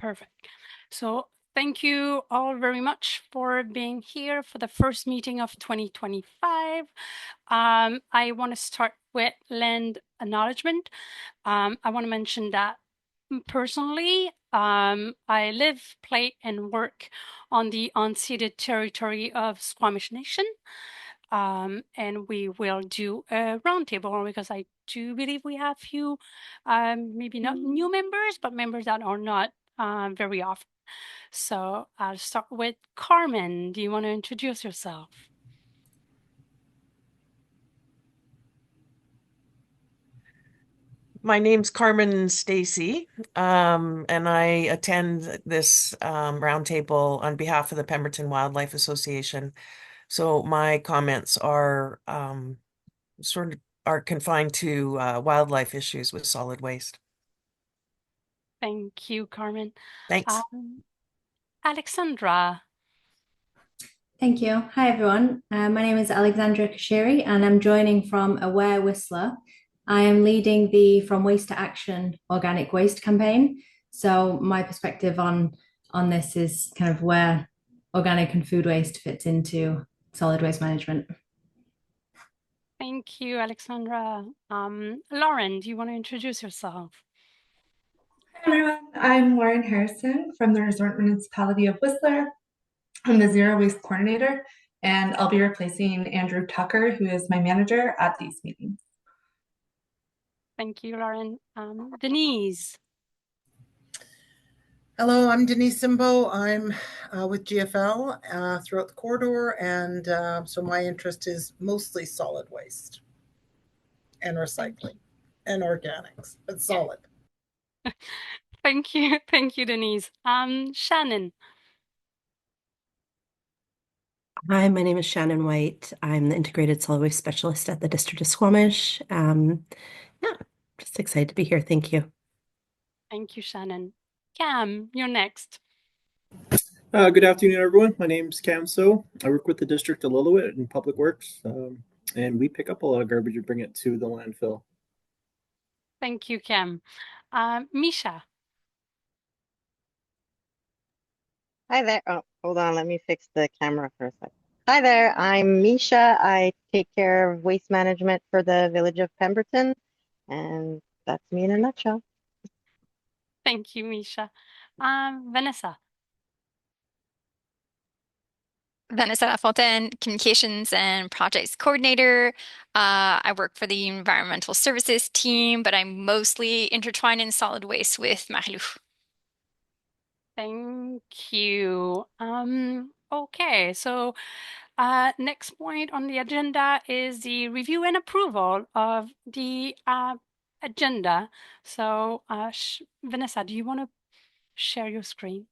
Perfect. So thank you all very much for being here for the first meeting of 2025. I want to start with land acknowledgement. I want to mention that personally, I live, play, and work on the unceded territory of Squamish Nation. And we will do a roundtable because I do believe we have few, maybe not new members, but members that are not very often. So I'll start with Carmen. Do you want to introduce yourself? My name's Carmen Stacy, and I attend this roundtable on behalf of the Pemberton Wildlife Association. So my comments are are confined to wildlife issues with solid waste. Thank you, Carmen. Thanks. Alexandra. Thank you. Hi, everyone. My name is Alexandra Kashiri, and I'm joining from Aware Whistler. I am leading the From Waste to Action organic waste campaign. So my perspective on this is kind of where organic and food waste fits into solid waste management. Thank you, Alexandra. Lauren, do you want to introduce yourself? Hi, everyone. I'm Lauren Harrison from the Resort Municipality of Whistler. I'm the Zero Waste Coordinator, and I'll be replacing Andrew Tucker, who is my manager at these meetings. Thank you, Lauren. Denise. Hello, I'm Denise Simbo. I'm with GFL throughout the corridor, and so my interest is mostly solid waste and recycling and organics, but solid. Thank you. Thank you, Denise. Shannon. Hi, my name is Shannon White. I'm the Integrated Solid Waste Specialist at the District of Squamish. Yeah, just excited to be here. Thank you. Thank you, Shannon. Cam, you're next. Good afternoon, everyone. My name's Cam So. I work with the District of Lillooet in Public Works, and we pick up a lot of garbage and bring it to the landfill. Thank you, Cam. Misha. Hi there. Oh, hold on. Let me fix the camera for a sec. Hi there. I'm Misha. I take care of waste management for the village of Pemberton, and that's me in a nutshell. Thank you, Misha. Vanessa. Vanessa Lafontaine, Communications and Projects Coordinator. I work for the Environmental Services team, but I'm mostly intertwined in solid waste with Marilou. Thank you. Okay, so next point on the agenda is the review and approval of the agenda. So Vanessa, do you want to share your screen?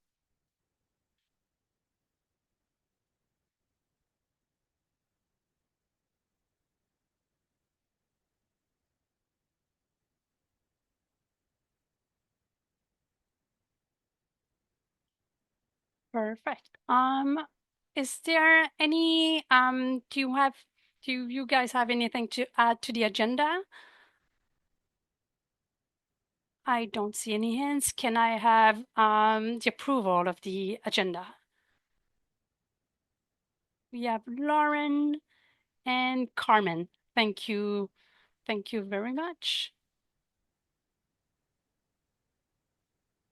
Perfect. Is there any do you guys have anything to add to the agenda? I don't see any hands. Can I have the approval of the agenda? We have Lauren and Carmen. Thank you. Thank you very much.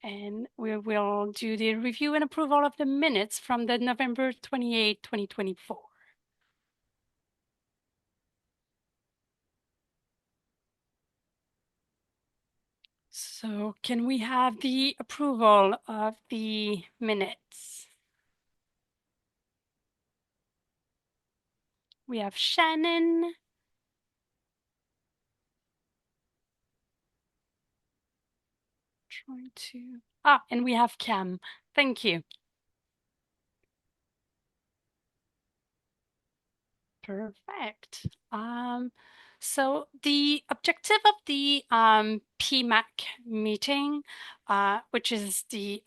And we will do the review and approval of the minutes from the November 28, 2024. So can we have the approval of the minutes? We have Shannon. Trying to, and we have Cam. Thank you. Perfect. So the objective of the PMAC meeting, which is the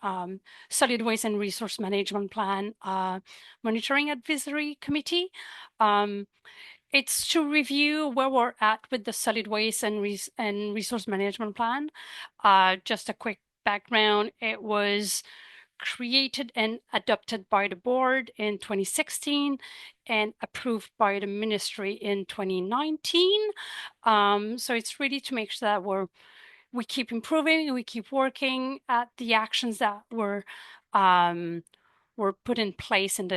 Solid Waste and Resource Management Plan Monitoring Advisory Committee, it's to review where we're at with the Solid Waste and Resource Management Plan. Just a quick background, it was created and adopted by the board in 2016 and approved by the ministry in 2019. So it's really to make sure that we keep improving, we keep working at the actions that were put in place in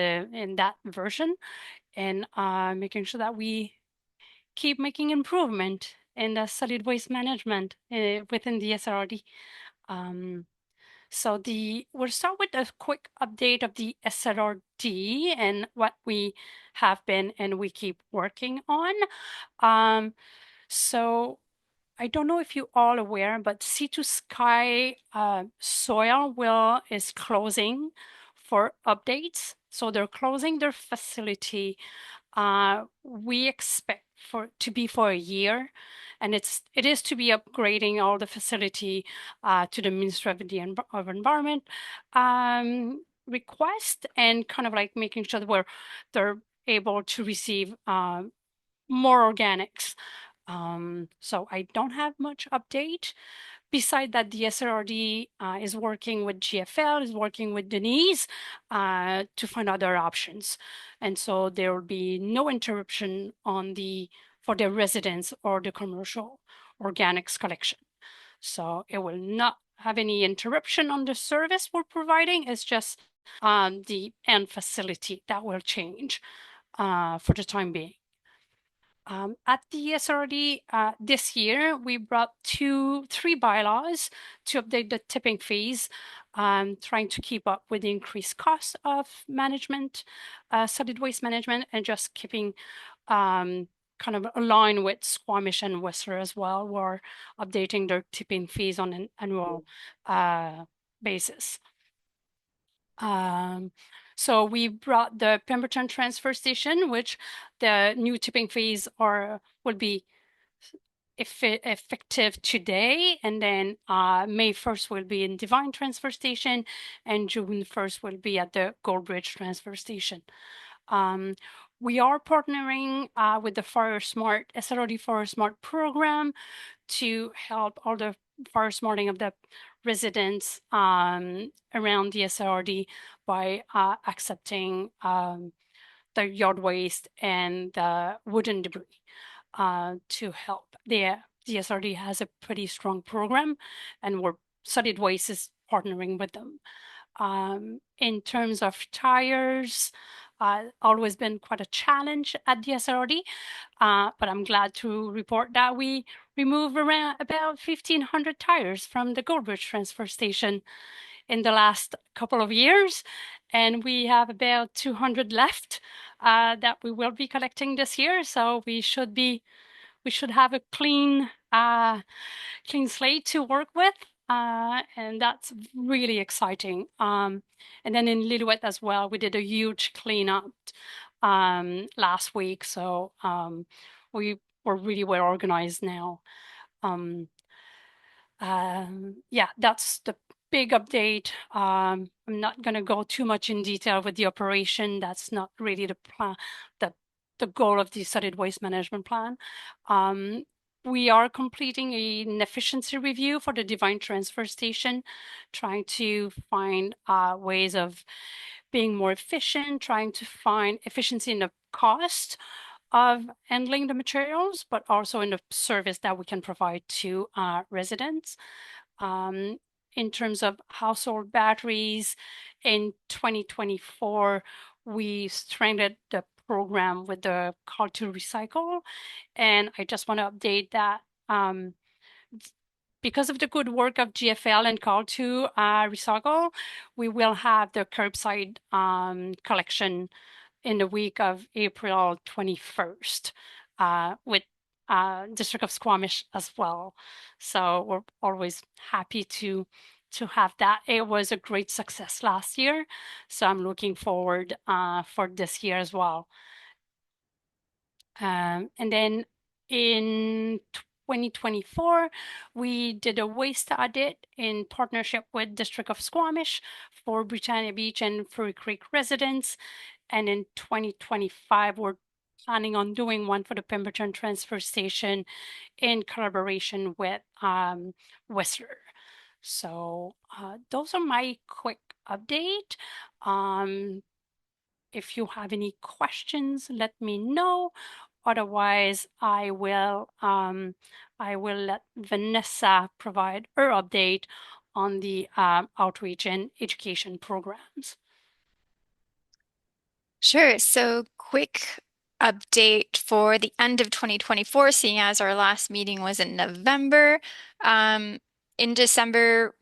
that version, and making sure that we keep making improvement in the solid waste management within the SRD. So we'll start with a quick update of the SRD and what we have been and we keep working on. So I don't know if you all aware, but Sea to Sky Soil is closing for updates. So they're closing their facility. We expect to be for a year, and it is to be upgrading all the facility to the Ministry of Environment request, and kind of like making sure that they're able to receive more organics. So I don't have much update. Beside that, the SRRD is working with GFL, is working with Denise to find other options. And so there will be no interruption for the residents or the commercial organics collection. So it will not have any interruption on the service we're providing. It's just the end facility that will change for the time being. At the SRD this year, we brought three bylaws to update the tipping fees, trying to keep up with the increased cost of management, solid waste management, and just keeping kind of aligned with Squamish and Whistler as well. We're updating their tipping fees on an annual basis. So we brought the Pemberton transfer station, which the new tipping fees will be effective today, and then May 1st will be in Divine transfer station, and June 1st will be at the Goldbridge transfer station. We are partnering with the SROD Fire Smart program to help all the fire smarting of the residents around the SRD by accepting the yard waste and the wooden debris to help. The SRD has a pretty strong program, and solid waste is partnering with them. In terms of tires, always been quite a challenge at the SRD, but I'm glad to report that we removed around about 1,500 tires from the Goldbridge transfer station in the last couple of years, and we have about 200 left that we will be collecting this year. So we should have a clean slate to work with. And that's really exciting. And then in Lillooet as well, we did a huge cleanup last week. So we're really well organized now. Yeah, that's the big update. I'm not going to go too much in detail with the operation. That's not really the plan, the goal of the solid waste management plan. We are completing an efficiency review for the Divine transfer station, trying to find ways of being more efficient, trying to find efficiency in the cost of handling the materials, but also in the service that we can provide to residents. In terms of household batteries, in 2024, we strengthened the program with the call to recycle. And I just want to update that because of the good work of GFL and call to recycle, we will have the curbside collection in the week of April 21st with District of Squamish as well. So we're always happy to have that. It was a great success last year, so I'm looking forward for this year as well. And then in 2024, we did a waste audit in partnership with District of Squamish for Britannia Beach and Furry Creek residents. And in 2025, we're planning on doing one for the Pemberton transfer station in collaboration with Whistler. So those are my quick update. If you have any questions, let me know. Otherwise, I will let Vanessa provide her update on the outreach and education programs. Sure. So quick update for the end of 2024, seeing as our last meeting was in November. In December,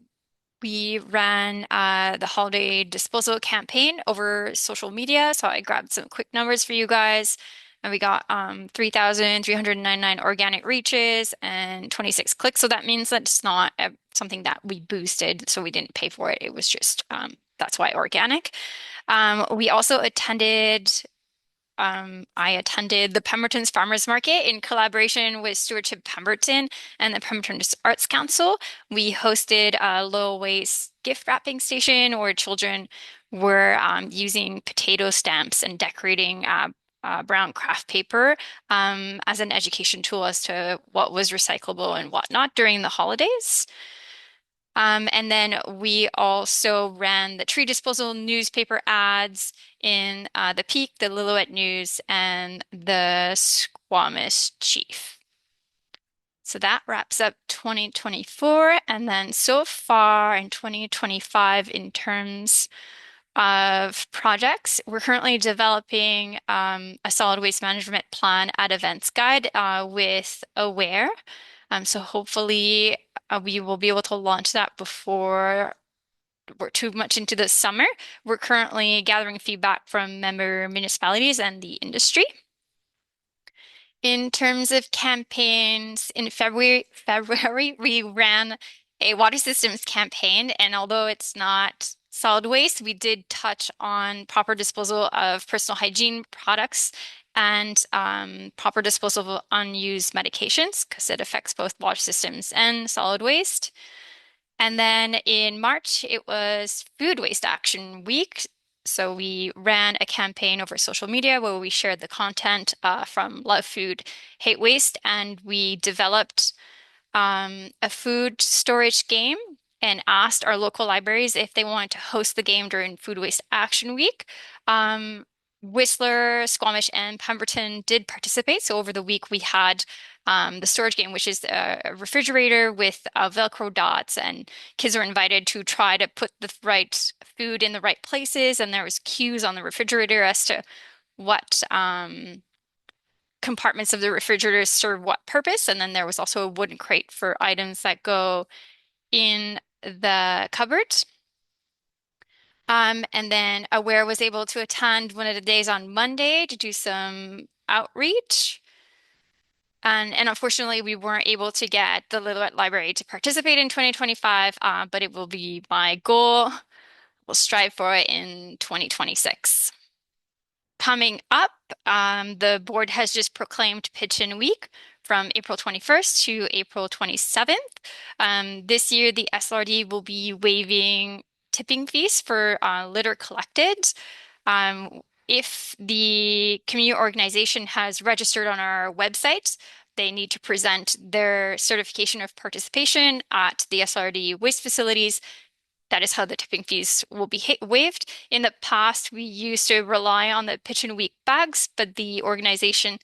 we ran the holiday disposal campaign over social media. So I grabbed some quick numbers for you guys. And we got 3,399 organic reaches and 26 clicks. So that means that it's not something that we boosted, so we didn't pay for it. It was just that's why organic. We also I attended the Pemberton's Farmers Market in collaboration with Stewardship Pemberton and the Pemberton Arts Council. We hosted a low waste gift wrapping station where children were using potato stamps and decorating brown craft paper as an education tool as to what was recyclable and whatnot during the holidays. And then we also ran the tree disposal newspaper ads in the Peak, the Lillooet News, and the Squamish Chief. So that wraps up 2024. And then so far in 2025, in terms of projects, we're currently developing a solid waste management plan at Events Guide with Aware. So hopefully we will be able to launch that before we're too much into the summer. We're currently gathering feedback from member municipalities and the industry. In terms of campaigns, in February, we ran a water systems campaign, and although it's not solid waste, we did touch on proper disposal of personal hygiene products and proper disposal of unused medications because it affects both water systems and solid waste. And then in March, it was Food Waste Action Week. So we ran a campaign over social media where we shared the content from Love Food, Hate Waste, and we developed a food storage game and asked our local libraries if they wanted to host the game during Food Waste Action Week. Whistler, Squamish, and Pemberton did participate. So over the week, we had the storage game, which is a refrigerator with Velcro dots, and kids were invited to try to put the right food in the right places. And there was cues on the refrigerator as to what compartments of the refrigerator serve what purpose. And then there was also a wooden crate for items that go in the cupboard. And then Aware was able to attend one of the days on Monday to do some outreach. And unfortunately, we weren't able to get the Lillooet Library to participate in 2025, but it will be my goal. We'll strive for it in 2026. Coming up, the board has just proclaimed Pitch-In Week from April 21st to April 27th. This year, the SLRD will be waiving tipping fees for litter collected. If the community organization has registered on our website, they need to present their certification of participation at the SLRD waste facilities. That is how the tipping fees will be waived. In the past, we used to rely on the Pitch-In Week bags, but the organization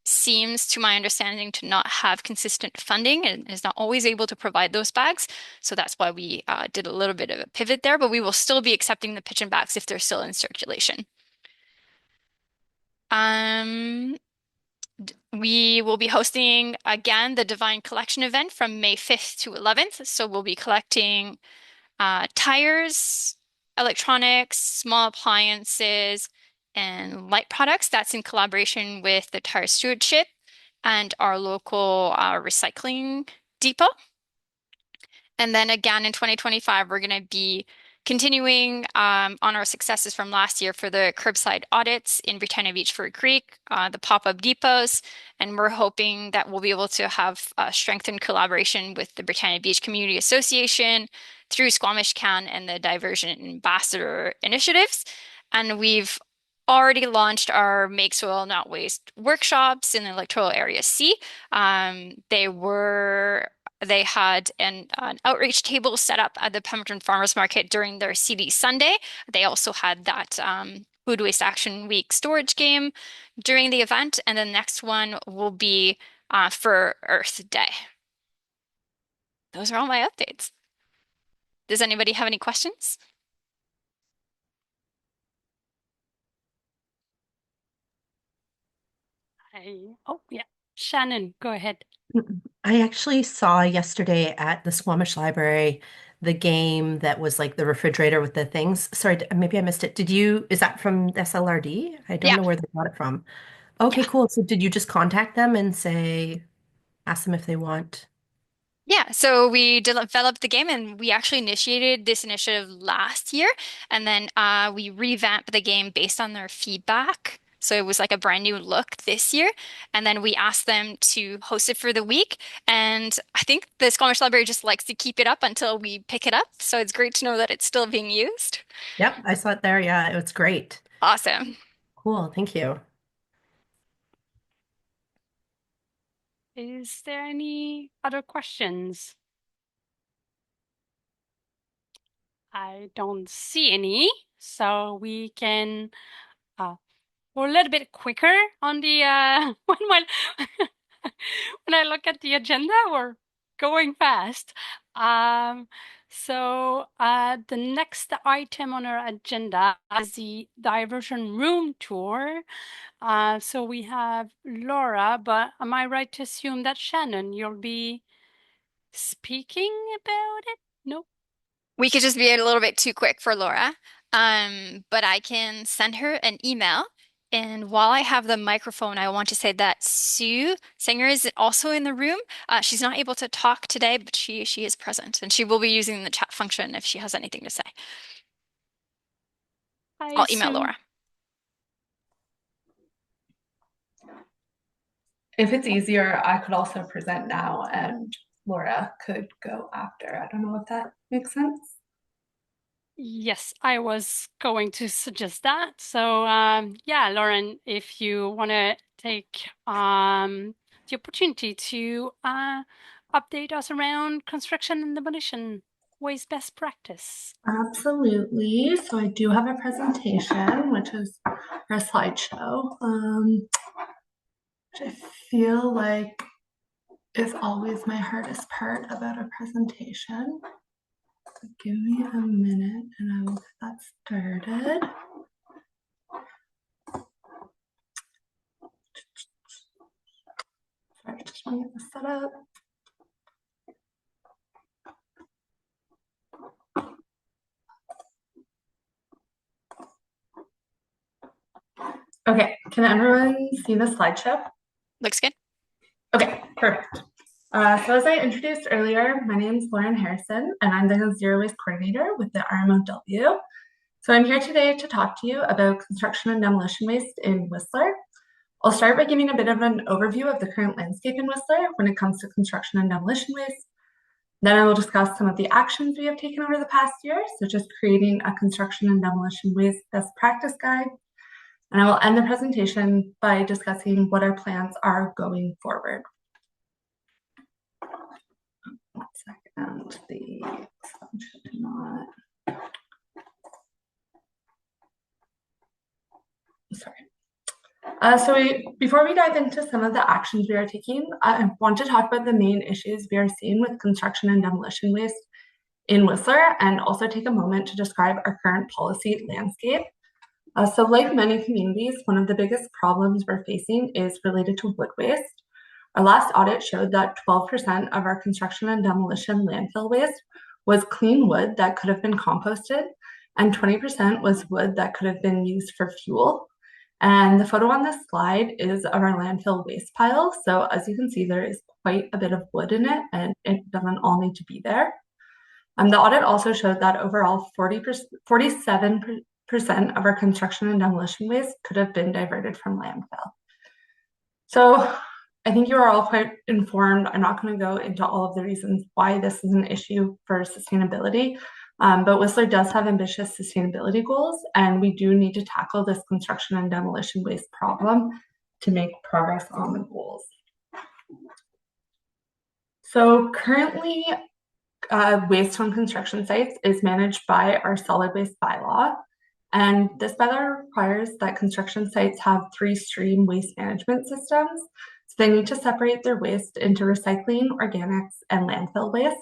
seems, to my understanding, to not have consistent funding and is not always able to provide those bags. So that's why we did a little bit of a pivot there, but we will still be accepting the Pitch-In bags if they're still in circulation. We will be hosting again the Divine Collection event from May 5th to 11th. So we'll be collecting tires, electronics, small appliances, and light products. That's in collaboration with the Tire Stewardship and our local recycling depot. And then again in 2025, we're going to be continuing on our successes from last year for the curbside audits in Britannia Beach, Fur Creek, the pop-up depots, and we're hoping that we'll be able to have strengthened collaboration with the Britannia Beach Community Association through Squamish Can and the Diversion Ambassador initiatives. And we've already launched our Make Soil Not Waste workshops in the electoral area C. They were they had an outreach table set up at the Pemberton Farmers Market during their CD Sunday. They also had that Food Waste Action Week storage game during the event, and the next one will be for Earth Day. Those are all my updates. Does anybody have any questions? Oh, yeah. Shannon, go ahead. I actually saw yesterday at the Squamish Library the game that was like the refrigerator with the things. Sorry, maybe I missed it. Is that from SLRD? I don't Yeah, know where they got it from. Okay, yeah. cool. So did you just contact them and ask them if they want? Yeah, so we developed the game and we actually initiated this initiative last year. And then we revamped the game based on their feedback. So it was like a brand new look this year. And then we asked them to host it for the week. And I think the Squamish Library just likes to keep it up until we pick it up. So it's great to know that it's still being used. Yep, I saw it there. Yeah, it was great. Awesome. Cool. Thank you. Is there any other questions? I don't see any, so we can go a little bit quicker on the when when I look at the agenda, we're going fast. So the next item on our agenda is the diversion room tour. So we have Laura, but am I right to assume that Shannon, you'll be speaking about it? No? We could just be a little bit too quick for Laura, but I can send her an email. And while I have the microphone, I want to say that Sue Singer is also in the room. She's not able to talk today, but she is present, and she will be using the chat function if she has anything to say. Hi, I'll email Sue. Laura. If it's easier, I could also present now and Laura could go after. I don't know if that makes sense. Yes, I was going to suggest that. So, yeah, Lauren, if you want to take the opportunity to update us around construction and demolition waste best practice. Absolutely. So I do have a presentation, which is a slideshow, which I feel like is always my hardest part about a presentation. So give me a minute and I will get that started. Sorry, just want to get this set up. Okay, can everyone see the slideshow? Looks good. Okay, perfect. So as I introduced earlier, my name is Lauren Harrison, and I'm the Zero Waste Coordinator with the RMOW. So I'm here today to talk to you about construction and demolition waste in Whistler. I'll start by giving a bit of an overview of the current landscape in Whistler when it comes to construction and demolition waste. Then I will discuss some of the actions we have taken over the past year, such as creating a construction and demolition waste best practice guide. And I will end the presentation by discussing what our plans are going forward. 1 second, the slide should not. Sorry. Before we dive into some of the actions we are taking, I want to talk about the main issues we are seeing with construction and demolition waste in Whistler, and also take a moment to describe our current policy landscape. So like many communities, one of the biggest problems we're facing is related to wood waste. Our last audit showed that 12% of our construction and demolition landfill waste was clean wood that could have been composted, and 20% was wood that could have been used for fuel. And the photo on this slide is of our landfill waste pile. So as you can see, there is quite a bit of wood in it, and it doesn't all need to be there. The audit also showed that overall 47% of our construction and demolition waste could have been diverted from landfill. So I think you are all quite informed. I'm not going to go into all of the reasons why this is an issue for sustainability, but Whistler does have ambitious sustainability goals, and we do need to tackle this construction and demolition waste problem to make progress on the goals. So currently, waste from construction sites is managed by our solid waste bylaw. And this bylaw requires that construction sites have 3-stream waste management systems. So they need to separate their waste into recycling, organics, and landfill waste.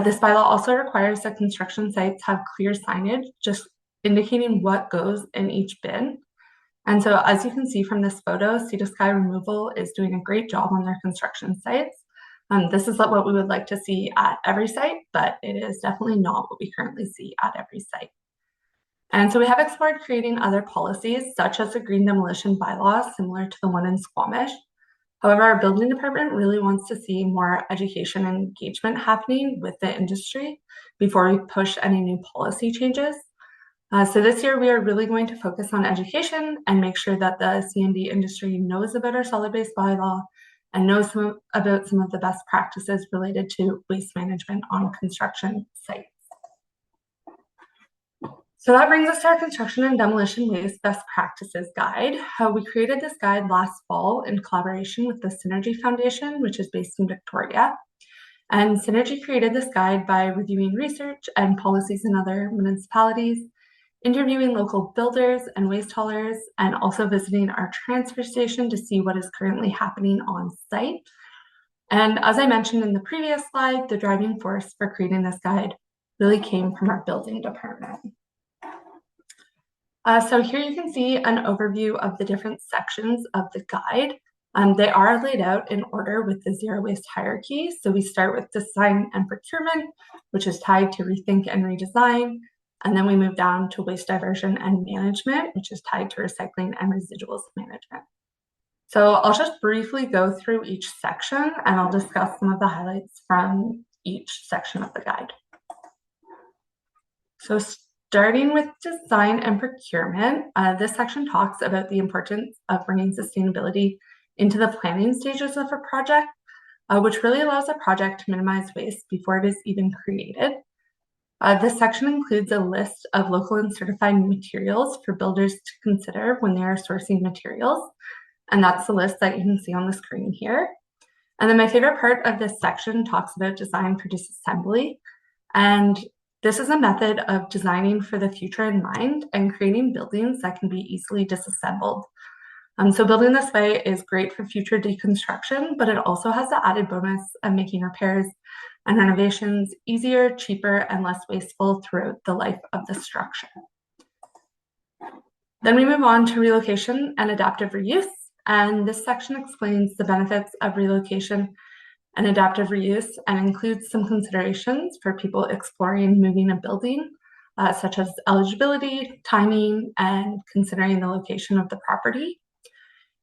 This bylaw also requires that construction sites have clear signage just indicating what goes in each bin. And so as you can see from this photo, Sea to Sky Removal is doing a great job on their construction sites. This is what we would like to see at every site, but it is definitely not what we currently see at every site. And so we have explored creating other policies, such as a green demolition bylaw, similar to the one in Squamish. However, our building department really wants to see more education and engagement happening with the industry before we push any new policy changes. So this year, we are really going to focus on education and make sure that the C&D industry knows about our solid waste bylaw and knows about some of the best practices related to waste management on construction sites. So that brings us to our construction and demolition waste best practices guide. We created this guide last fall in collaboration with the Synergy Foundation, which is based in Victoria. And Synergy created this guide by reviewing research and policies in other municipalities, interviewing local builders and waste haulers, and also visiting our transfer station to see what is currently happening on site. And as I mentioned in the previous slide, the driving force for creating this guide really came from our building department. So here you can see an overview of the different sections of the guide. They are laid out in order with the zero waste hierarchy. So we start with design and procurement, which is tied to rethink and redesign. And then we move down to waste diversion and management, which is tied to recycling and residuals management. So I'll just briefly go through each section and I'll discuss some of the highlights from each section of the guide. So starting with design and procurement, this section talks about the importance of bringing sustainability into the planning stages of a project, which really allows a project to minimize waste before it is even created. This section includes a list of local and certified materials for builders to consider when they are sourcing materials. And that's the list that you can see on the screen here. And then my favorite part of this section talks about design for disassembly. And this is a method of designing for the future in mind and creating buildings that can be easily disassembled. So building this way is great for future deconstruction, but it also has the added bonus of making repairs and renovations easier, cheaper, and less wasteful throughout the life of the structure. Then we move on to relocation and adaptive reuse. And this section explains the benefits of relocation and adaptive reuse and includes some considerations for people exploring moving a building, such as eligibility, timing, and considering the location of the property.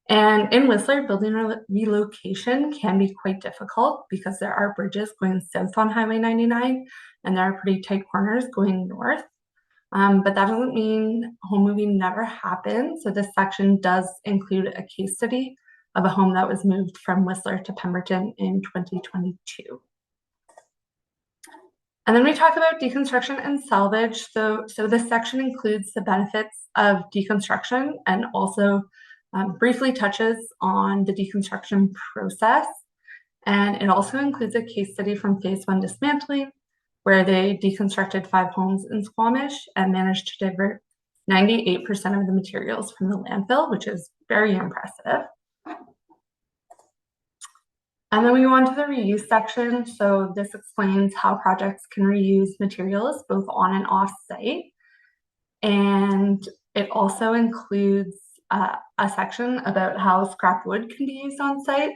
And in Whistler, building relocation can be quite difficult because there are bridges going south on Highway 99 and there are pretty tight corners going north. But that doesn't mean home moving never happens. So this section does include a case study of a home that was moved from Whistler to Pemberton in 2022. And then we talk about deconstruction and salvage. So this section includes the benefits of deconstruction and also briefly touches on the deconstruction process. And it also includes a case study from phase 1 dismantling, where they deconstructed 5 homes in Squamish and managed to divert 98% of the materials from the landfill, which is very impressive. And then we go on to the reuse section. So this explains how projects can reuse materials both on and off site. And it also includes a section about how scrap wood can be used on site,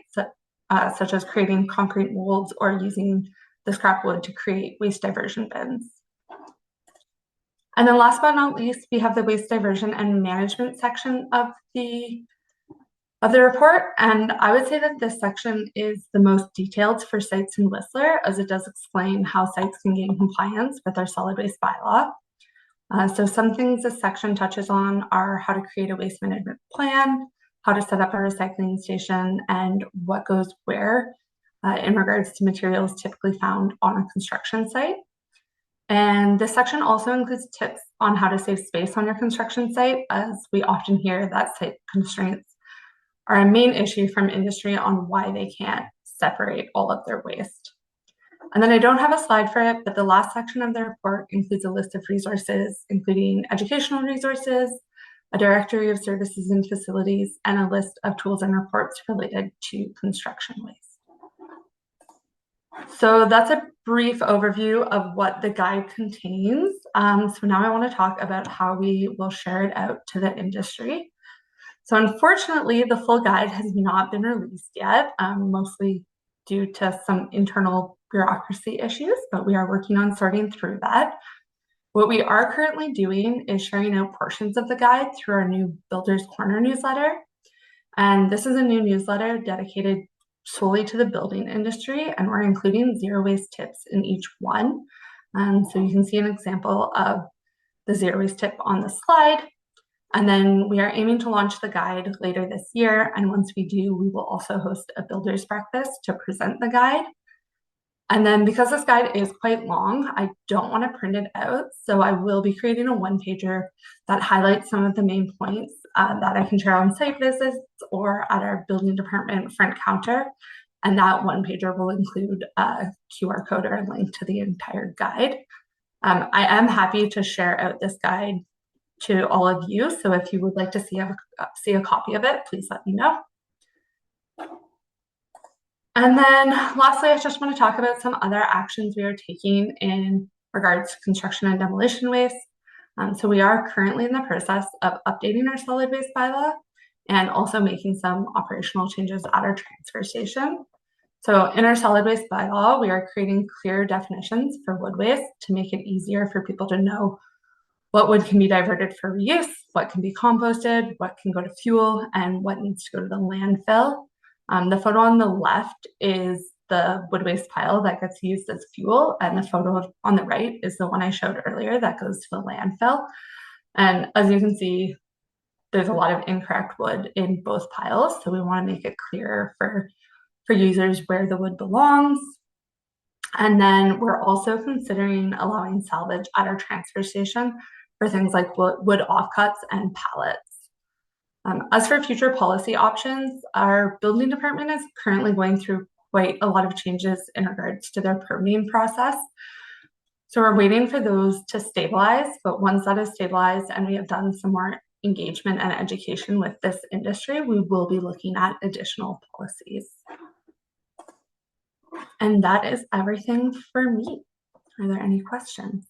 such as creating concrete molds or using the scrap wood to create waste diversion bins. And then last but not least, we have the waste diversion and management section of the report. And I would say that this section is the most detailed for sites in Whistler, as it does explain how sites can gain compliance with our solid waste bylaw. So some things this section touches on are how to create a waste management plan, how to set up a recycling station, and what goes where in regards to materials typically found on a construction site. And this section also includes tips on how to save space on your construction site, as we often hear that site constraints are a main issue from industry on why they can't separate all of their waste. And then I don't have a slide for it, but the last section of the report includes a list of resources, including educational resources, a directory of services and facilities, and a list of tools and reports related to construction waste. So that's a brief overview of what the guide contains. So now I want to talk about how we will share it out to the industry. So unfortunately, the full guide has not been released yet, mostly due to some internal bureaucracy issues, but we are working on sorting through that. What we are currently doing is sharing out portions of the guide through our new Builders Corner newsletter. And this is a new newsletter dedicated solely to the building industry, and we're including zero waste tips in each one. So you can see an example of the zero waste tip on the slide. And then we are aiming to launch the guide later this year. And once we do, we will also host a builder's breakfast to present the guide. And then because this guide is quite long, I don't want to print it out. So I will be creating a one-pager that highlights some of the main points that I can share on site visits or at our building department front counter. And that one-pager will include a QR code or a link to the entire guide. I am happy to share out this guide to all of you. So if you would like to see a copy of it, please let me know. And then lastly, I just want to talk about some other actions we are taking in regards to construction and demolition waste. So we are currently in the process of updating our solid waste bylaw and also making some operational changes at our transfer station. So in our solid waste bylaw, we are creating clear definitions for wood waste to make it easier for people to know what wood can be diverted for reuse, what can be composted, what can go to fuel, and what needs to go to the landfill. The photo on the left is the wood waste pile that gets used as fuel, and the photo on the right is the one I showed earlier that goes to the landfill. And as you can see, there's a lot of incorrect wood in both piles, so we want to make it clearer for users where the wood belongs. And then we're also considering allowing salvage at our transfer station for things like wood offcuts and pallets. As for future policy options, our building department is currently going through quite a lot of changes in regards to their permitting process. So we're waiting for those to stabilize, but once that is stabilized and we have done some more engagement and education with this industry, we will be looking at additional policies. And that is everything for me. Are there any questions?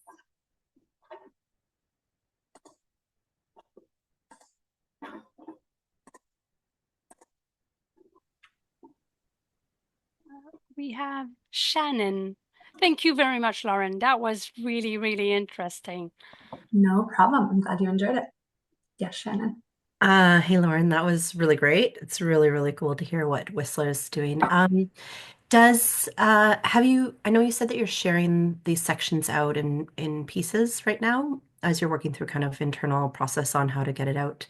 We have Shannon. Thank you very much, Lauren. That was really, really interesting. No problem. I'm glad you enjoyed it. Yes, Shannon. Hey, Lauren, that was really great. It's really, really cool to hear what Whistler's doing. I know you said that you're sharing these sections out in pieces right now as you're working through kind of internal process on how to get it out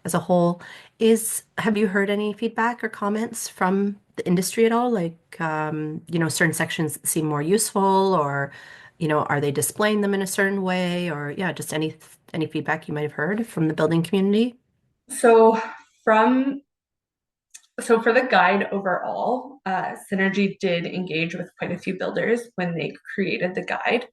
as a whole. Have you heard any feedback or comments from the industry at all? Like, certain sections seem more useful, or, are they displaying them in a certain way, or yeah, just any feedback you might have heard from the building community? So for the guide overall, Synergy did engage with quite a few builders when they created the guide,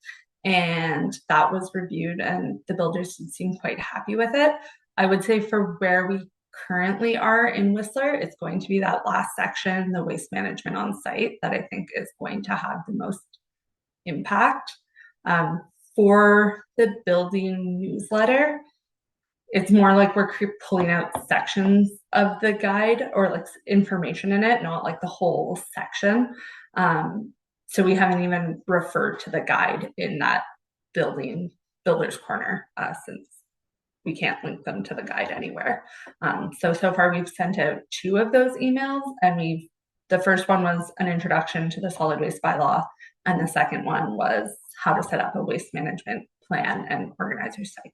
and that was reviewed, and the builders did seem quite happy with it. I would say for where we currently are in Whistler, it's going to be that last section, the waste management on site, that I think is going to have the most impact. For the building newsletter, it's more like we're pulling out sections of the guide or like information in it, not like the whole section. So we haven't even referred to the guide in that builder's corner since we can't link them to the guide anywhere. So far we've sent out 2 of those emails, and the first one was an introduction to the solid waste bylaw, and the second one was how to set up a waste management plan and organize your site.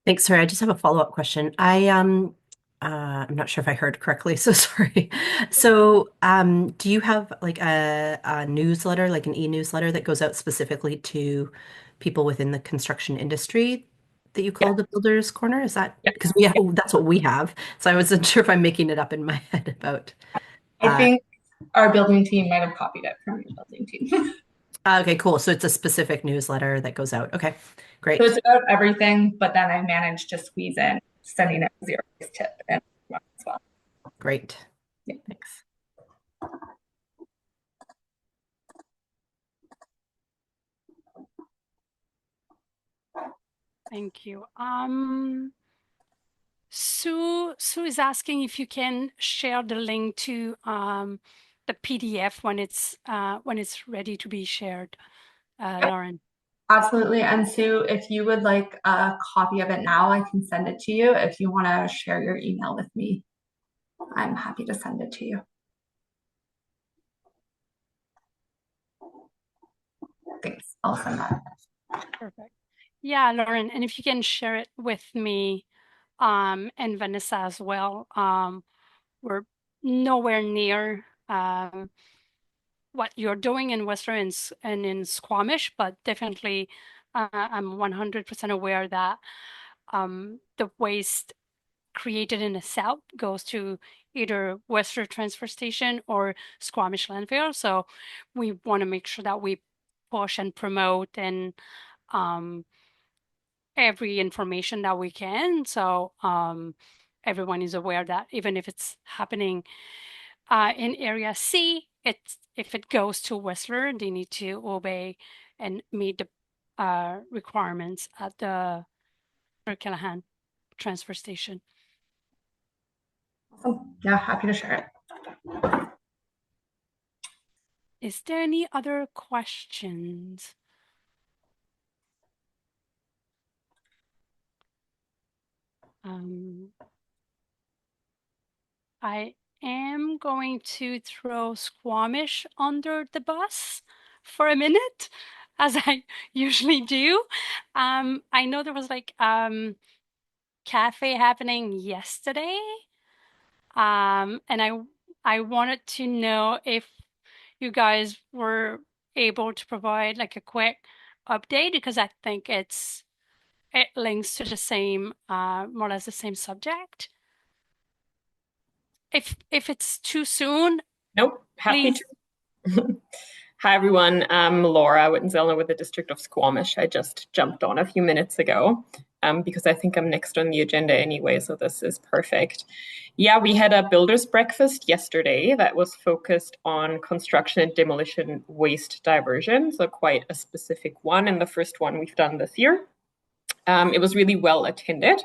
Thanks. Sorry, I just have a follow-up question. I'm not sure if I heard correctly, so sorry. So, do you have like a newsletter, like an e-newsletter that goes out specifically to people within the construction industry that you call the Builders Corner? Is that because that's what we have? So I wasn't sure if I'm making it up in my head about. I think our building team might have copied it from your building team. Okay, cool. So it's a specific newsletter that goes out. Okay, great. So it's about everything, but then I've managed to squeeze in sending a zero waste tip and as well. Great. Yeah. Thanks. Thank you. Sue is asking if you can share the link to the PDF when it's ready to be shared, Lauren. Absolutely. And Sue, if you would like a copy of it now, I can send it to you. If you want to share your email with me, I'm happy to send it to you. Thanks. I'll send that. Perfect. Yeah, Lauren, and if you can share it with me and Vanessa as well. We're nowhere near what you're doing in Whistler and in Squamish, but definitely I'm 100% aware that the waste created in the south goes to either Whistler transfer station or Squamish landfill. So we want to make sure that we push and promote and every information that we can. So everyone is aware that even if it's happening in area C, if it goes to Whistler, they need to obey and meet the requirements at the Callahan transfer station. Awesome. Yeah, happy to share it. Is there any other questions? I am going to throw Squamish under the bus for a minute, as I usually do. I know there was like cafe happening yesterday, and I wanted to know if you guys were able to provide like a quick update, because I think it links to the same more or less the same subject. If it's too soon, Nope, happy please. to. Hi, everyone. I'm Laura Wittenzelner with the District of Squamish. I just jumped on a few minutes ago because I think I'm next on the agenda anyway, so this is perfect. Yeah, we had a builders breakfast yesterday that was focused on construction and demolition waste diversion, so quite a specific one, and the first one we've done this year. It was really well attended,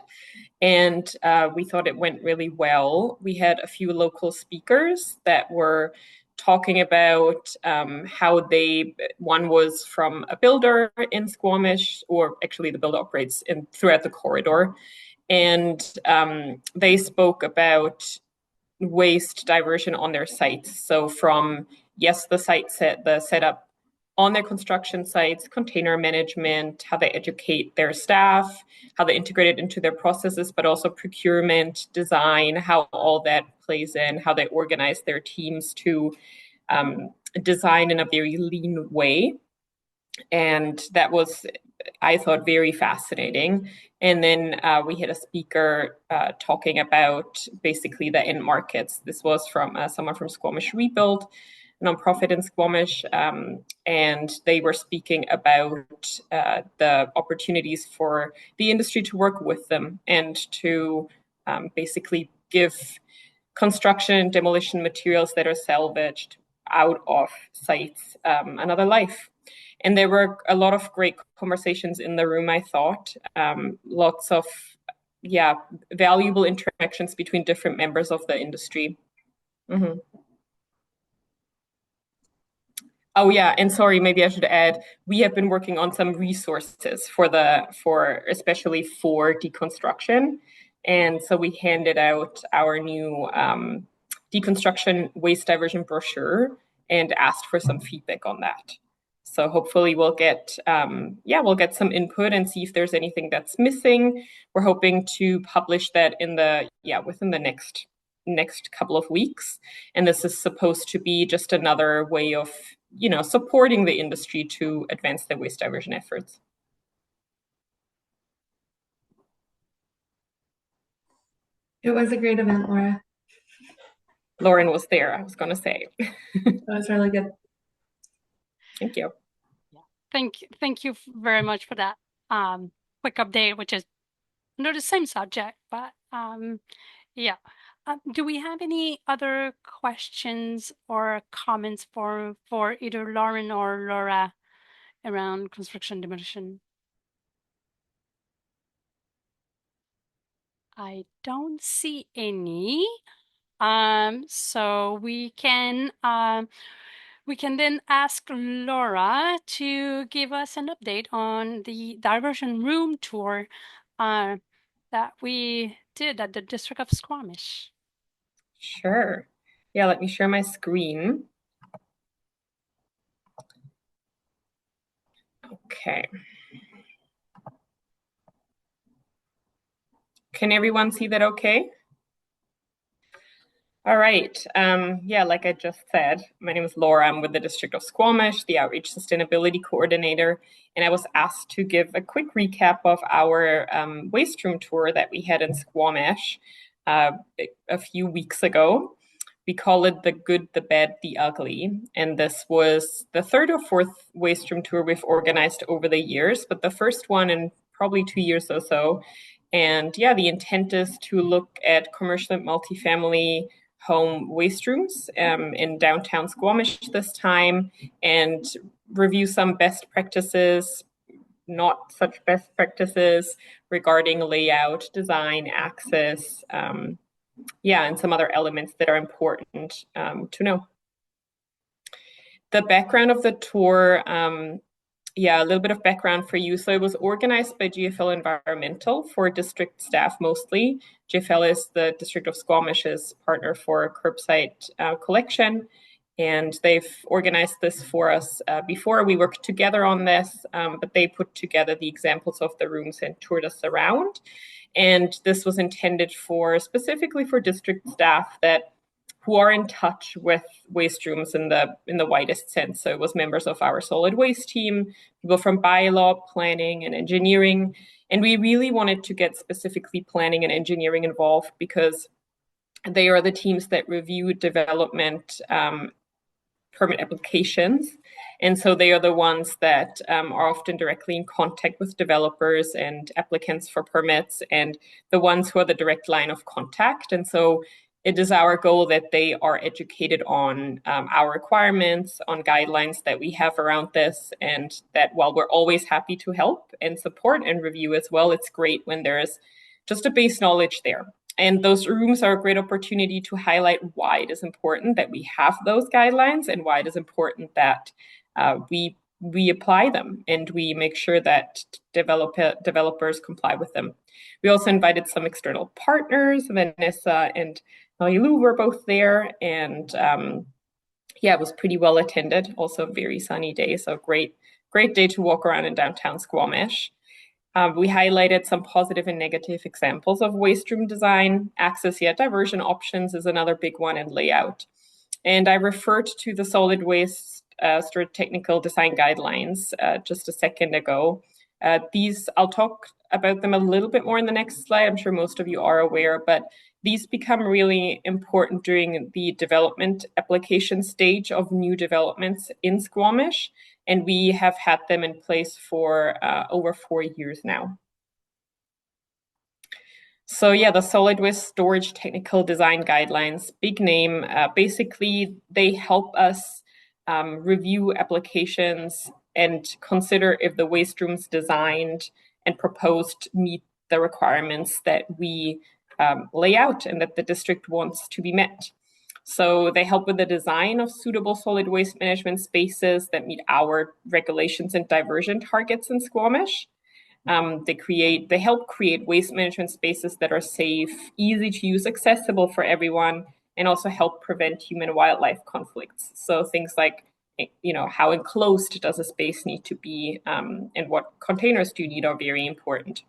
and we thought it went really well. We had a few local speakers that were talking about how one was from a builder in Squamish, or actually the builder operates throughout the corridor, and they spoke about waste diversion on their sites. So from, yes, the setup on their construction sites, container management, how they educate their staff, how they integrate it into their processes, but also procurement, design, how all that plays in, how they organize their teams to design in a very lean way. And that was, I thought, very fascinating. And then we had a speaker talking about basically the end markets. This was from someone from Squamish Rebuild, nonprofit in Squamish, and they were speaking about the opportunities for the industry to work with them and to basically give construction demolition materials that are salvaged out of sites another life. And there were a lot of great conversations in the room, I thought. Lots of, valuable interactions between different members of the industry. Mm-hmm. Oh yeah, and sorry, maybe I should add, we have been working on some resources especially for deconstruction. And so we handed out our new deconstruction waste diversion brochure and asked for some feedback on that. So hopefully we'll get some input and see if there's anything that's missing. We're hoping to publish that within the next couple of weeks. And this is supposed to be just another way of, supporting the industry to advance their waste diversion efforts. It was a great event, Laura. Lauren was there, I was going to say. That was really good. Thank you. Thank you very much for that quick update, which is under the same subject, but yeah. Do we have any other questions or comments for either Lauren or Laura around construction demolition? I don't see any. So we can then ask Laura to give us an update on the diversion room tour that we did at the District of Squamish. Sure. Yeah, let me share my screen. Okay. Can everyone see that okay? All right. Yeah, like I just said, my name is Laura. I'm with the District of Squamish, the Outreach Sustainability Coordinator, and I was asked to give a quick recap of our waste room tour that we had in Squamish a few weeks ago. We call it the good, the bad, the ugly. And this was the third or fourth waste room tour we've organized over the years, but the first one in probably 2 years or so. And yeah, the intent is to look at commercial and multifamily home waste rooms in downtown Squamish this time and review some best practices, not such best practices regarding layout, design, access, and some other elements that are important to know. The background of the tour, a little bit of background for you. So it was organized by GFL Environmental for district staff mostly. GFL is the District of Squamish's partner for curbside collection. And they've organized this for us before. We worked together on this, but they put together the examples of the rooms and toured us around. And this was intended specifically for district staff who are in touch with waste rooms in the widest sense. So it was members of our solid waste team, people from bylaw, planning, and engineering. And we really wanted to get specifically planning and engineering involved because they are the teams that review development permit applications. And so they are the ones that are often directly in contact with developers and applicants for permits and the ones who are the direct line of contact. And so it is our goal that they are educated on our requirements, on guidelines that we have around this, and that while we're always happy to help and support and review as well, it's great when there's just a base knowledge there. And those rooms are a great opportunity to highlight why it is important that we have those guidelines and why it is important that we apply them and we make sure that developers comply with them. We also invited some external partners. Vanessa and Marilou were both there, and it was pretty well attended. Also a very sunny day, so great day to walk around in downtown Squamish. We highlighted some positive and negative examples of waste room design. Access, diversion options is another big one, and layout. And I referred to the solid waste technical design guidelines just a second ago. I'll talk about them a little bit more in the next slide. I'm sure most of you are aware, but these become really important during the development application stage of new developments in Squamish. And we have had them in place for over 4 years now. So the solid waste storage technical design guidelines, big name. Basically, they help us review applications and consider if the waste rooms designed and proposed meet the requirements that we lay out and that the district wants to be met. So they help with the design of suitable solid waste management spaces that meet our regulations and diversion targets in Squamish. They help create waste management spaces that are safe, easy to use, accessible for everyone, and also help prevent human-wildlife conflicts. So things like, how enclosed does a space need to be, and what containers do you need are very important.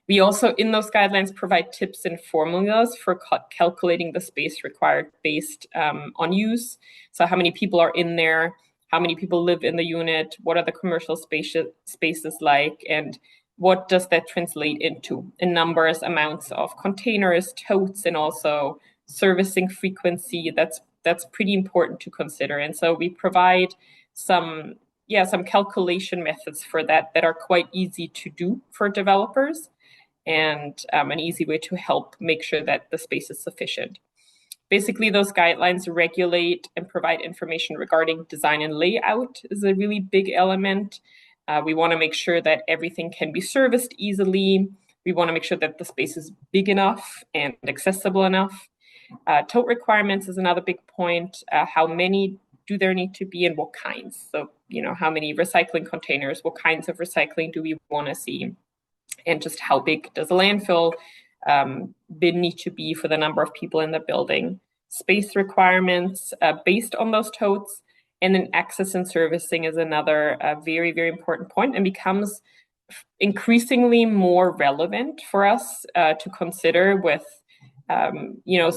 We also, in those guidelines, provide tips and formulas for calculating the space required based on use. So how many people are in there, how many people live in the unit, what are the commercial spaces like, and what does that translate into in numbers, amounts of containers, totes, and also servicing frequency, that's pretty important to consider. And so we provide some calculation methods for that are quite easy to do for developers, and an easy way to help make sure that the space is sufficient. Basically, those guidelines regulate and provide information regarding design and layout is a really big element. We want to make sure that everything can be serviced easily. We want to make sure that the space is big enough and accessible enough. Tote requirements is another big point. How many do there need to be and what kinds? So, how many recycling containers, what kinds of recycling do we want to see? And just how big does a landfill bin need to be for the number of people in the building? Space requirements based on those totes. And then access and servicing is another very, very important point, and becomes increasingly more relevant for us to consider with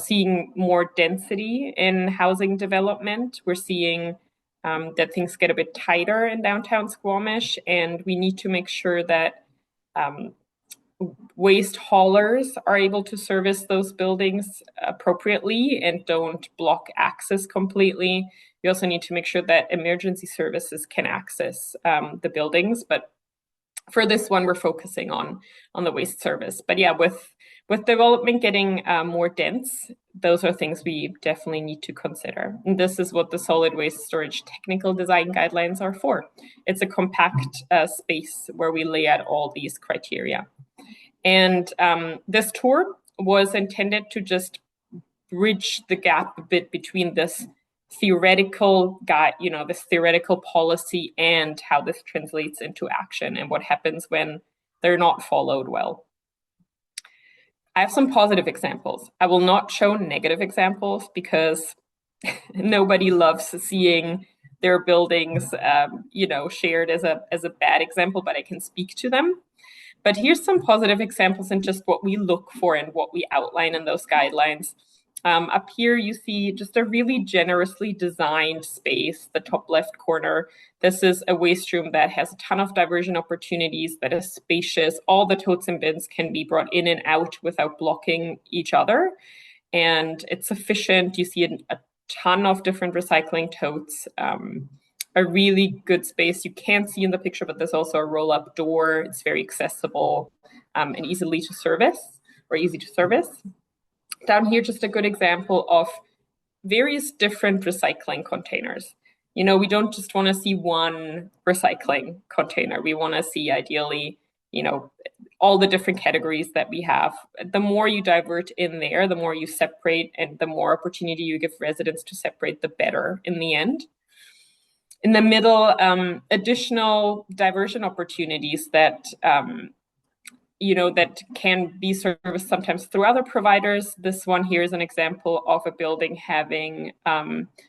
seeing more density in housing development. We're seeing that things get a bit tighter in downtown Squamish, and we need to make sure that waste haulers are able to service those buildings appropriately and don't block access completely. We also need to make sure that emergency services can access the buildings. But for this one, we're focusing on the waste service. But yeah, with development getting more dense, those are things we definitely need to consider. And this is what the solid waste storage technical design guidelines are for. It's a compact space where we lay out all these criteria. And this tour was intended to just bridge the gap a bit between this theoretical this theoretical policy and how this translates into action and what happens when they're not followed well. I have some positive examples. I will not show negative examples because nobody loves seeing their buildings shared as a bad example, but I can speak to them. But here's some positive examples and just what we look for and what we outline in those guidelines. Up here, you see just a really generously designed space, the top left corner. This is a waste room that has a ton of diversion opportunities, that is spacious. All the totes and bins can be brought in and out without blocking each other. And it's sufficient. You see a ton of different recycling totes. A really good space. You can't see in the picture, but there's also a roll-up door. It's very accessible and easy to service. Down here, just a good example of various different recycling containers. We don't just want to see one recycling container. We want to see, ideally, all the different categories that we have. The more you divert in there, the more you separate, and the more opportunity you give residents to separate, the better in the end. In the middle, additional diversion opportunities that that can be serviced sometimes through other providers. This one here is an example of a building having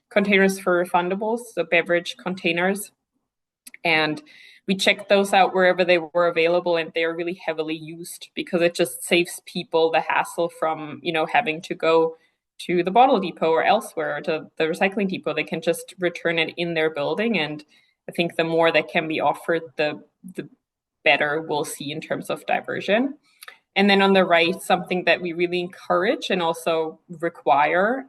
containers for refundables, so beverage containers. And we checked those out wherever they were available, and they are really heavily used because it just saves people the hassle from, having to go to the bottle depot or elsewhere, to the recycling depot. They can just return it in their building. And I think the more that can be offered, the better we'll see in terms of diversion. And then on the right, something that we really encourage and also require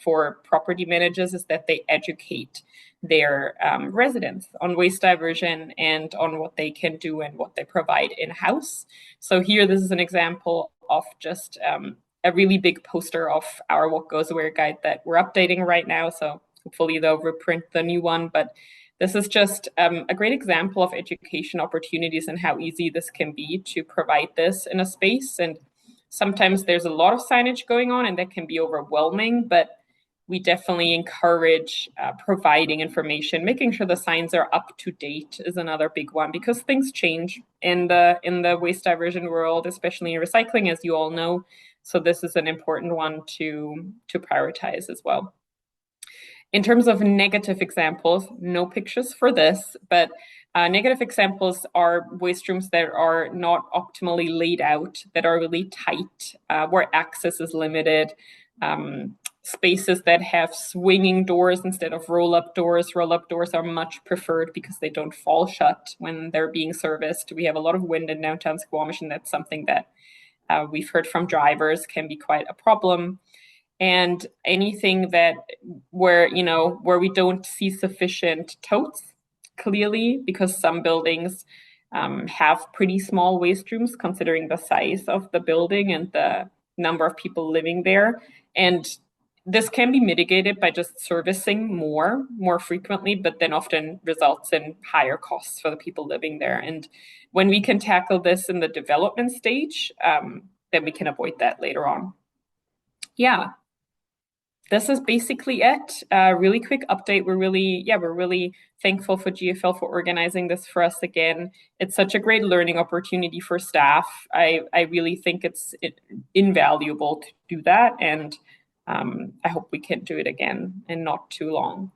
for property managers is that they educate their residents on waste diversion and on what they can do and what they provide in-house. So here, this is an example of just a really big poster of our What Goes Where guide that we're updating right now. So hopefully they'll reprint the new one. But this is just a great example of education opportunities and how easy this can be to provide this in a space. And sometimes there's a lot of signage going on and that can be overwhelming, but we definitely encourage providing information. Making sure the signs are up to date is another big one, because things change in the waste diversion world, especially in recycling, as you all know. So this is an important one to prioritize as well. In terms of negative examples, no pictures for this, but negative examples are waste rooms that are not optimally laid out, that are really tight, where access is limited, spaces that have swinging doors instead of roll-up doors. Roll-up doors are much preferred because they don't fall shut when they're being serviced. We have a lot of wind in downtown Squamish, and that's something that we've heard from drivers can be quite a problem. and anything that where we don't see sufficient totes clearly, because some buildings have pretty small waste rooms considering the size of the building and the number of people living there. And this can be mitigated by just servicing more frequently, but then often results in higher costs for the people living there. And when we can tackle this in the development stage, then we can avoid that later on. Yeah, this is basically it. Really quick update. We're really thankful for GFL for organizing this for us again. It's such a great learning opportunity for staff. I really think it's invaluable to do that, and I hope we can do it again in not too long.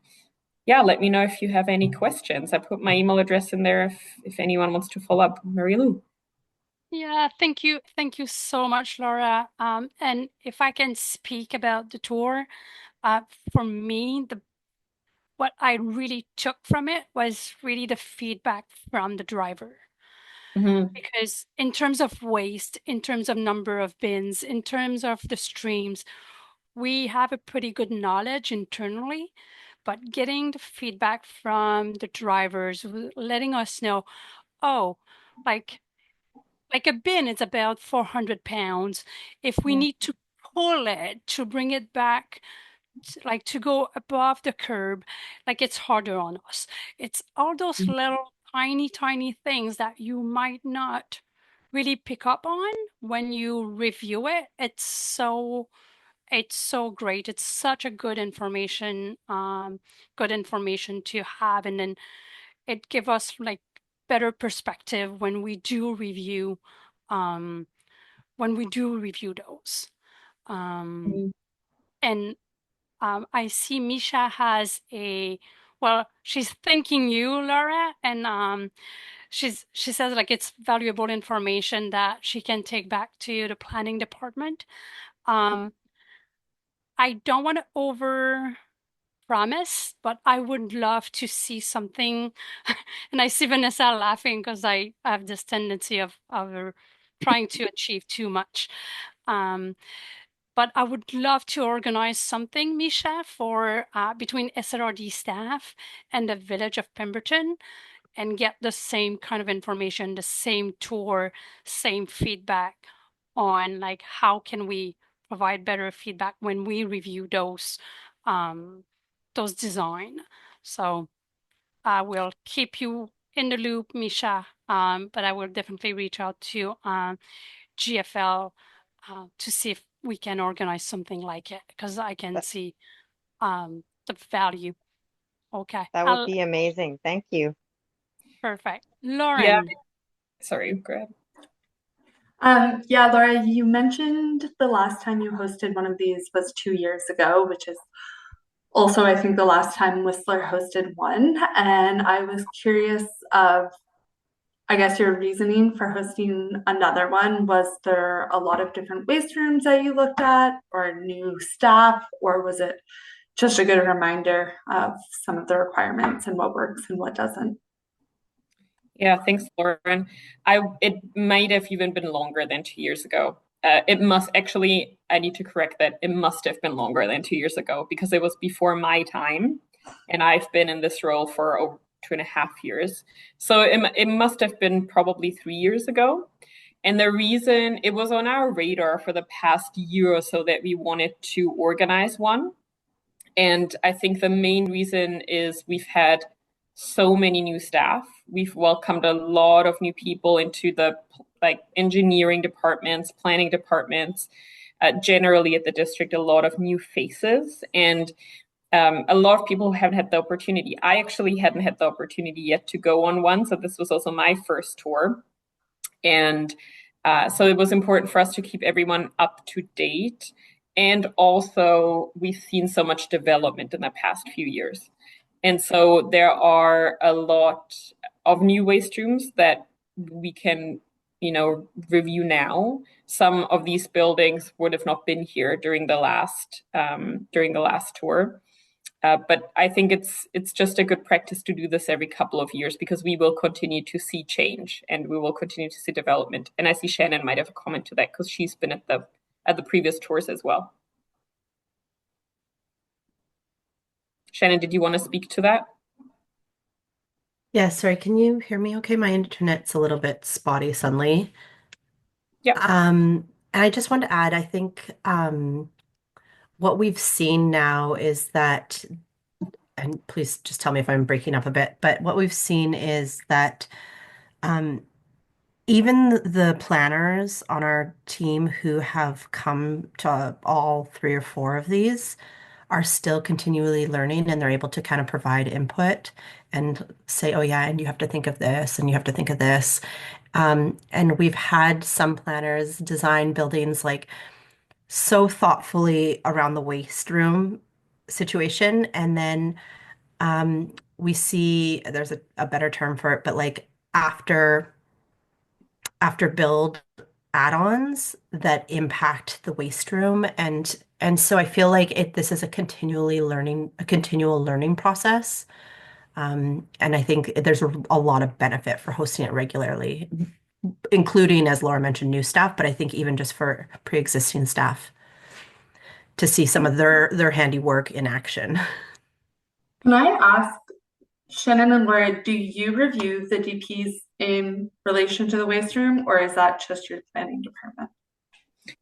Yeah, let me know if you have any questions. I put my email address in there if anyone wants to follow up. Marie-Lou. Yeah, thank you. Thank you so much, Laura. And if I can speak about the tour, for me, what I really took from it was really the feedback from the driver. Because in terms of waste, in terms of number of bins, in terms of the streams, we have a pretty good knowledge internally, but getting the feedback from the drivers, letting us know, oh, like a bin is about 400 pounds. If we need to pull it to bring it back, like to go above the curb, like it's harder on us. It's all those little tiny things that you might not really pick up on when you review it. It's so great. It's such a good information to have, and then it give us like better perspective when we do review those. And I see Misha has she's thanking you, Laura, and she says like it's valuable information that she can take back to the planning department. I don't want to over promise, but I would love to see something. And I see Vanessa laughing because I have this tendency of trying to achieve too much. But I would love to organize something, Misha, for between SRRD staff and the village of Pemberton, and get the same kind of information, the same tour, same feedback on like how can we provide better feedback when we review those design. So I will keep you in the loop, Misha, but I will definitely reach out to GFL to see if we can organize something like it, because I can see the value. Okay. That would be amazing. Thank you. Perfect. Yeah. Lauren. Sorry, go ahead. Yeah, Laura, you mentioned the last time you hosted one of these was 2 years ago, which is also, I think, the last time Whistler hosted one. And I was curious of, I guess, your reasoning for hosting another one. Was there a lot of different waste rooms that you looked at, or new staff, or was it just a good reminder of some of the requirements and what works and what doesn't? Yeah, thanks, Lauren. It might have even been longer than 2 years ago. I need to correct that. It must have been longer than 2 years ago, because it was before my time, and I've been in this role for over 2.5 years. So it must have been probably 3 years ago. And the reason it was on our radar for the past year or so that we wanted to organize one. And I think the main reason is we've had so many new staff. We've welcomed a lot of new people into the engineering departments, planning departments, generally at the district, a lot of new faces, and a lot of people who haven't had the opportunity. I actually hadn't had the opportunity yet to go on one, so this was also my first tour. And so it was important for us to keep everyone up to date. And also, we've seen so much development in the past few years. And so there are a lot of new waste streams that we can, review now. Some of these buildings would have not been here during the last tour. But I think it's just a good practice to do this every couple of years, because we will continue to see change and we will continue to see development. And I see Shannon might have a comment to that, because she's been at the previous tours as well. Shannon, did you want to speak to that? Yeah, sorry, can you hear me okay? My internet's a little bit spotty suddenly. Yeah. And I just want to add, I think what we've seen now is that, and please just tell me if I'm breaking up a bit, but what we've seen is that um, even the planners on our team who have come to all 3 or 4 of these are still continually learning, and they're able to kind of provide input and say, oh yeah, and you have to think of this and you have to think of this. And we've had some planners design buildings like so thoughtfully around the waste room situation. And then we see there's a better term for it, but like after build add-ons that impact the waste room, and so I feel like this is a continual learning process. And I think there's a lot of benefit for hosting it regularly, including, as Laura mentioned, new staff, but I think even just for pre-existing staff to see some of their handiwork in action. Can I ask Shannon and Laura, do you review the DPs in relation to the waste room, or is that just your planning department?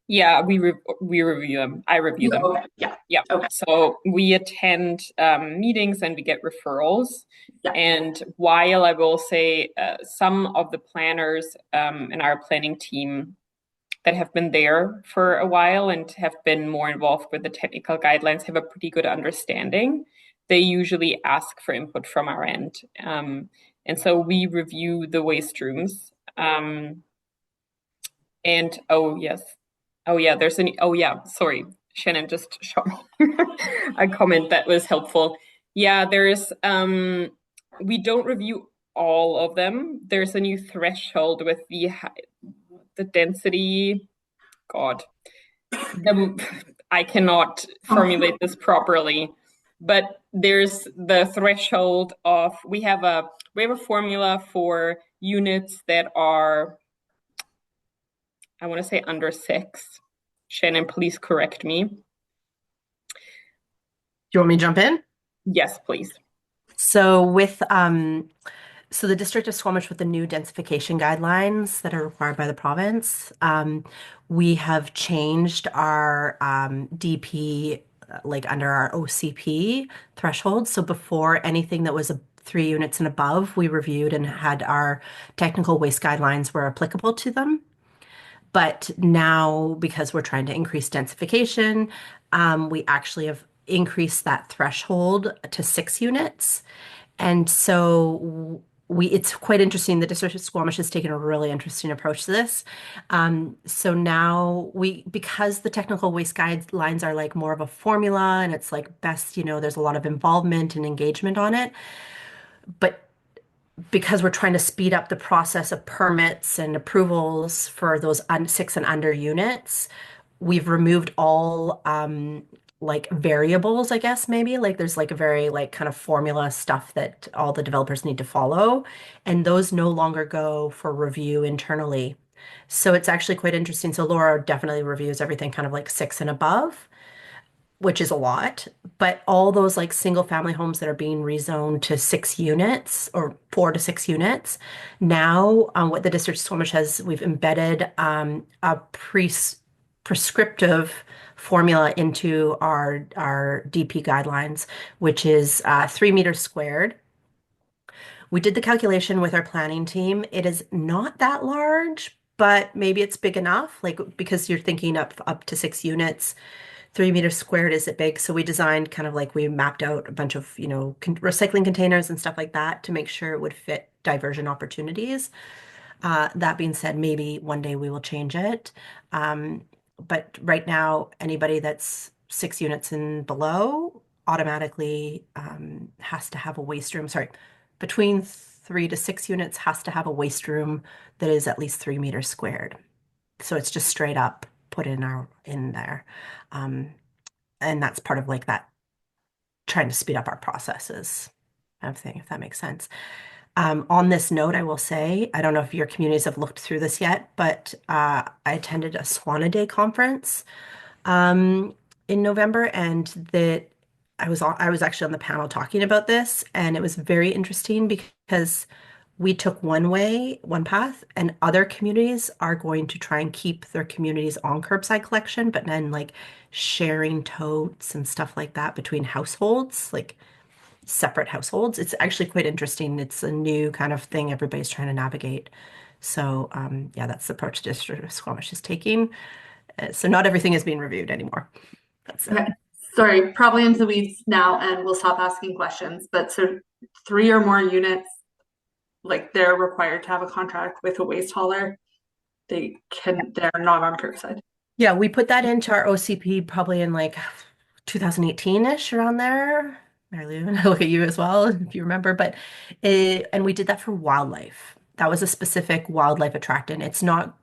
Yeah, we review them. I review them. Okay. Yeah. Yeah. Okay. So we attend meetings and we get referrals. Yeah. And while I will say some of the planners in our planning team that have been there for a while and have been more involved with the technical guidelines have a pretty good understanding, they usually ask for input from our end. And so we review the waste rooms. And oh yes. Oh yeah, sorry. Shannon just shot me a comment that was helpful. Yeah, there's we don't review all of them. There's a new threshold with the density. God, I cannot formulate this properly, but there's the threshold of we have a formula for units that are, I want to say, under 6. Shannon, please correct me. Do you want me to jump in? Yes, please. So the District of Squamish, with the new densification guidelines that are required by the province, we have changed our DP like under our OCP threshold. So before, anything that was 3 units and above, we reviewed and had our technical waste guidelines were applicable to them. But now, because we're trying to increase densification, we actually have increased that threshold to 6 units. And so it's quite interesting. The District of Squamish has taken a really interesting approach to this. So now because the technical waste guidelines are like more of a formula and it's like best, there's a lot of involvement and engagement on it. But because we're trying to speed up the process of permits and approvals for those 6 and under units, we've removed all like variables, I guess, maybe. Like there's like a very like kind of formula stuff that all the developers need to follow, and those no longer go for review internally. So it's actually quite interesting. So Laura definitely reviews everything kind of like 6 and above, which is a lot, but all those like single family homes that are being rezoned to 6 units or 4 to 6 units, now what the District of Squamish has, we've embedded a prescriptive formula into our DP guidelines, which is 3 meters squared. We did the calculation with our planning team. It is not that large, but maybe it's big enough, like because you're thinking up to 6 units. 3 meters squared is it big? So we designed kind of like we mapped out a bunch of, recycling containers and stuff like that to make sure it would fit diversion opportunities. That being said, maybe one day we will change it. But right now, anybody that's 6 units and below automatically has to have a waste room. Sorry, between 3 to 6 units has to have a waste room that is at least 3 meters squared. So it's just straight up put in there. And that's part of like that trying to speed up our processes kind of thing, if that makes sense. On this note, I will say, I don't know if your communities have looked through this yet, but I attended a Squaniday conference in November, and I was actually on the panel talking about this, and it was very interesting because we took one path, and other communities are going to try and keep their communities on curbside collection, but then like sharing totes and stuff like that between households, like separate households. It's actually quite interesting. It's a new kind of thing everybody's trying to navigate. So yeah, that's the approach District of Squamish is taking. So not everything is being reviewed anymore. That's it. Okay. Sorry, probably into the weeds now, and we'll stop asking questions. But so 3 or more units, like they're required to have a contract with a waste hauler. They're not on curbside. Yeah, we put that into our OCP probably in like 2018-ish, around there. Mary Lou, I look at you as well, if you remember. And we did that for wildlife. That was a specific wildlife attractant. It's not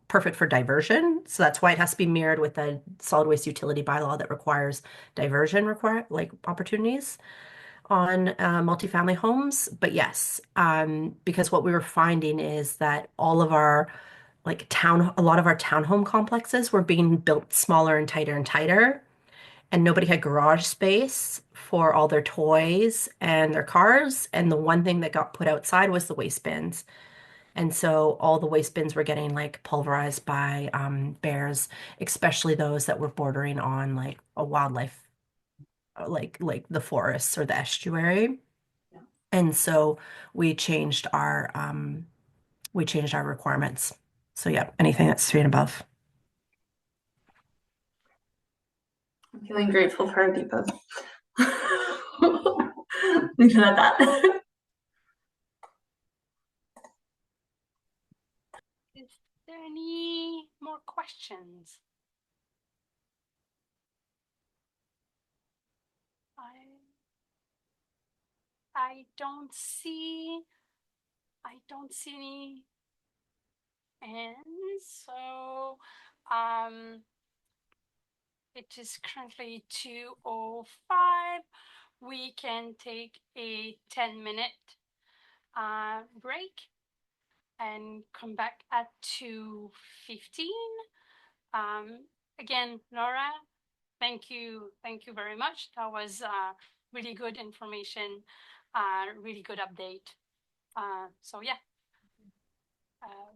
perfect for diversion, so that's why it has to be mirrored with the solid waste utility bylaw that requires diversion like opportunities on multifamily homes. But yes, because what we were finding is that a lot of our townhome complexes were being built smaller and tighter, and nobody had garage space for all their toys and their cars. And the one thing that got put outside was the waste bins. And so all the waste bins were getting like pulverized by bears, especially those that were bordering on like a wildlife, like the forests or the estuary. Yeah. And so we changed our requirements. So yeah, anything that's 3 and above. I'm feeling grateful for Deepa's. Leave it at that. Is there any more questions? I don't see any. And so it is currently 2:05. We can take a 10-minute break and come back at 2:15. Again, Laura, thank you very much. That was really good information, really good update. So yeah,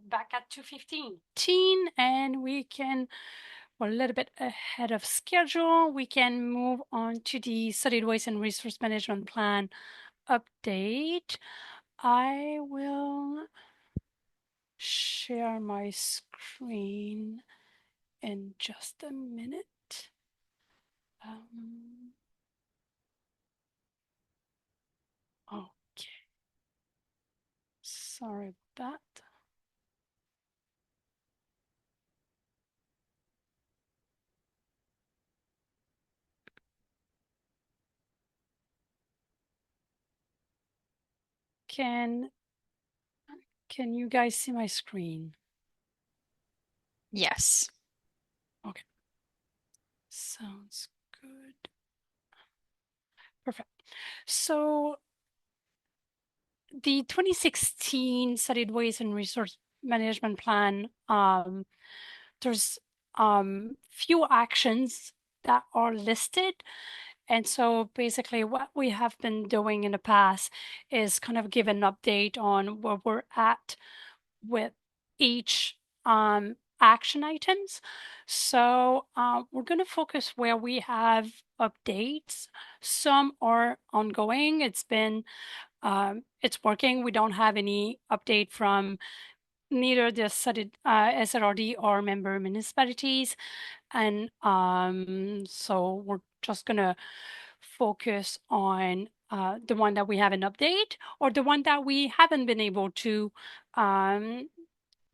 back at 2:15, and we're a little bit ahead of schedule. We can move on to the Solid Waste and Resource Management Plan update. I will share my screen in just a minute. Okay. Sorry about that. Can you guys see my screen? Yes. Okay. Sounds good. Perfect. So the 2016 Solid Waste and Resource Management Plan, there's few actions that are listed. And so basically what we have been doing in the past is kind of give an update on where we're at with each action items. So we're going to focus where we have updates. Some are ongoing. It's working. We don't have any update from neither the SRRD or member municipalities. And so we're just going to focus on the one that we have an update or the one that we haven't been able to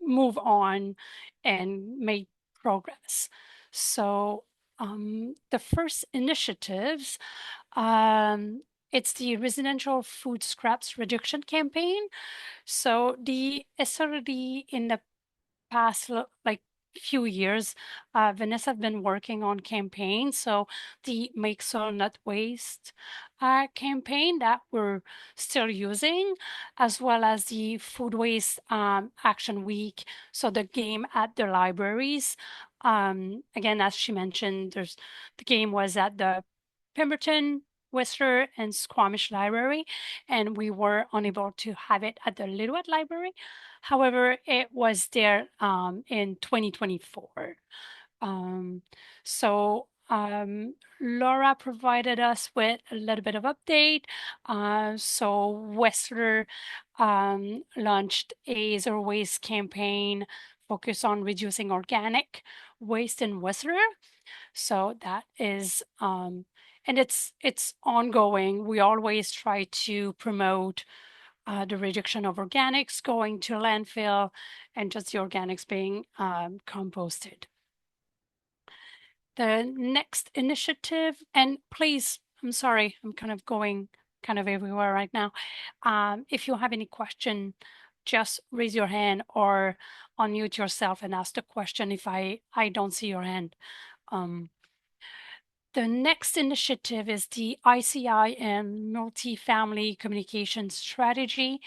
move on and make progress. So the first initiatives, it's the residential food scraps reduction campaign. So the SRD in the past like few years, Vanessa have been working on campaigns. So the Make Soil Not Waste campaign that we're still using, as well as the Food Waste Action Week. So the game at the libraries. Again, as she mentioned, the game was at the Pemberton, Whistler, and Squamish Library, and we were unable to have it at the Lillooet Library. However, it was there in 2024. So Laura provided us with a little bit of update. So Whistler launched a zero waste campaign focused on reducing organic waste in Whistler. So that is, and it's ongoing. We always try to promote the reduction of organics going to landfill and just the organics being composted. The next initiative, and please, I'm sorry, I'm kind of going kind of everywhere right now. If you have any question, just raise your hand or unmute yourself and ask the question if I don't see your hand. The next initiative is the ICI and multifamily communication strategy.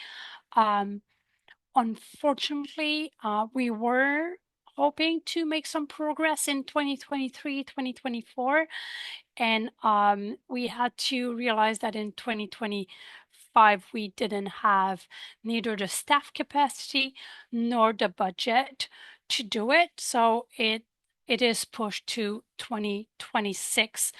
Unfortunately, we were hoping to make some progress in 2023, 2024. And we had to realize that in 2025, we didn't have neither the staff capacity nor the budget to do it. So it is pushed to 2026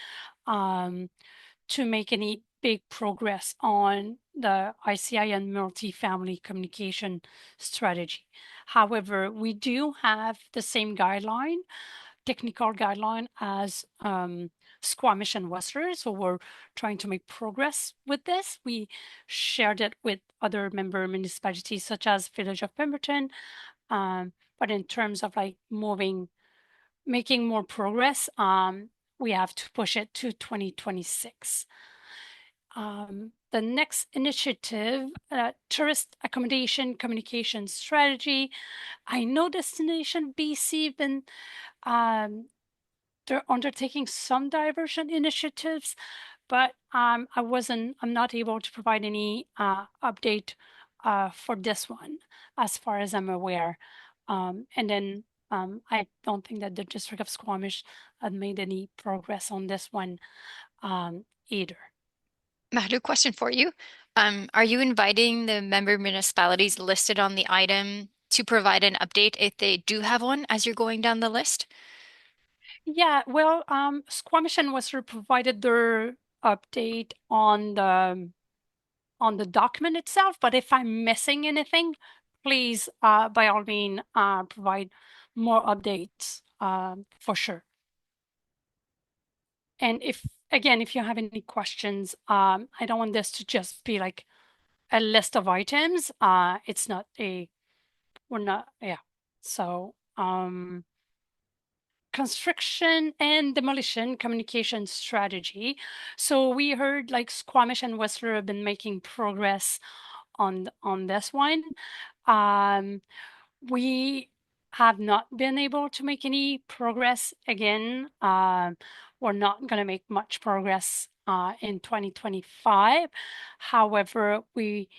to make any big progress on the ICI and multifamily communication strategy. However, we do have the same guideline, technical guideline as Squamish and Whistler. So we're trying to make progress with this. We shared it with other member municipalities such as Village of Pemberton. But in terms of like making more progress, we have to push it to 2026. The next initiative, tourist accommodation communication strategy. I know Destination BC been they're undertaking some diversion initiatives, but I'm not able to provide any update for this one as far as I'm aware. And then I don't think that the District of Squamish had made any progress on this one either. Mahdu, question for you. Are you inviting the member municipalities listed on the item to provide an update if they do have one as you're going down the list? Yeah, well, Squamish and Whistler provided their update on the document itself, but if I'm missing anything, please, by all means, provide more updates for sure. And if you have any questions, I don't want this to just be like a list of items. It's not we're not, yeah. So, construction and demolition communication strategy. So we heard like Squamish and Whistler have been making progress on this one. We have not been able to make any progress again. We're not going to make much progress in 2025. However, we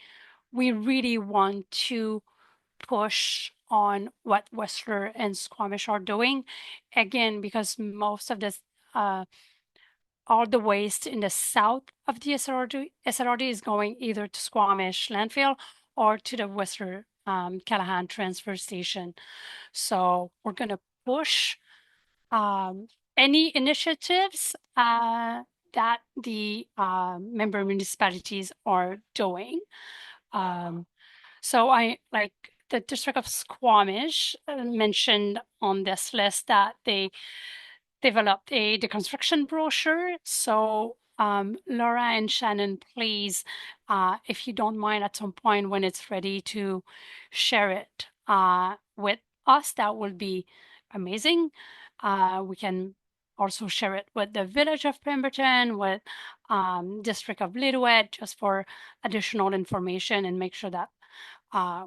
really want to push on what Whistler and Squamish are doing. Again, because most of this, all the waste in the south of the SRRD is going either to Squamish landfill or to the Whistler Callahan transfer station. So we're going to push any initiatives that the member municipalities are doing. So I like the District of Squamish mentioned on this list that they developed a deconstruction brochure. So Laura and Shannon, please, if you don't mind at some point when it's ready to share it with us, that would be amazing. We can also share it with the Village of Pemberton, with District of Lillooet, just for additional information and make sure that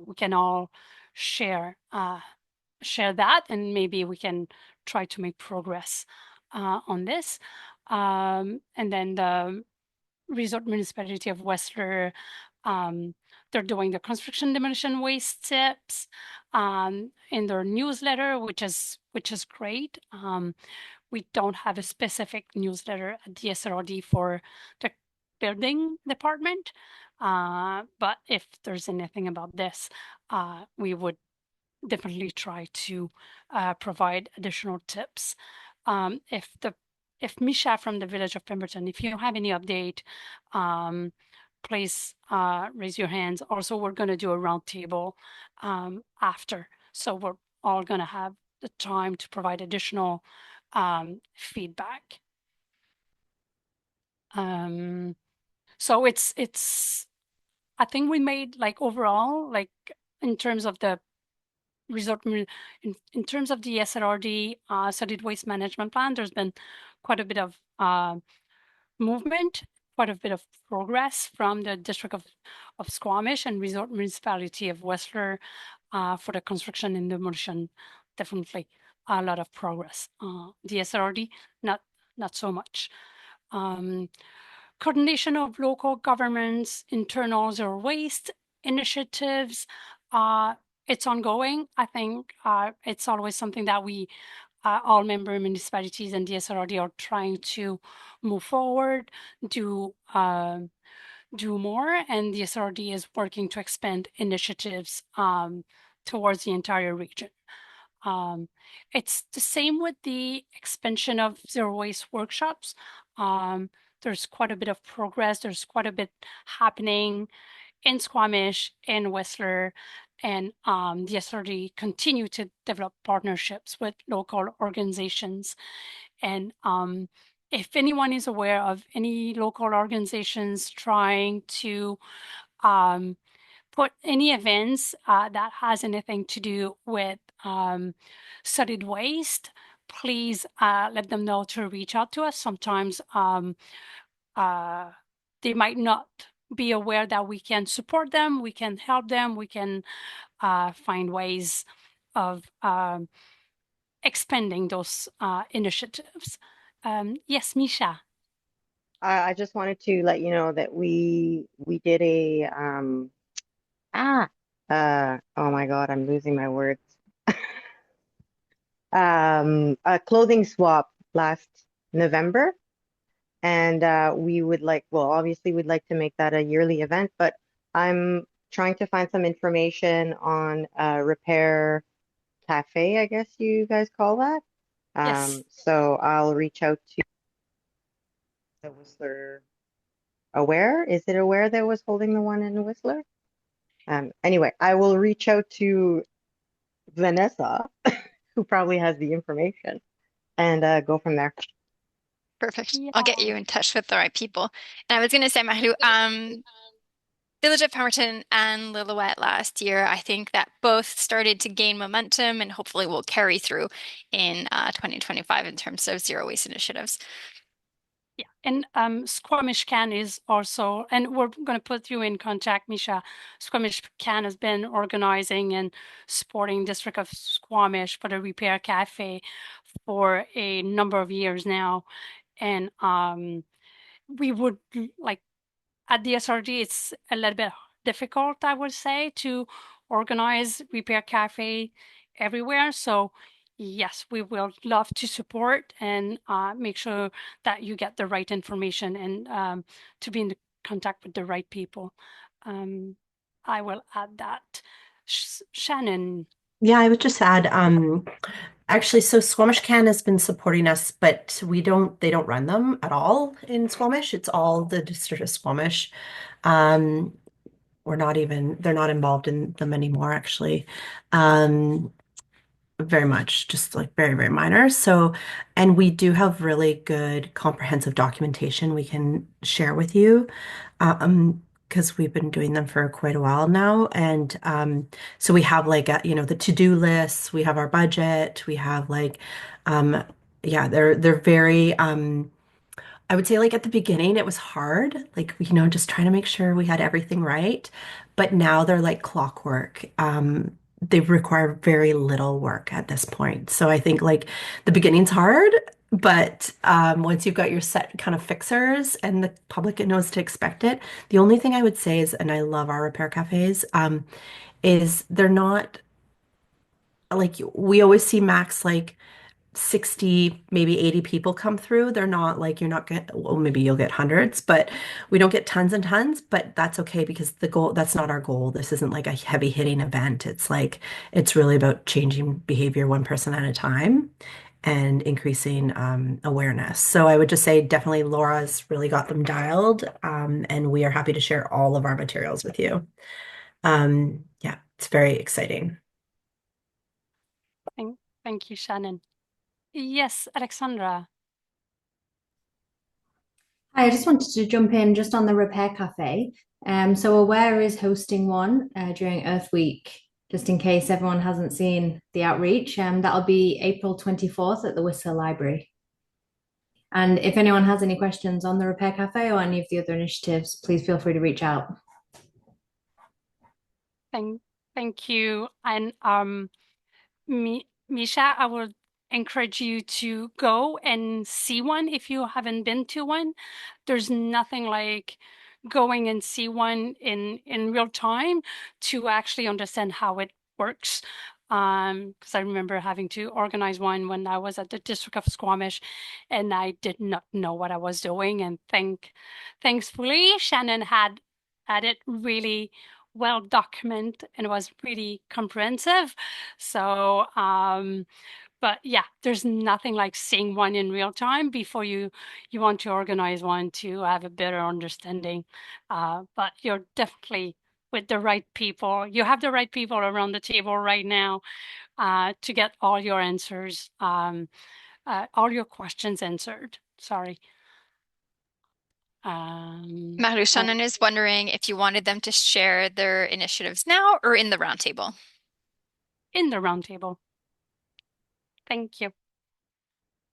we can all share that, and maybe we can try to make progress on this. And then the Resort Municipality of Whistler, they're doing the construction demolition waste tips in their newsletter, which is great. we don't have a specific newsletter at the SROD for the building department. But if there's anything about this, we would definitely try to provide additional tips. If Misha from the Village of Pemberton, if you have any update, please raise your hands. Also, we're going to do a roundtable after, so we're all going to have the time to provide additional feedback. So it's I think we made like overall, like in terms of the in terms of the SRRD solid waste management plan, there's been quite a bit of movement, quite a bit of progress from the District of Squamish and Resort Municipality of Whistler for the construction and demolition. Definitely a lot of progress. The SRRD, not so much. Coordination of local governments, internal zero waste initiatives, it's ongoing. I think it's always something that we, all member municipalities and the SRRD are trying to move forward, do more, and the SRD is working to expand initiatives towards the entire region. It's the same with the expansion of zero waste workshops. There's quite a bit of progress. There's quite a bit happening in Squamish, in Whistler, and the SRD continue to develop partnerships with local organizations. And if anyone is aware of any local organizations trying to put any events that has anything to do with solid waste, please let them know to reach out to us. Sometimes they might not be aware that we can support them, we can help them, we can find ways of expanding those initiatives. Yes, Misha. I just wanted to let you know that we did a oh my God, I'm losing my words. A clothing swap last November. And we would like, well, obviously we'd like to make that a yearly event, but I'm trying to find some information on Repair Cafe, I guess you guys call that. Yes. So I'll reach out to the Whistler Aware. Is it Aware that was holding the one in Whistler? Anyway, I will reach out to Vanessa, who probably has the information, and go from there. Perfect. I'll get you in touch with the right people. And I was going to say, Mahlou, Village of Pemberton and Lillooet last year, I think that both started to gain momentum and hopefully will carry through in 2025 in terms of zero waste initiatives. Yeah, and Squamish Can is also, and we're going to put you in contact, Misha. Squamish Can has been organizing and supporting District of Squamish for the Repair Cafe for a number of years now. And we would like at the SRD, it's a little bit difficult, I would say, to organize Repair Cafe everywhere. So yes, we will love to support and make sure that you get the right information and to be in contact with the right people. I will add that. Shannon. Yeah, I would just add, actually, so Squamish Can has been supporting us, but they don't run them at all in Squamish. It's all the District of Squamish. They're not involved in them anymore, actually. Very much, just like very, very minor. So, and we do have really good comprehensive documentation we can share with you, because we've been doing them for quite a while now. And so we have like the to-do lists, we have our budget, we have like yeah, they're very I would say like at the beginning it was hard, like just trying to make sure we had everything right. But now they're like clockwork. They require very little work at this point. So I think like the beginning's hard, but once you've got your set kind of fixers and the public knows to expect it, the only thing I would say is, and I love our repair cafes, is they're not like we always see max like 60, maybe 80 people come through. They're not like you're not get well, maybe you'll get hundreds, but we don't get tons and tons, but that's okay because the goal, that's not our goal. This isn't like a heavy hitting event. It's like it's really about changing behavior one person at a time and increasing awareness. So I would just say definitely Laura's really got them dialed, and we are happy to share all of our materials with you. Yeah, it's very exciting. Thank you, Shannon. Yes, Alexandra. Hi, I just wanted to jump in just on the Repair Cafe. So Aware is hosting one during Earth Week, just in case everyone hasn't seen the outreach. That'll be April 24th at the Whistler Library. And if anyone has any questions on the Repair Cafe or any of the other initiatives, please feel free to reach out. Thank you. And Misha, I would encourage you to go and see one if you haven't been to one. There's nothing like going and see one in real time to actually understand how it works. Because I remember having to organize one when I was at the District of Squamish, and I did not know what I was doing. And thankfully, Shannon had it really well documented and was really comprehensive. So, but yeah, there's nothing like seeing one in real time before you want to organize one to have a better understanding. But you're definitely with the right people. You have the right people around the table right now to get all your answers, all your questions answered. Sorry. Maru, Shannon is wondering if you wanted them to share their initiatives now or in the roundtable. In the roundtable. Thank you.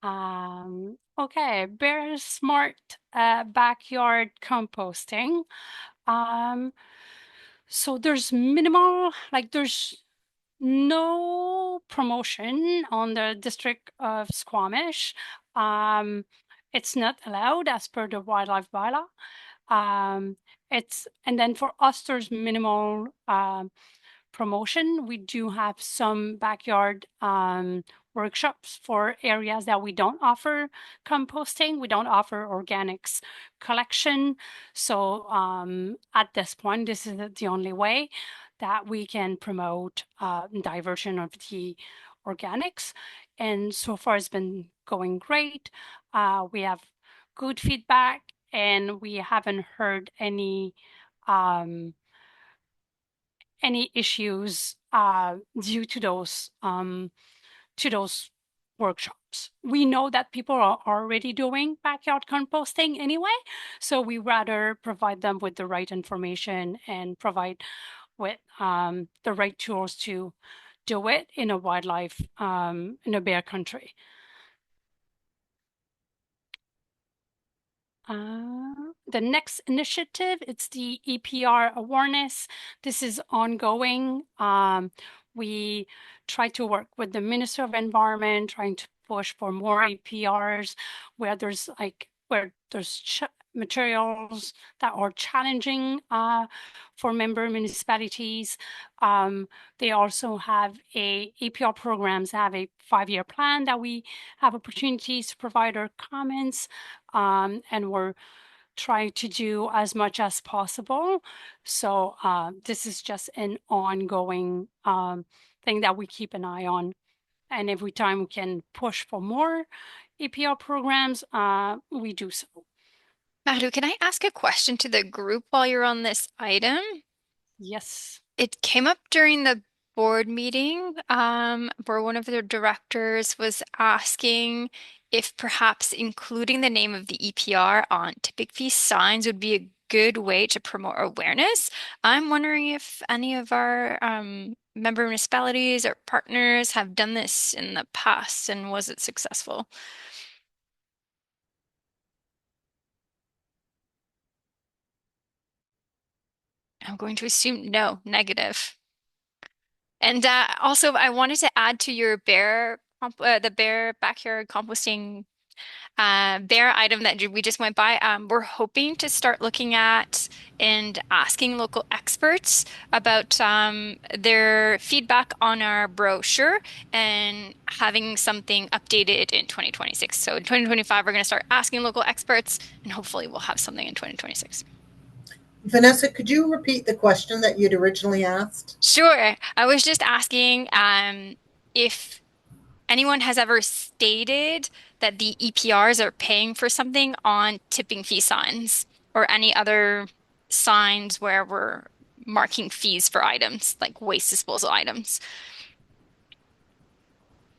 Okay, Bear Smart backyard composting. So there's minimal, like there's no promotion on the District of Squamish. It's not allowed as per the wildlife bylaw. And then for us, there's minimal promotion. We do have some backyard workshops for areas that we don't offer composting. We don't offer organics collection. So at this point, this is the only way that we can promote diversion of the organics. And so far, it's been going great. We have good feedback, and we haven't heard any issues due to those workshops. We know that people are already doing backyard composting anyway, so we rather provide them with the right information and provide with the right tools to do it in a wildlife in a bear country. The next initiative, it's the EPR awareness. This is ongoing. We try to work with the Minister of Environment, trying to push for more EPRs where there's materials that are challenging for member municipalities. They also have EPR programs, have a 5-year plan that we have opportunities to provide our comments, and we're trying to do as much as possible. So this is just an ongoing thing that we keep an eye on. And every time we can push for more EPR programs, we do so. Maru, can I ask a question to the group while you're on this item? Yes. It came up during the board meeting, where one of the directors was asking if perhaps including the name of the EPR on tipping fee signs would be a good way to promote awareness. I'm wondering if any of our member municipalities or partners have done this in the past, and was it successful? I'm going to assume no, negative. And also, I wanted to add to your the bear backyard composting Bear item that we just went by, we're hoping to start looking at and asking local experts about their feedback on our brochure and having something updated in 2026. So in 2025, we're going to start asking local experts, and hopefully we'll have something in 2026. Vanessa, could you repeat the question that you'd originally asked? Sure. I was just asking if anyone has ever stated that the EPRs are paying for something on tipping fee signs or any other signs where we're marking fees for items like waste disposal items.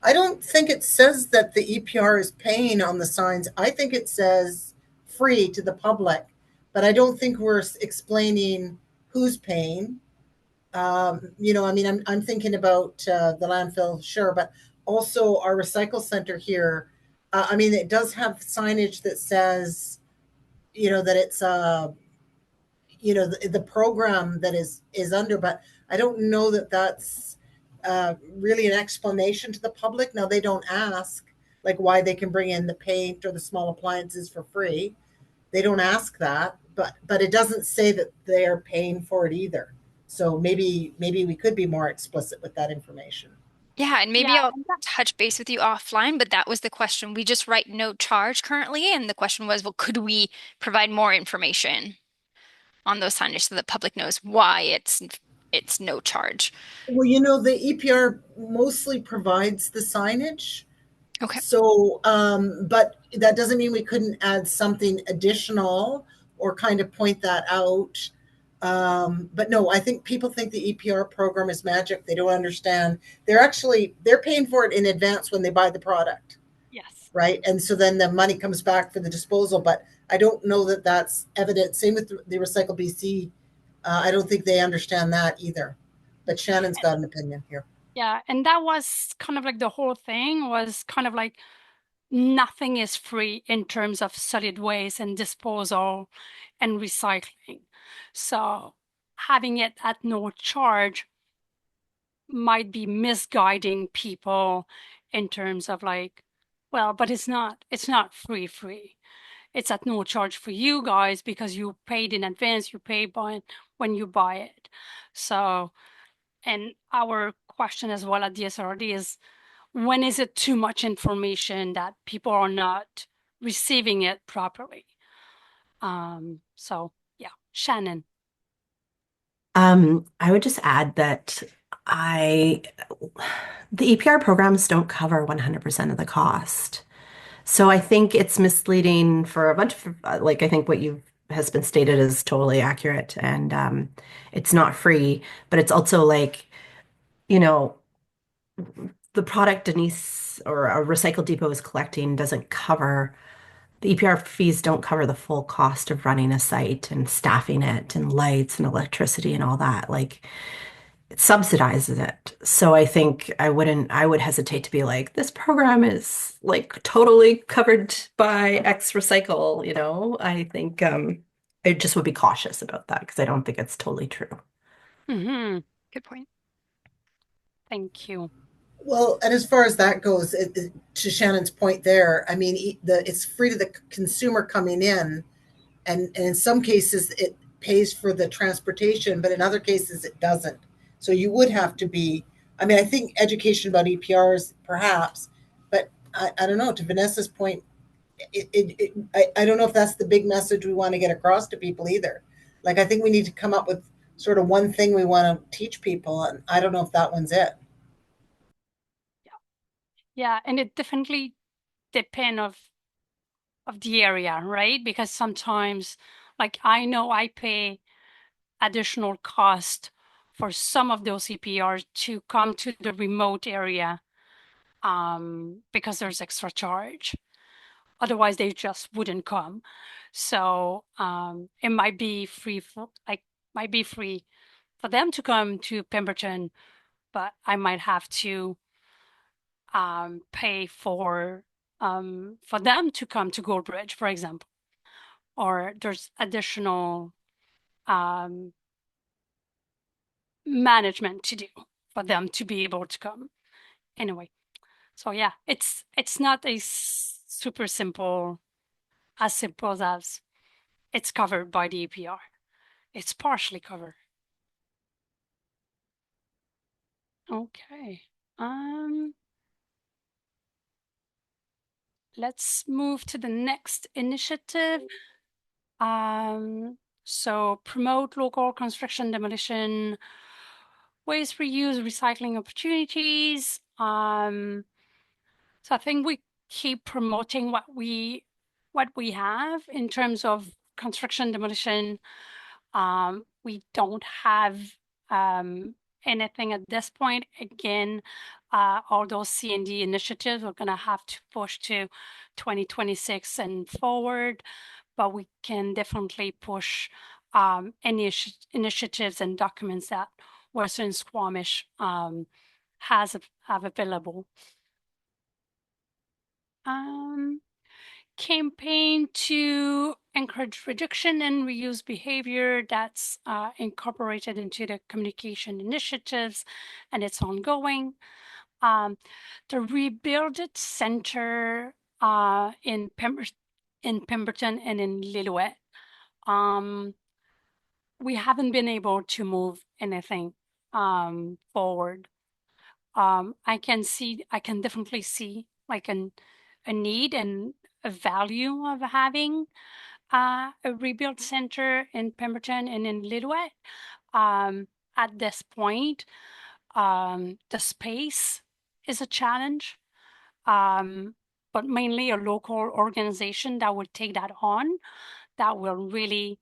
I don't think it says that the EPR is paying on the signs. I think it says free to the public, but I don't think we're explaining who's paying. I'm thinking about the landfill, sure, but also our recycle center here. It does have signage that says, that it's the program that is under, but I don't know that that's really an explanation to the public. Now, they don't ask like why they can bring in the paint or the small appliances for free. They don't ask that, but it doesn't say that they're paying for it either. So maybe we could be more explicit with that information. Yeah, and maybe Yeah, I'll touch base with you offline, but that was the question. We just write no charge currently, and the question was, well, could we provide more information on those signage so the public knows why it's no charge? Well, the EPR mostly provides the signage. Okay. So, but that doesn't mean we couldn't add something additional or kind of point that out. But no, I think people think the EPR program is magic. They don't understand. They're paying for it in advance when they buy the product. yes. Right. And so then the money comes back for the disposal. But I don't know that that's evident. Same with the Recycle BC. I don't think they understand that either. But Shannon's got an opinion here. Yeah, and that was kind of like the whole thing was kind of like nothing is free in terms of solid waste and disposal and recycling. So having it at no charge might be misguiding people in terms of like, well, but it's not free. It's at no charge for you guys because you paid in advance, you pay when you buy it. So, and our question as well at DSRD is, when is it too much information that people are not receiving it properly? So yeah, Shannon. I would just add that the EPR programs don't cover 100% of the cost. So I think it's misleading for a bunch of, I think what you has been stated is totally accurate, and it's not free, but it's also like, you know, the product Denise or a recycle depot is collecting doesn't cover the EPR fees don't cover the full cost of running a site and staffing it and lights and electricity and all that. Like it subsidizes it. So I think I would hesitate to be like, this program is like totally covered by X Recycle, you know? I think I just would be cautious about that because I don't think it's totally true. Mm-hmm. Good point. Thank you. Well, and as far as that goes, to Shannon's point there, it's free to the consumer coming in, and in some cases it pays for the transportation, but in other cases it doesn't. So you would have to be. I think education about EPRs perhaps, but I don't know. To Vanessa's point, I don't know if that's the big message we want to get across to people either. Like I think we need to come up with sort of one thing we want to teach people, and I don't know if that one's it. Yeah, and it definitely depends of the area, right? Because sometimes, like I know I pay additional cost for some of those EPRs to come to the remote area because there's extra charge. Otherwise, they just wouldn't come. So it might be free for them to come to Pemberton, but I might have to pay for them to come to Goldbridge, for example, or there's additional management to do for them to be able to come. Anyway, so yeah, it's not a super simple, as simple as it's covered by the EPR. It's partially covered. Okay. Let's move to the next initiative. So promote local construction, demolition, waste reuse, recycling opportunities. So I think we keep promoting what we have in terms of construction, demolition. We don't have anything at this point. Again, all those C&D initiatives are going to have to push to 2026 and forward, but we can definitely push any initiatives and documents that Western Squamish have available. Campaign to encourage reduction and reuse behavior that's incorporated into the communication initiatives, and it's ongoing. The Rebuild It Center in Pemberton and in Lillooet. We haven't been able to move anything forward. I can definitely see like a need and a value of having a rebuild center in Pemberton and in Lillooet. At this point, the space is a challenge, but mainly a local organization that would take that on, that will really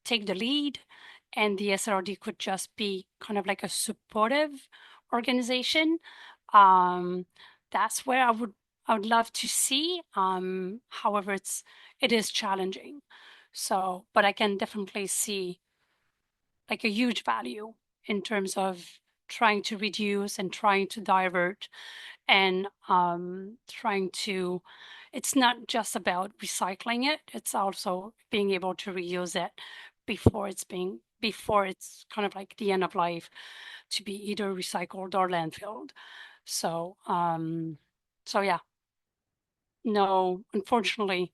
take the lead, and the SRD could just be kind of like a supportive organization. That's where I would love to see. However, it is challenging. So, but I can definitely see like a huge value in terms of trying to reduce and trying to divert and trying to, it's not just about recycling it, it's also being able to reuse it before it's kind of like the end of life, to be either recycled or landfilled. So yeah, no, unfortunately,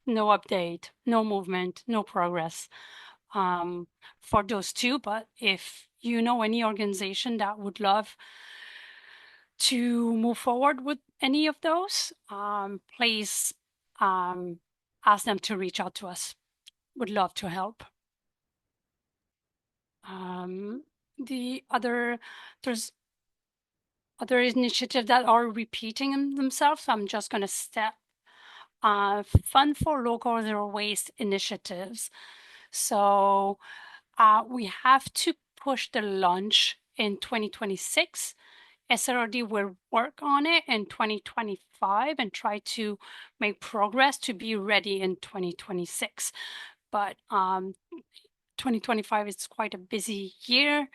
no update, no movement, no progress for those two. But if you know any organization that would love to move forward with any of those, please ask them to reach out to us. Would love to help. There's other initiatives that are repeating themselves. So I'm just going to step Fund for Local Zero Waste initiatives. So we have to push the launch in 2026. SRD will work on it in 2025 and try to make progress to be ready in 2026. But 2025 is quite a busy year,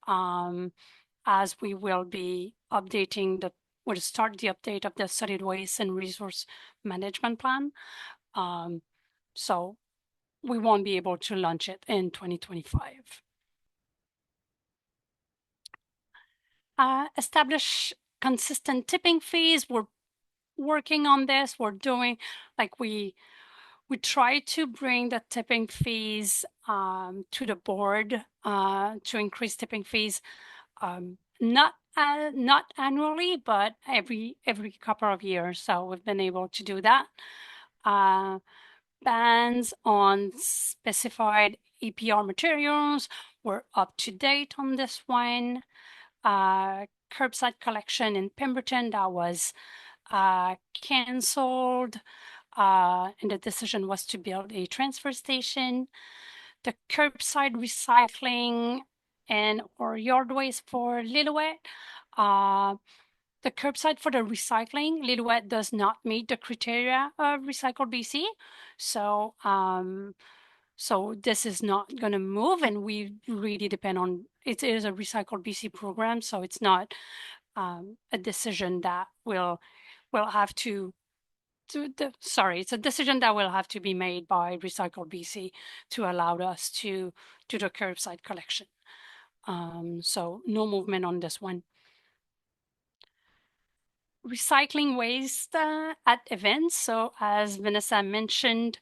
as we will be we'll start the update of the solid waste and resource management plan. So we won't be able to launch it in 2025. Establish consistent tipping fees. We're working on this. We're doing like we try to bring the tipping fees to the board to increase tipping fees, not annually, but every couple of years. So we've been able to do that. Bans on specified EPR materials. We're up to date on this one. Curbside collection in Pemberton, that was canceled, and the decision was to build a transfer station. The curbside recycling and or yard waste for Lillooet. The curbside for the recycling, Lillooet does not meet the criteria of Recycle BC. So so this is not going to move, and we really depend on it. Is a Recycle BC program, so it's not a decision that will have to it's a decision that will have to be made by Recycle BC to allow us to do the curbside collection. So no movement on this one. recycling waste at events. So as Vanessa mentioned,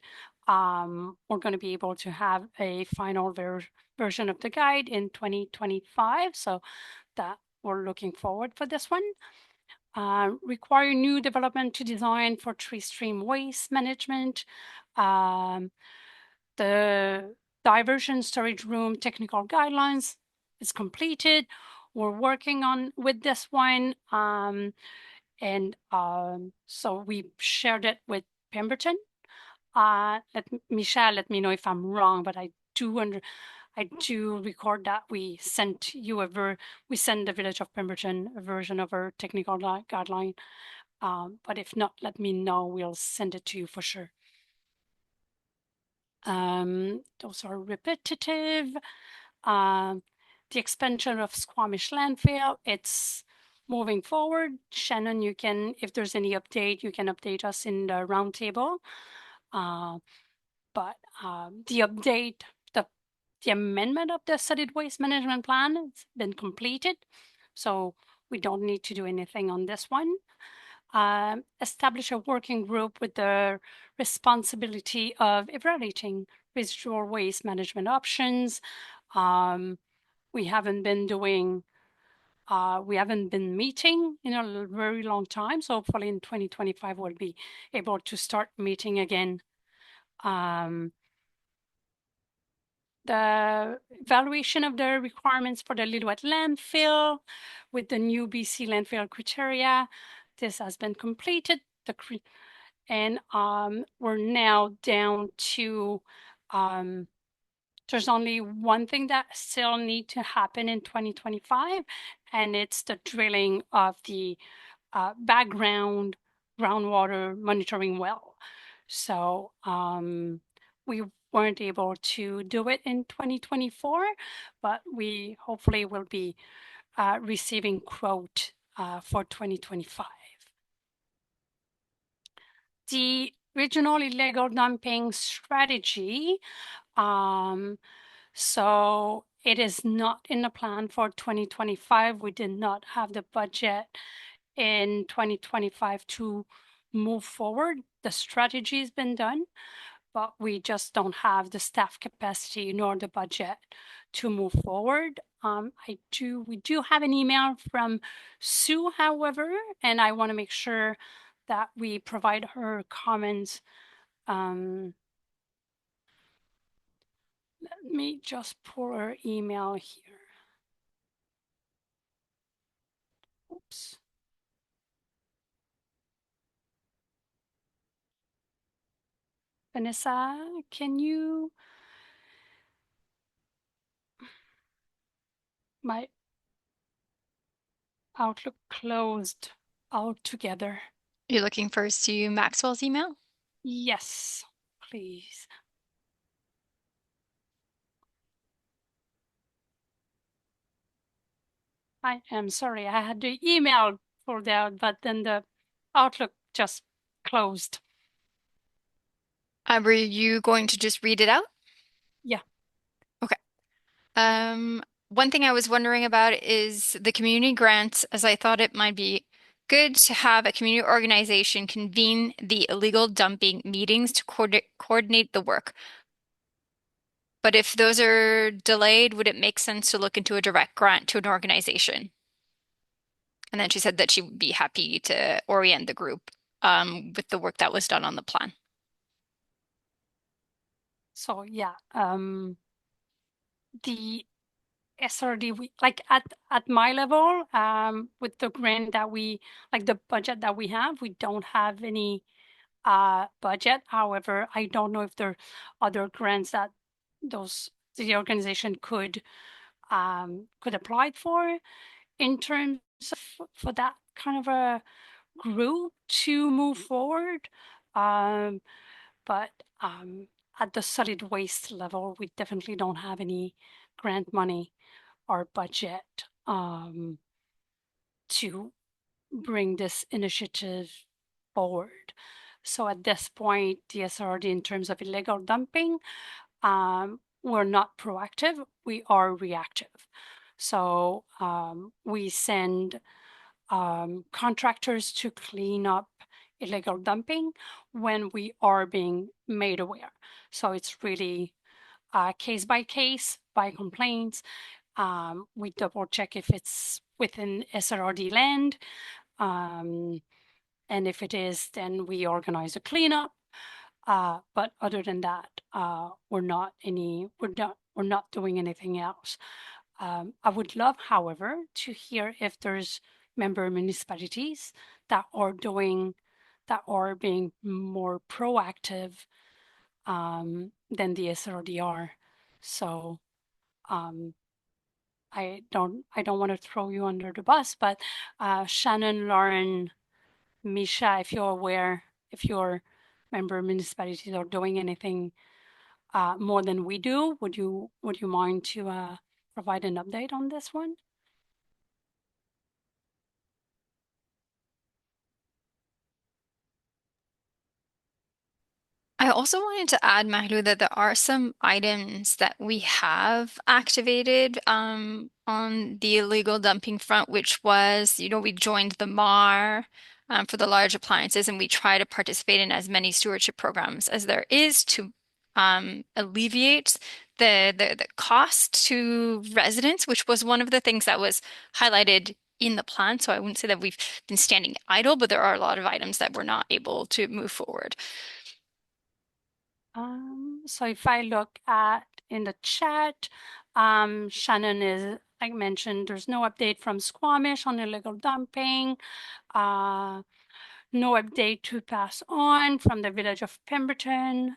we're going to be able to have a final version of the guide in 2025. So that we're looking forward for this one. Require new development to design for tree stream waste management. The diversion storage room technical guidelines is completed. We're working on with this one. So we shared it with Pemberton. Michelle, let me know if I'm wrong, but I do record that we sent the Village of Pemberton a version of our technical guideline. But if not, let me know. We'll send it to you for sure. Those are repetitive. The expansion of Squamish landfill, it's moving forward. Shannon, you can, if there's any update, you can update us in the roundtable. But the update, the amendment of the solid waste management plan has been completed. So we don't need to do anything on this one. Establish a working group with the responsibility of evaluating residual waste management options. We haven't been meeting in a very long time. So hopefully in 2025, we'll be able to start meeting again. The evaluation of the requirements for the Lillooet landfill with the new BC landfill criteria. This has been completed. And we're now down to, there's only one thing that still need to happen in 2025, and it's the drilling of the background groundwater monitoring well. So we weren't able to do it in 2024, but we hopefully will be receiving quote for 2025. The regional illegal dumping strategy. So it is not in the plan for 2025. We did not have the budget in 2025 to move forward. The strategy has been done, but we just don't have the staff capacity nor the budget to move forward. We do have an email from Sue, however, and I want to make sure that we provide her comments. Let me just pull her email here. Oops. Vanessa, can you? My Outlook closed altogether. You're looking for Sue Maxwell's email? Yes, please. I am sorry, I had the email pulled out, but then the Outlook just closed. Were you going to just read it out? Yeah. Okay. One thing I was wondering about is the community grants, as I thought it might be good to have a community organization convene the illegal dumping meetings to coordinate the work. But if those are delayed, would it make sense to look into a direct grant to an organization? And then she said that she would be happy to orient the group with the work that was done on the plan. So yeah, the SRD, we like at my level, with the grant that we like the budget that we have, we don't have any budget. However, I don't know if there are other grants that the organization could apply for in terms of for that kind of a group to move forward. But at the solid waste level, we definitely don't have any grant money or budget to bring this initiative forward. So at this point, the SRD in terms of illegal dumping, we're not proactive, we are reactive. So we send contractors to clean up illegal dumping when we are being made aware. So it's really case by case, by complaints. We double check if it's within SRRD land. And if it is, then we organize a cleanup. But other than that, we're not doing anything else. I would love, however, to hear if there's member municipalities that are being more proactive than the SRDR. So I don't want to throw you under the bus, but Shannon, Lauren, Misha, if you're aware, if your member municipalities are doing anything more than we do, would you mind to provide an update on this one? I also wanted to add, Mahlu, that there are some items that we have activated on the illegal dumping front, which was, we joined the MAR for the large appliances, and we try to participate in as many stewardship programs as there is to alleviate the cost to residents, which was one of the things that was highlighted in the plan. So I wouldn't say that we've been standing idle, but there are a lot of items that we're not able to move forward. So if I look at in the chat, Shannon is, like mentioned, there's no update from Squamish on illegal dumping. No update to pass on from the village of Pemberton.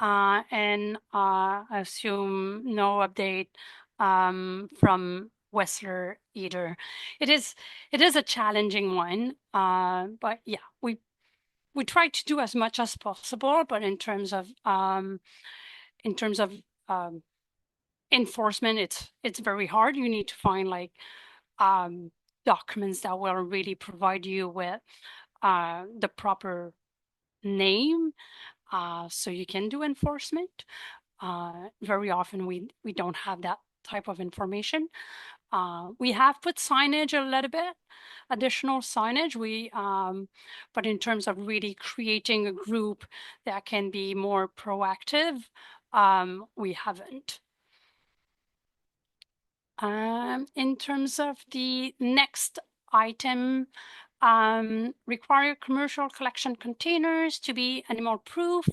And I assume no update from Whistler either. It is a challenging one, but yeah, we try to do as much as possible, but in terms of enforcement, it's very hard. You need to find like documents that will really provide you with the proper name so you can do enforcement. Very often we don't have that type of information. We have put signage a little bit, additional signage. But in terms of really creating a group that can be more proactive, we haven't. In terms of the next item, require commercial collection containers to be animal proof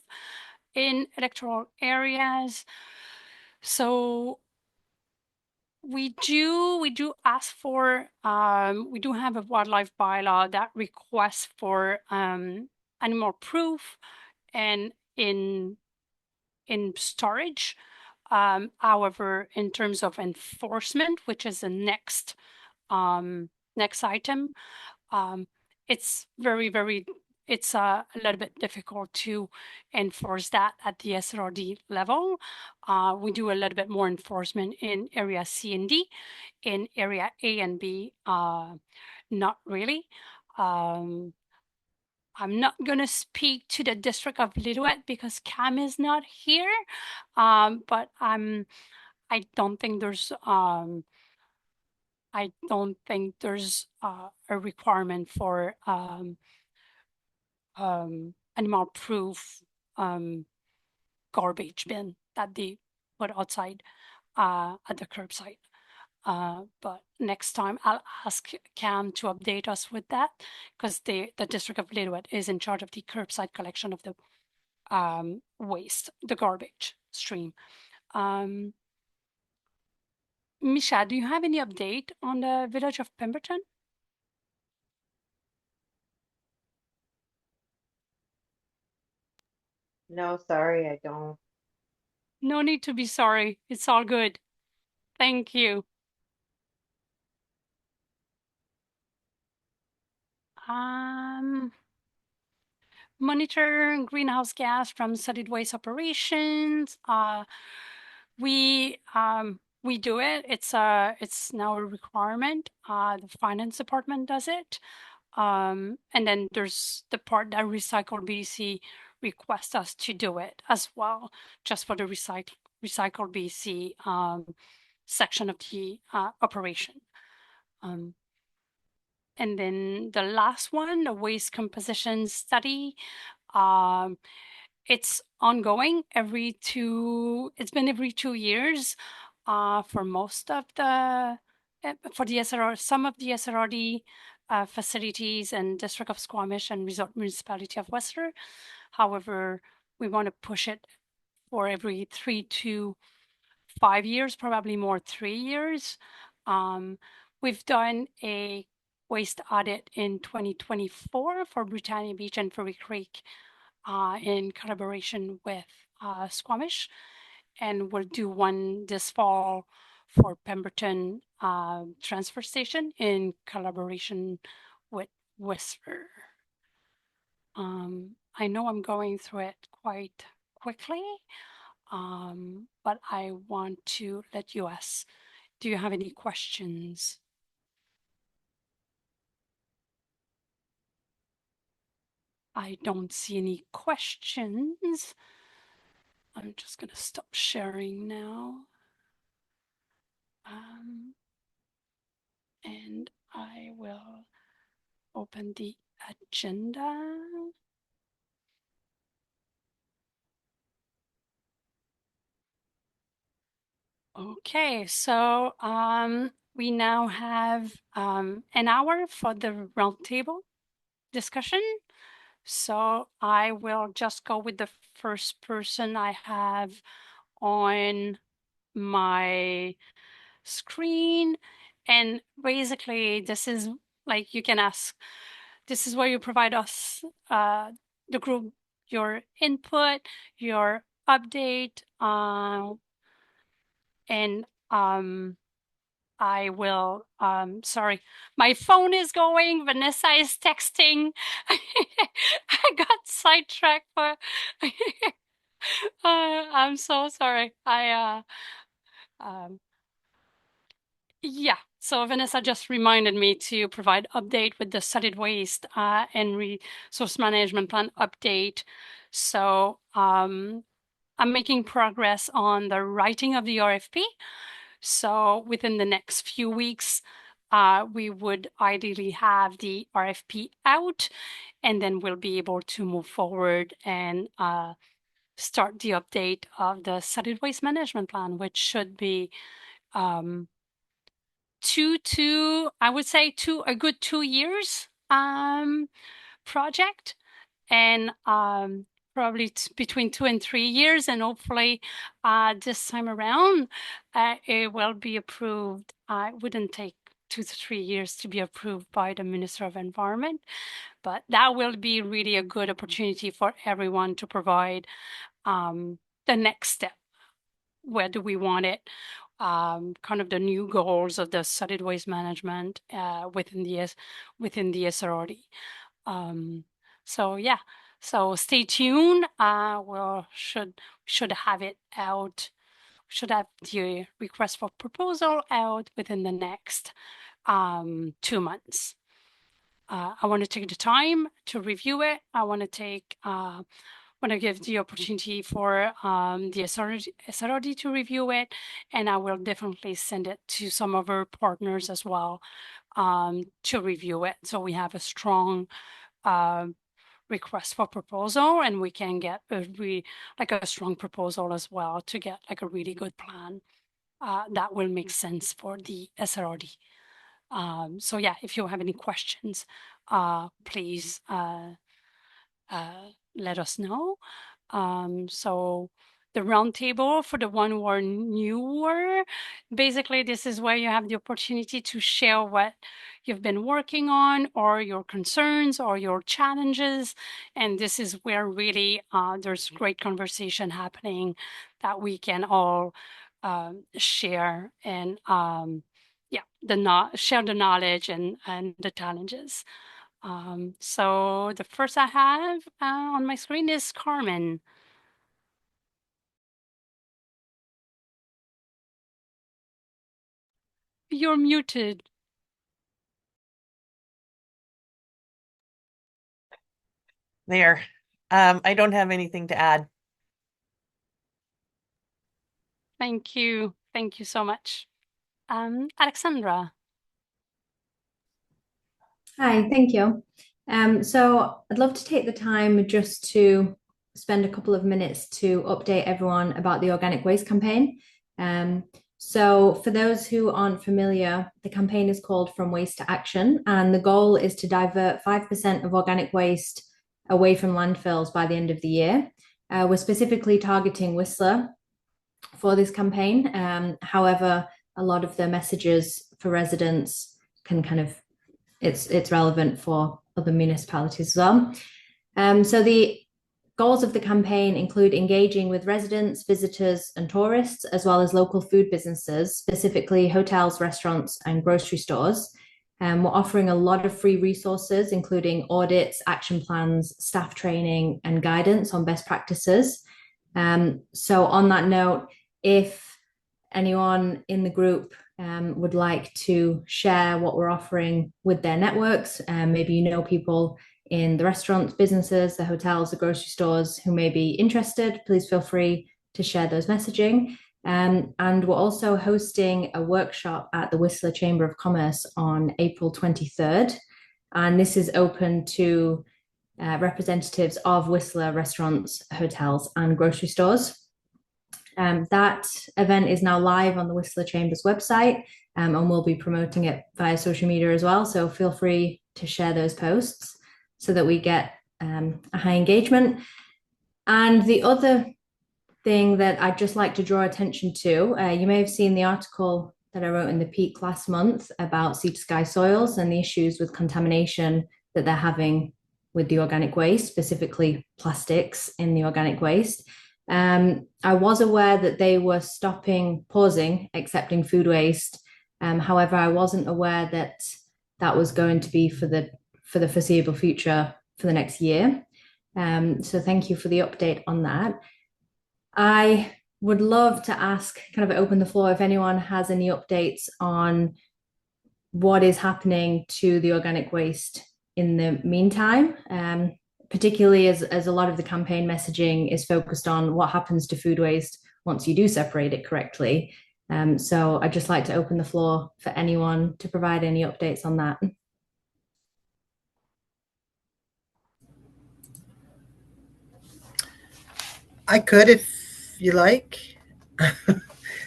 in electoral areas. So we do ask for, we do have a wildlife bylaw that requests for animal proof and in storage. However, in terms of enforcement, which is the next item, it's it's a little bit difficult to enforce that at the SRD level. We do a little bit more enforcement in area C and D. In area A and B, not really. I'm not going to speak to the district of Lillooet because Cam is not here, but I don't think there's a requirement for animal proof garbage bin that they put outside at the curbside. But next time I'll ask Cam to update us with that because the district of Lillooet is in charge of the curbside collection of the waste, the garbage stream. Misha, do you have any update on the village of Pemberton? No, sorry, I don't. No need to be sorry. It's all good. Thank you. Monitor greenhouse gas from solid waste operations. We do it. It's now a requirement. The finance department does it. And then there's the part that Recycle BC requests us to do it as well, just for the Recycle BC section of the operation. And then the last one, the waste composition study, um, it's ongoing it's been every 2 years for most of the, for the SRR, some of the SRRD facilities and District of Squamish and Resort Municipality of Whistler. However, we want to push it for every 3 to 5 years, probably more 3 years. We've done a waste audit in 2024 for Britannia Beach and Furry Creek in collaboration with Squamish, and we'll do one this fall for Pemberton Transfer Station in collaboration with Whistler. I know I'm going through it quite quickly, but I want to let you ask, do you have any questions? I don't see any questions. I'm just going to stop sharing now. And I will open the agenda. Okay, so we now have an hour for the roundtable discussion. So I will just go with the first person I have on my screen. And basically, this is like you can ask, this is where you provide us, the group, your input, your update, and I will, sorry, my phone is going, Vanessa is texting. I got sidetracked, but I'm so sorry. Yeah, so Vanessa just reminded me to provide update with the solid waste and resource management plan update. So I'm making progress on the writing of the RFP. So within the next few weeks, we would ideally have the RFP out, and then we'll be able to move forward and start the update of the solid waste management plan, which should be I would say a good 2 years project, and probably between 2 and 3 years, and hopefully this time around it will be approved. It wouldn't take 2 to 3 years to be approved by the Minister of Environment, but that will be really a good opportunity for everyone to provide the next step. Where do we want it? Kind of the new goals of the solid waste management within the SRRD. So yeah, so stay tuned. We'll should have it out. Should have the request for proposal out within the next 2 months. I want to take the time to review it. I want to give the opportunity for the SRRD to review it, and I will definitely send it to some of our partners as well to review it. So we have a strong request for proposal, and we can get a strong proposal as well to get like a really good plan that will make sense for the SRRD. So yeah, if you have any questions, please let us know. So the roundtable, for the one who are newer, basically this is where you have the opportunity to share what you've been working on, or your concerns or your challenges. And this is where really there's great conversation happening that we can all share and share the knowledge and the challenges. So the first I have on my screen is Carmen. You're muted. There. I don't have anything to add. Thank you. Thank you so much. Alexandra. Hi, thank you. So I'd love to take the time just to spend a couple of minutes to update everyone about the organic waste campaign. So for those who aren't familiar, the campaign is called From Waste to Action, and the goal is to divert 5% of organic waste away from landfills by the end of the year. We're specifically targeting Whistler for this campaign. However, a lot of the messages for residents can kind of it's relevant for other municipalities as well. So the goals of the campaign include engaging with residents, visitors, and tourists, as well as local food businesses, specifically hotels, restaurants, and grocery stores. We're offering a lot of free resources, including audits, action plans, staff training, and guidance on best practices. So on that note, if anyone in the group would like to share what we're offering with their networks, maybe you know people in the restaurants, businesses, the hotels, the grocery stores who may be interested, please feel free to share those messaging. And we're also hosting a workshop at the Whistler Chamber of Commerce on April 23rd. And this is open to representatives of Whistler restaurants, hotels, and grocery stores. That event is now live on the Whistler Chamber's website, and we'll be promoting it via social media as well. So feel free to share those posts so that we get a high engagement. And the other thing that I'd just like to draw attention to, you may have seen the article that I wrote in the Peak last month about sea to sky soils and the issues with contamination that they're having with the organic waste, specifically plastics in the organic waste. I was aware that they were pausing accepting food waste. However, I wasn't aware that that was going to be for the foreseeable future for the next year. So thank you for the update on that. I would love to kind of open the floor if anyone has any updates on what is happening to the organic waste in the meantime, particularly as a lot of the campaign messaging is focused on what happens to food waste once you do separate it correctly. So I'd just like to open the floor for anyone to provide any updates on that. I could if you like.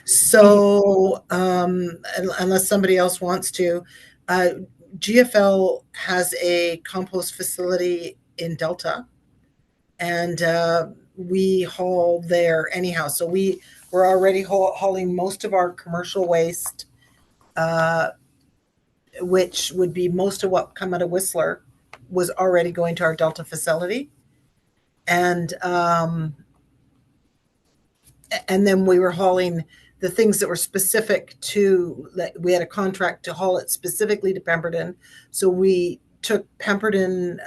So, unless somebody else wants to, GFL has a compost facility in Delta, and we haul there anyhow. So we're already hauling most of our commercial waste, which would be most of what come out of Whistler, was already going to our Delta facility, and then we were hauling the things that were specific to, we had a contract to haul it specifically to Pemberton. So we took Pemberton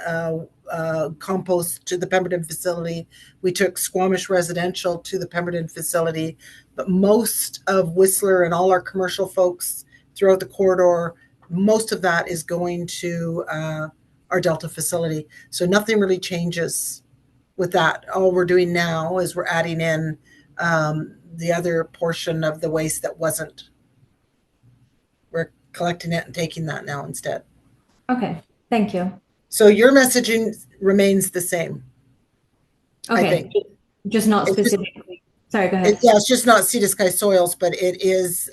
compost to the Pemberton facility. We took Squamish residential to the Pemberton facility. But most of Whistler and all our commercial folks throughout the corridor, most of that is going to our Delta facility. So nothing really changes with that. All we're doing now is we're adding in the other portion of the waste that wasn't. We're collecting it and taking that now instead. Okay, thank you. So your messaging remains the same. Okay, I think. Just not specifically. Sorry, go ahead. Yeah, it's just not sea to sky soils, but it is.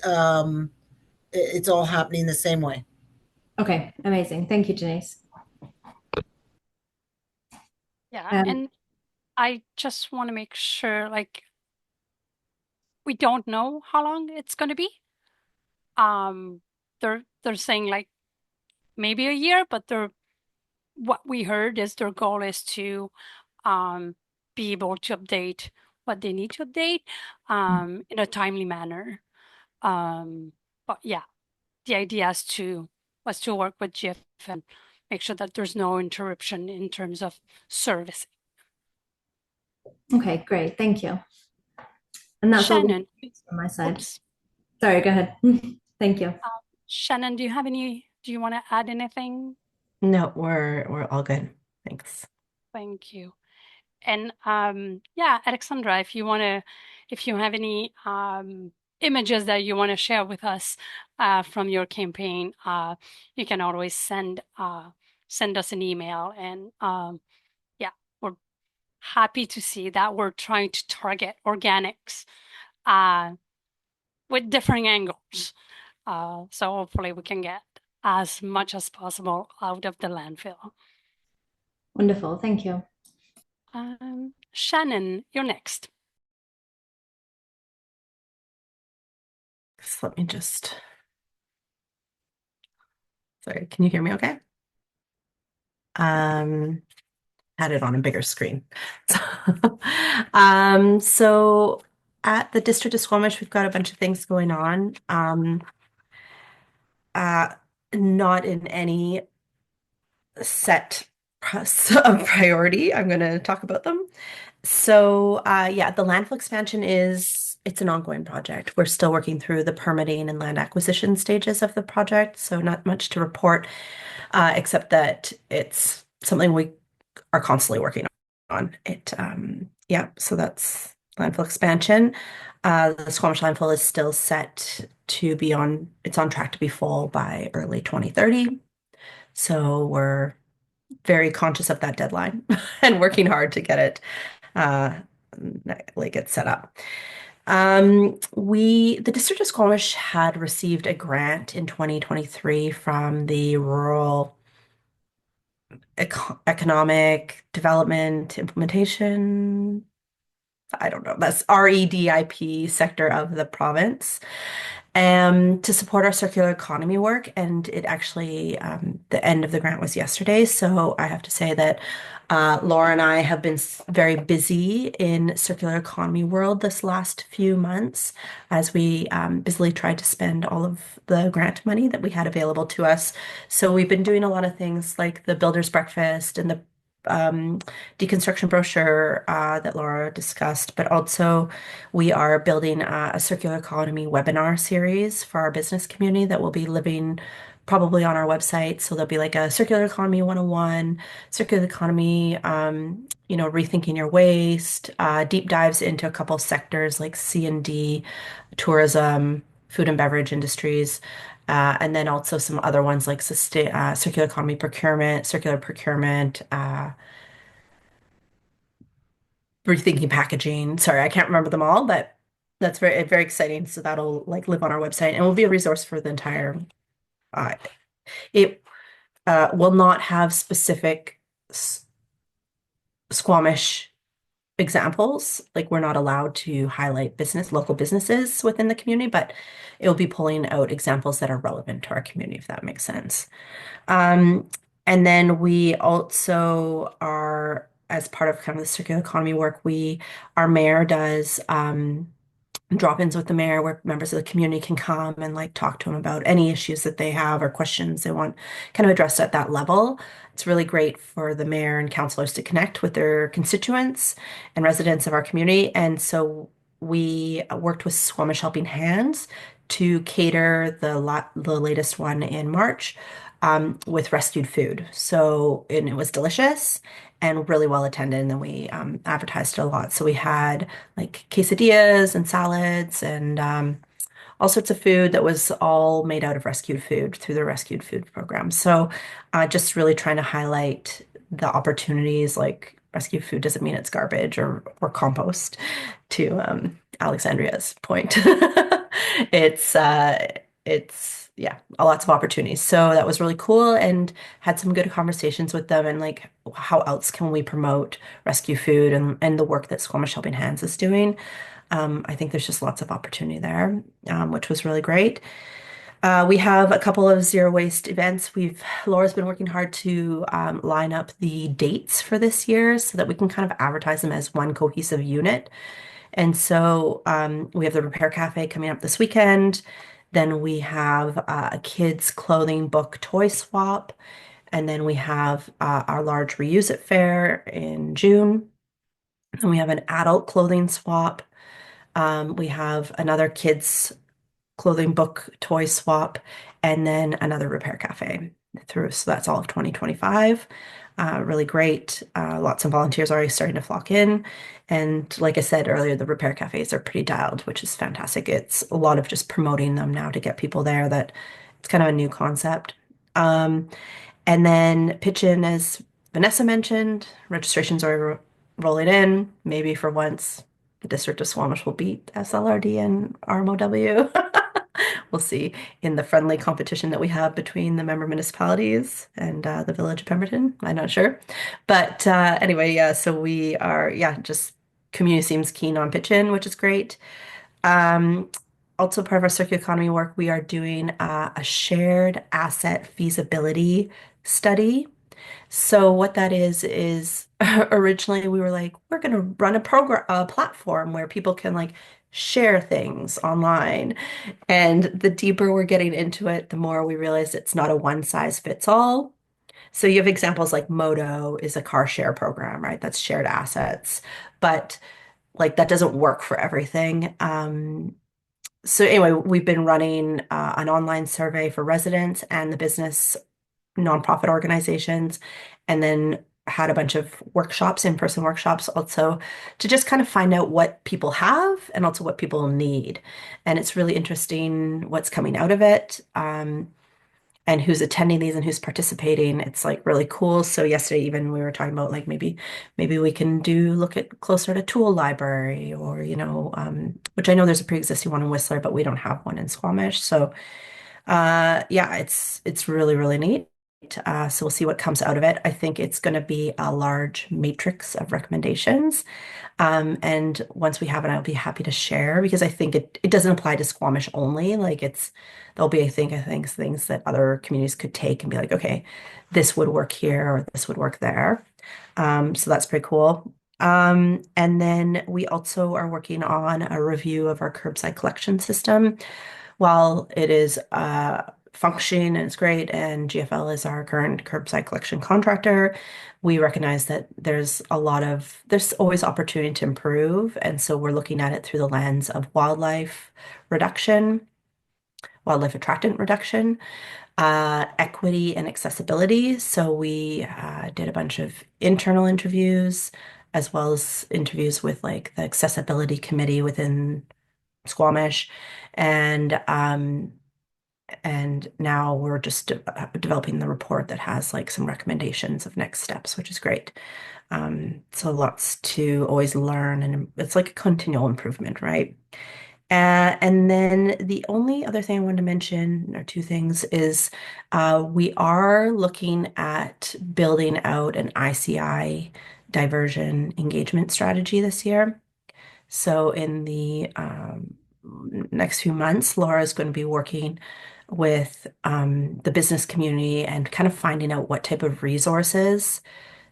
It's all happening the same way. Okay, amazing. Thank you, Janice. Yeah, and I just want to make sure, like, we don't know how long it's going to be. They're saying like maybe a year, but what we heard is their goal is to be able to update what they need to update in a timely manner. But yeah, the idea was to work with GF and make sure that there's no interruption in terms of service. Okay, great. Thank you. And that's Shannon all on my side. Oops. Sorry, go ahead. Thank you. Shannon, do you want to add anything? No, we're all good. Thanks. Thank you. And yeah, Alexandra, if you have any images that you want to share with us from your campaign, you can always send send us an email. And yeah, we're happy to see that we're trying to target organics with different angles. So hopefully we can get as much as possible out of the landfill. Wonderful. Thank you. Shannon, you're next. So let me just, sorry, can you hear me okay? Had it on a bigger screen. So at the District of Squamish, we've got a bunch of things going on. Not in any set priority. I'm going to talk about them. So yeah, the landfill expansion it's an ongoing project. We're still working through the permitting and land acquisition stages of the project, so not much to report, except that it's something we are constantly working on. Yeah, so that's landfill expansion. The Squamish landfill is still set to be it's on track to be full by early 2030. So we're very conscious of that deadline and working hard to get it set up. The District of Squamish had received a grant in 2023 from the Rural Economic Development Implementation, I don't know, that's REDIP sector of the province, to support our circular economy work. And it actually, the end of the grant was yesterday. So I have to say that Laura and I have been very busy in circular economy world this last few months as we busily tried to spend all of the grant money that we had available to us. So we've been doing a lot of things like the Builder's Breakfast and the deconstruction brochure that Laura discussed, but also we are building a circular economy webinar series for our business community that will be living probably on our website. So there'll be like a circular economy 101, circular economy, rethinking your waste, deep dives into a couple sectors like C&D, tourism, food and beverage industries. And then also some other ones like circular economy procurement, circular procurement, rethinking packaging. Sorry, I can't remember them all, but that's very, very exciting. So that'll like live on our website and will be a resource for the entire. It will not have specific Squamish examples. Like we're not allowed to highlight local businesses within the community, but it'll be pulling out examples that are relevant to our community, if that makes sense. And then we also are, as part of kind of the circular economy work, our mayor does drop-ins with the mayor where members of the community can come and like talk to him about any issues that they have or questions they want kind of addressed at that level. It's really great for the mayor and councilors to connect with their constituents and residents of our community. And so we worked with Squamish Helping Hands to cater the latest one in March with rescued food. And it was delicious and really well attended. And then we advertised it a lot. So we had like quesadillas and salads and all sorts of food that was all made out of rescued food through the rescued food program. So just really trying to highlight the opportunities, like rescued food doesn't mean it's garbage or compost, to Alexandria's point. It's yeah, lots of opportunities. So that was really cool and had some good conversations with them and like how else can we promote rescue food and the work that Squamish Helping Hands is doing. I think there's just lots of opportunity there, which was really great. We have a couple of zero waste events. Laura's been working hard to line up the dates for this year so that we can kind of advertise them as one cohesive unit. And so we have the Repair Cafe coming up this weekend. Then we have a kids' clothing book toy swap. And then we have our large Reuse It fair in June. And we have an adult clothing swap. We have another kids' clothing book toy swap, and then another Repair Cafe through. So that's all of 2025. Really great. Lots of volunteers already starting to flock in. And like I said earlier, the Repair Cafes are pretty dialed, which is fantastic. It's a lot of just promoting them now to get people there, that it's kind of a new concept. And then pitch in, as Vanessa mentioned, registrations are rolling in. Maybe for once, the District of Squamish will beat SLRD and RMOW. We'll see in the friendly competition that we have between the member municipalities and the Village of Pemberton. I'm not sure. But anyway, yeah, so we are, just community seems keen on pitch in, which is great. Also part of our circular economy work, we are doing a shared asset feasibility study. So what that is originally we were like, we're going to run a platform where people can like share things online. And the deeper we're getting into it, the more we realize it's not a one size fits all. So you have examples like Moto is a car share program, right? That's shared assets, but like that doesn't work for everything. So anyway, we've been running an online survey for residents and the business nonprofit organizations, and then had a bunch of workshops, in-person workshops also, to just kind of find out what people have and also what people need. And it's really interesting what's coming out of it. And who's attending these and who's participating. It's like really cool. So yesterday even we were talking about like maybe we can look at closer to tool library, or which I know there's a pre-existing one in Whistler, but we don't have one in Squamish. So yeah, it's really, really neat. So we'll see what comes out of it. I think it's going to be a large matrix of recommendations. And once we have it, I'll be happy to share, because I think it doesn't apply to Squamish only. Like there'll be, I think things that other communities could take and be like, okay, this would work here or this would work there. So that's pretty cool. And then we also are working on a review of our curbside collection system. While it is functioning and it's great, and GFL is our current curbside collection contractor, we recognize that there's always opportunity to improve. And so we're looking at it through the lens of wildlife attractant reduction, equity and accessibility. So we did a bunch of internal interviews as well as interviews with like the accessibility committee within Squamish. And now we're just developing the report that has like some recommendations of next steps, which is great. So lots to always learn, and it's like a continual improvement, right? And then the only other thing I wanted to mention, or two things, is we are looking at building out an ICI diversion engagement strategy this year. So in the next few months, Laura is going to be working with the business community and kind of finding out what type of resources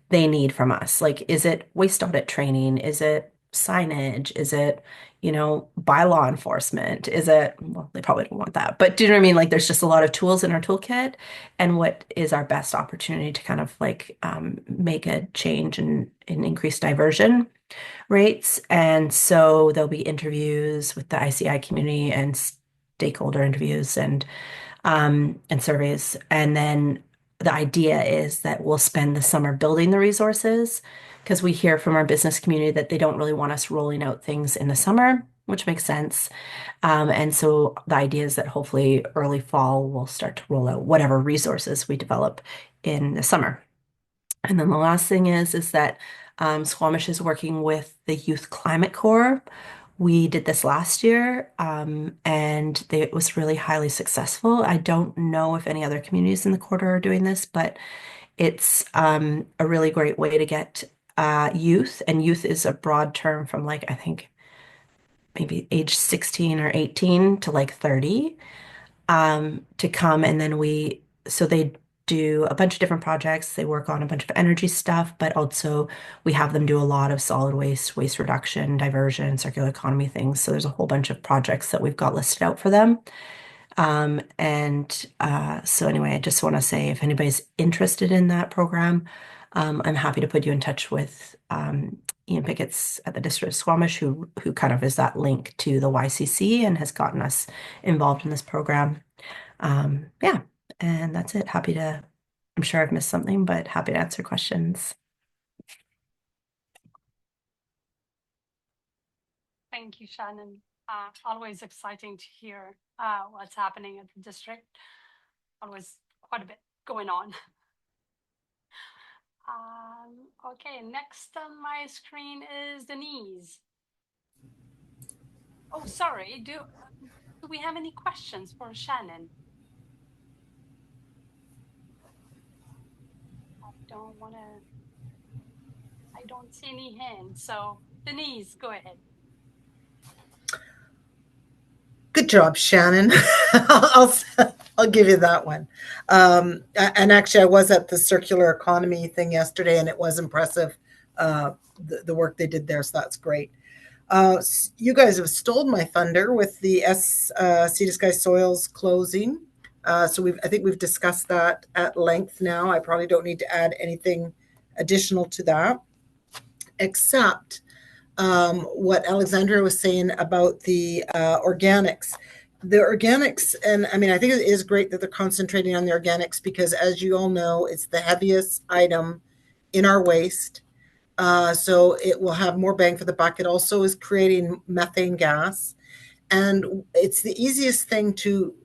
they need from us. Like, is it waste audit training? Is it signage? Is it, bylaw enforcement? Is it, well, they probably don't want that, but do you know what I mean? Like, there's just a lot of tools in our toolkit, and what is our best opportunity to kind of like make a change and increase diversion rates. And so there'll be interviews with the ICI community and stakeholder interviews and surveys. And then the idea is that we'll spend the summer building the resources, because we hear from our business community that they don't really want us rolling out things in the summer, which makes sense. And so the idea is that hopefully early fall, we'll start to roll out whatever resources we develop in the summer. And then the last thing is that Squamish is working with the Youth Climate Corps. We did this last year, and it was really highly successful. I don't know if any other communities in the quarter are doing this, but it's a really great way to get youth, and youth is a broad term from like, I think maybe age 16 or 18 to like 30, to come. And then so they do a bunch of different projects. They work on a bunch of energy stuff, but also we have them do a lot of solid waste reduction, diversion, circular economy things. So there's a whole bunch of projects that we've got listed out for them. So anyway, I just want to say, if anybody's interested in that program, I'm happy to put you in touch with Ian Pickett's at the District of Squamish, who kind of is that link to the YCC and has gotten us involved in this program. Yeah, and that's it. I'm sure I've missed something, but happy to answer questions. Thank you, Shannon. Always exciting to hear what's happening at the district. Always quite a bit going on. Okay, next on my screen is Denise. Oh, sorry. Do we have any questions for Shannon? I don't see any hands. So Denise, go ahead. Good job, Shannon. I'll give you that one. And actually, I was at the circular economy thing yesterday, and it was impressive, the work they did there. So that's great. You guys have stolen my thunder with the Sea to Sky Soils closing. So I think we've discussed that at length now. I probably don't need to add anything additional to that, except what Alexandra was saying about the organics. The organics, and I mean, I think it is great that they're concentrating on the organics because, as you all know, it's the heaviest item in our waste. So it will have more bang for the buck. It also is creating methane gas. And it's the easiest thing to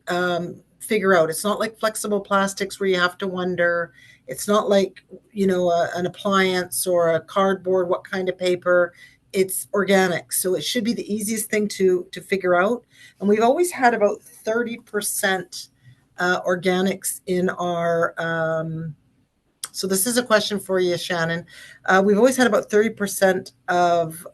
figure out. It's not like flexible plastics where you have to wonder. It's not like, an appliance or a cardboard, what kind of paper. It's organic. So it should be the easiest thing to figure out. And we've always had about 30% organics in our so this is a question for you, Shannon. We've always had about 30% of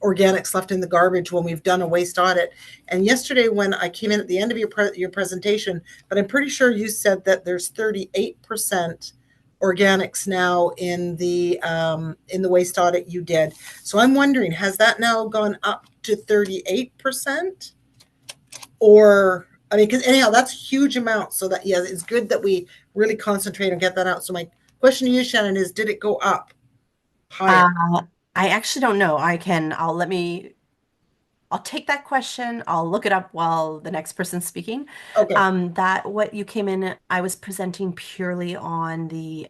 organics left in the garbage when we've done a waste audit. And yesterday when I came in at the end of your presentation, but I'm pretty sure you said that there's 38% organics now in the waste audit you did. So I'm wondering, has that now gone up to 38%? Or, I mean, because anyhow, that's a huge amount. So that, yeah, it's good that we really concentrate and get that out. So my question to you, Shannon, is did it go up higher? I actually don't know. I'll take that question. I'll look it up while the next person's speaking. Okay. That what you came in, I was presenting purely on the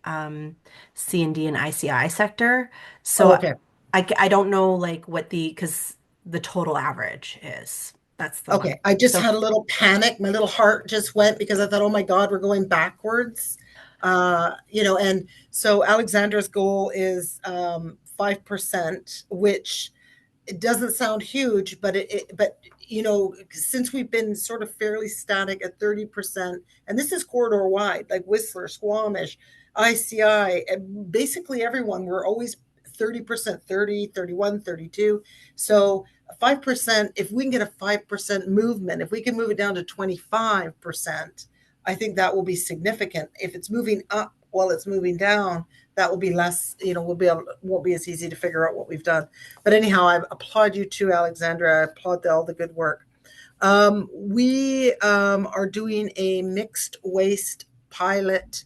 C&D and ICI sector. So Okay. I don't know like because the total average is. That's the one. Okay. I just So had a little panic. My little heart just went because I thought, oh my God, we're going backwards. And so Alexandra's goal is 5%, which it doesn't sound huge, but since we've been sort of fairly static at 30%, and this is corridor wide, like Whistler, Squamish, ICI, and basically everyone, we're always 30%, 30, 31, 32. So 5%, if we can get a 5% movement, if we can move it down to 25%, I think that will be significant. If it's moving up while it's moving down, that will be less, won't be as easy to figure out what we've done. But anyhow, I applaud you too, Alexandra. I applaud all the good work. We are doing a mixed waste pilot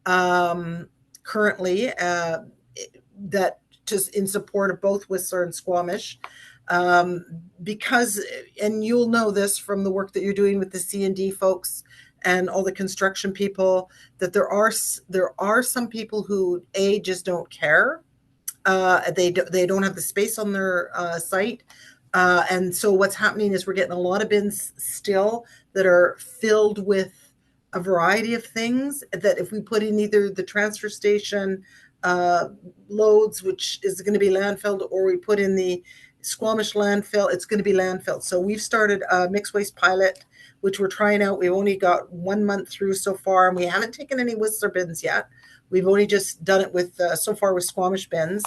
currently that just in support of both Whistler and Squamish. Because, and you'll know this from the work that you're doing with the C&D folks and all the construction people, that there are some people who just don't care. They don't have the space on their site. And so what's happening is we're getting a lot of bins still that are filled with a variety of things that if we put in either the transfer station loads, which is going to be landfilled, or we put in the Squamish landfill, it's going to be landfilled. So we've started a mixed waste pilot, which we're trying out. We've only got 1 month through so far, and we haven't taken any Whistler bins yet. We've only just done it with so far with Squamish bins.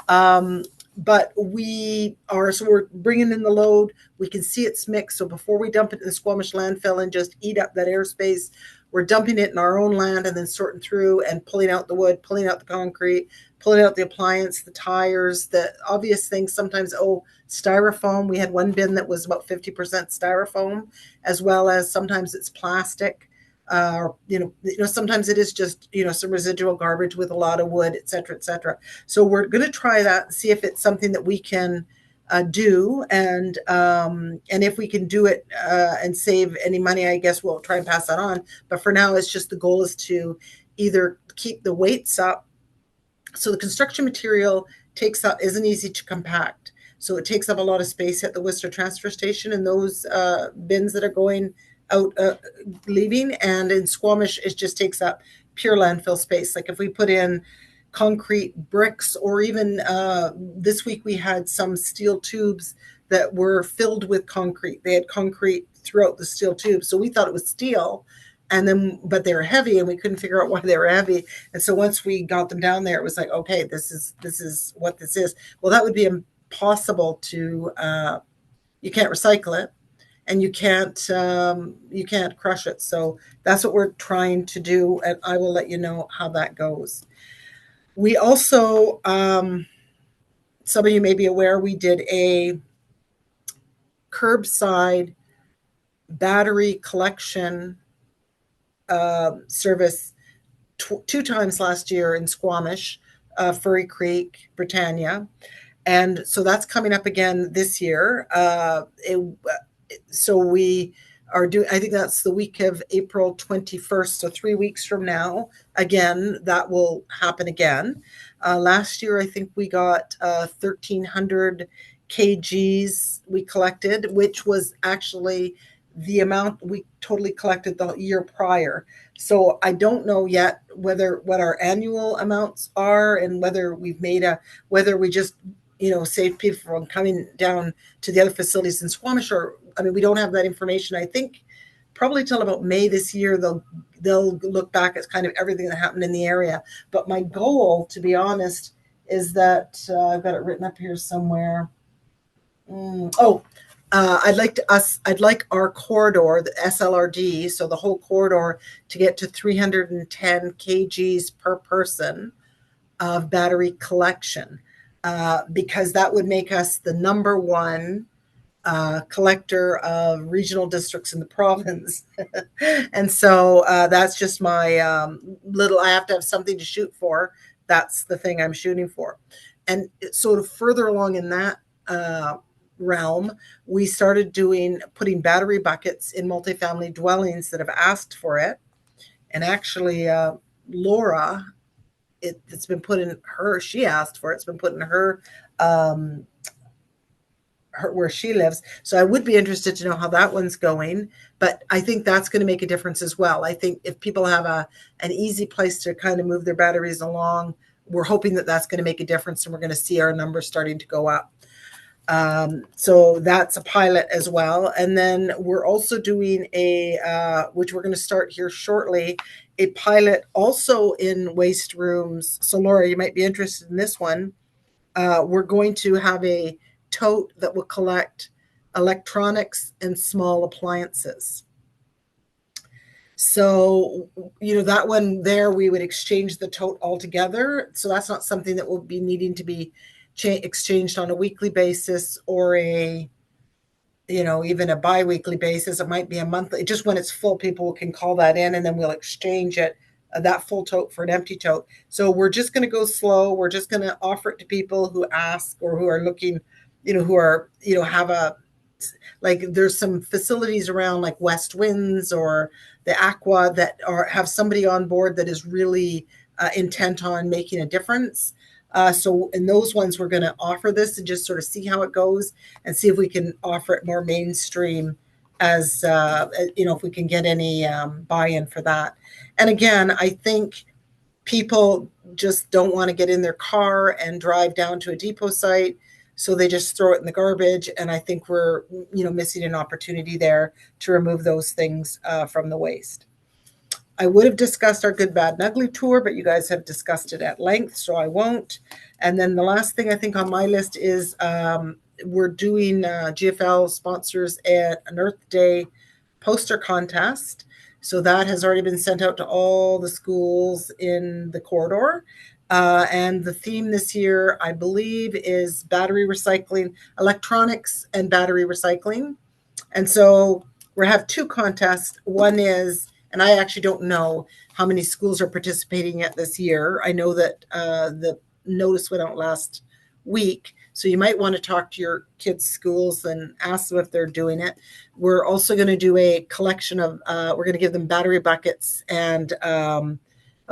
But so we're bringing in the load. We can see it's mixed. So before we dump it in the Squamish landfill and just eat up that airspace, we're dumping it in our own land and then sorting through and pulling out the wood, pulling out the concrete, pulling out the appliance, the tires, the obvious things. Sometimes, styrofoam. We had one bin that was about 50% styrofoam, as well as sometimes it's plastic. Sometimes it is just, some residual garbage with a lot of wood, et cetera, et cetera. So we're going to try that and see if it's something that we can do. And if we can do it and save any money, I guess we'll try and pass that on. But for now, it's just the goal is to either keep the weights up. So the construction material isn't easy to compact. So it takes up a lot of space at the Whistler transfer station and those bins that are going out, leaving. And in Squamish, it just takes up pure landfill space. Like if we put in concrete bricks, or even this week we had some steel tubes that were filled with concrete. They had concrete throughout the steel tubes. So we thought it was steel, but they were heavy and we couldn't figure out why they were heavy. And so once we got them down there, it was like, okay, this is what this is. Well, that would be impossible to, you can't recycle it, and you can't crush it. So that's what we're trying to do, and I will let you know how that goes. We also, some of you may be aware, we did a curbside battery collection service 2 times last year in Squamish, Furry Creek, Britannia. And so that's coming up again this year. So we are doing, I think that's the week of April 21st. So 3 weeks from now, again, that will happen again. Last year, I think we got 1,300 kgs we collected, which was actually the amount we totally collected the year prior. So I don't know yet what our annual amounts are, and whether we just save people from coming down to the other facilities in Squamish, or we don't have that information. I think probably till about May this year they'll look back at kind of everything that happened in the area. But my goal, to be honest, is that I've got it written up here somewhere. I'd like our corridor, the SLRD, so the whole corridor, to get to 310 kgs per person of battery collection, because that would make us the number one collector of regional districts in the province. And so that's just my I have to have something to shoot for. That's the thing I'm shooting for. And sort of further along in that realm, we started putting battery buckets in multifamily dwellings that have asked for it. And actually, Laura, it's been put in her, she asked for it, it's been put in her where she lives. So I would be interested to know how that one's going, but I think that's going to make a difference as well. I think if people have an easy place to kind of move their batteries along, we're hoping that that's going to make a difference, and we're going to see our numbers starting to go up. So that's a pilot as well. And then we're also doing which we're going to start here shortly, a pilot also in waste rooms. So Laura, you might be interested in this one. We're going to have a tote that will collect electronics and small appliances. So, that one there, we would exchange the tote altogether. So that's not something that will be needing to be exchanged on a weekly basis, or even a bi-weekly basis. It might be a monthly. Just when it's full, people can call that in, and then we'll exchange it, that full tote for an empty tote. So we're just going to go slow. We're just going to offer it to people who ask, or who are looking, who are, have there's some facilities around like West Winds or the Aqua that have somebody on board that is really intent on making a difference. So in those ones, we're going to offer this and just sort of see how it goes, and see if we can offer it more mainstream, as if we can get any buy-in for that. And again, I think people just don't want to get in their car and drive down to a depot site, so they just throw it in the garbage. And I think we're missing an opportunity there to remove those things from the waste. I would have discussed our Good, Bad, and Ugly tour, but you guys have discussed it at length, so I won't. And then the last thing I think on my list is we're doing GFL sponsors an Earth Day poster contest. So that has already been sent out to all the schools in the corridor. And the theme this year, I believe, is battery recycling, electronics and battery recycling. And so we have 2 contests. One is, and I actually don't know how many schools are participating yet this year. I know that the notice went out last week. So you might want to talk to your kids' schools and ask them if they're doing it. We're also going to do a collection of, we're going to give them battery buckets and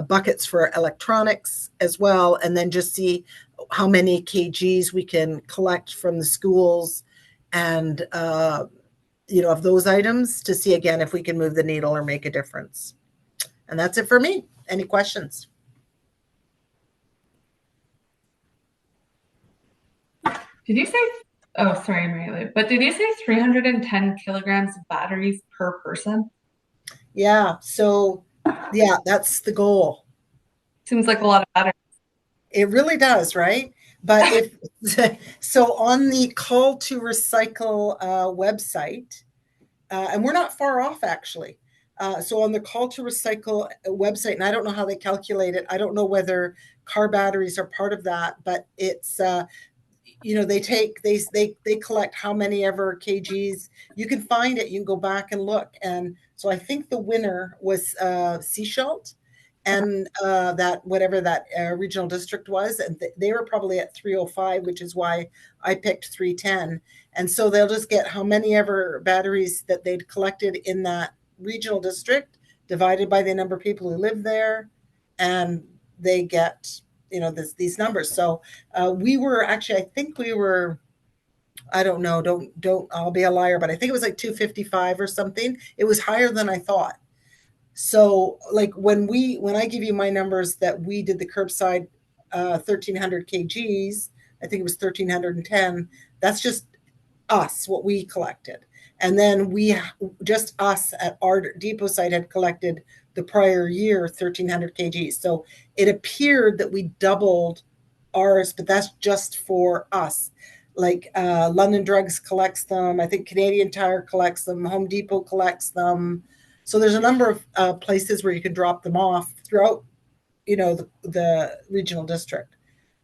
buckets for electronics as well. And then just see how many kgs we can collect from the schools and, of those items, to see again if we can move the needle or make a difference. And that's it for me. Any questions? Did you say, oh, sorry, Mary Lou, but did you say 310 kilograms of batteries per person? Yeah. So, yeah, that's the goal. Seems like a lot of batteries. It really does, right? But if so, on the Call to Recycle website, and we're not far off actually. So on the Call to Recycle website, and I don't know how they calculate it. I don't know whether car batteries are part of that, but it's they collect how many ever kgs. You can find it. You can go back and look. And so I think the winner was Seashalt, and that whatever that regional district was, and they were probably at 305, which is why I picked 310. And so they'll just get how many ever batteries that they'd collected in that regional district divided by the number of people who live there, and they get these numbers. So we were actually, I think we were, I don't know, don't, I'll be a liar, but I think it was like 255 or something. It was higher than I thought. So like when I give you my numbers that we did the curbside 1300 kgs, I think it was 1310. That's just us, what we collected. And then just us at our depot site had collected the prior year 1300 kgs. So it appeared that we doubled ours, but that's just for us. Like London Drugs collects them. I think Canadian Tire collects them. Home Depot collects them. So there's a number of places where you can drop them off throughout, the regional district.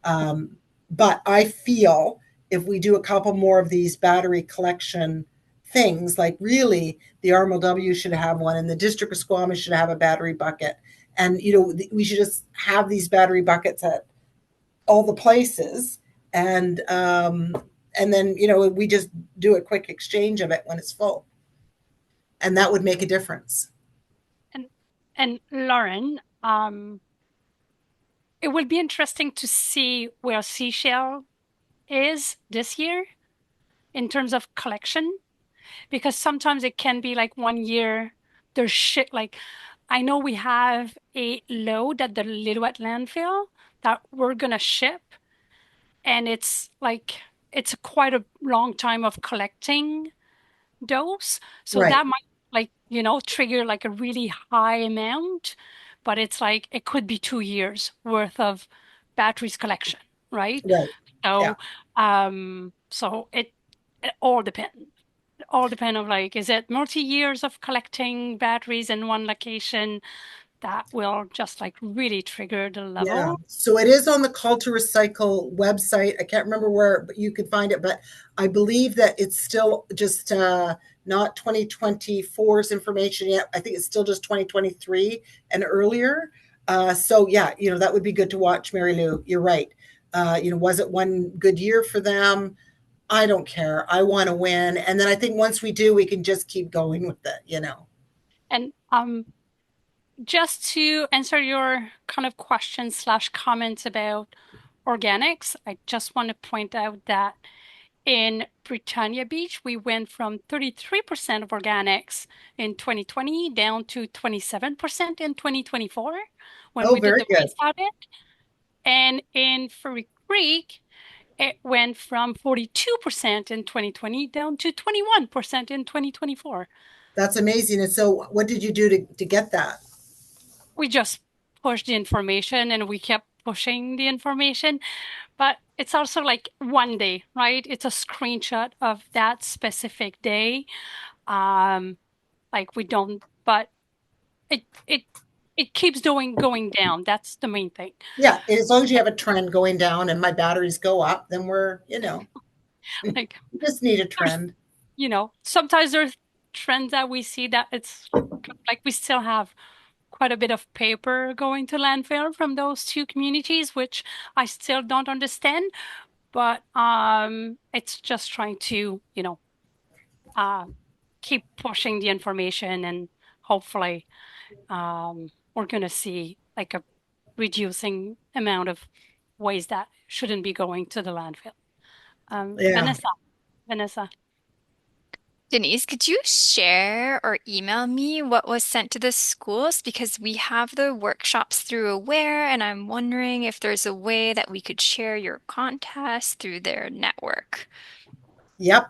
But I feel if we do a couple more of these battery collection things, like really the RMLW should have one, and the District of Squamish should have a battery bucket, and we should just have these battery buckets at all the places, and then we just do a quick exchange of it when it's full, and that would make a difference. And Lauren, it would be interesting to see where Seashell is this year in terms of collection, because sometimes it can be like 1 year there's shit like I know we have a load at the Lillooet landfill that we're gonna ship, and it's quite a long time of collecting those. So Right. that might trigger like a really high amount, but it's like it could be 2 years worth of batteries collection, right? Right. Yeah. So it all depends. It all depend on like, is it multi-years of collecting batteries in one location that will just like really trigger the level? Yeah. So it is on the Call to Recycle website. I can't remember where but you could find it, but I believe that it's still just not 2024's information yet. I think it's still just 2023 and earlier. So yeah, that would be good to watch, Mary Lou. You're right. Was it one good year for them? I don't care. I want to win. And then I think once we do, we can just keep going with it. And just to answer your kind of questions/comments about organics, I just want to point out that in Britannia Beach, we went from 33% of organics in 2020 down to 27% in 2024 when we did very the good. waste audit. And in Furry Creek, it went from 42% in 2020 down to 21% in 2024. That's amazing. And so what did you do to get that? We just pushed the information and we kept pushing the information. But it's also like one day, right? It's a screenshot of that specific day. Like we don't, but it keeps going down. That's the main thing. Yeah, as long as you have a trend going down and my batteries go up, then we're, Like we just need a trend. Sometimes there's trends that we see that it's like we still have quite a bit of paper going to landfill from those two communities, which I still don't understand. But it's just trying to, keep pushing the information, and hopefully we're going to see like a reducing amount of waste that shouldn't be going to the landfill. Yeah. Vanessa. Denise, could you share or email me what was sent to the schools? Because we have the workshops through Aware, and I'm wondering if there's a way that we could share your contest through their network. Yep.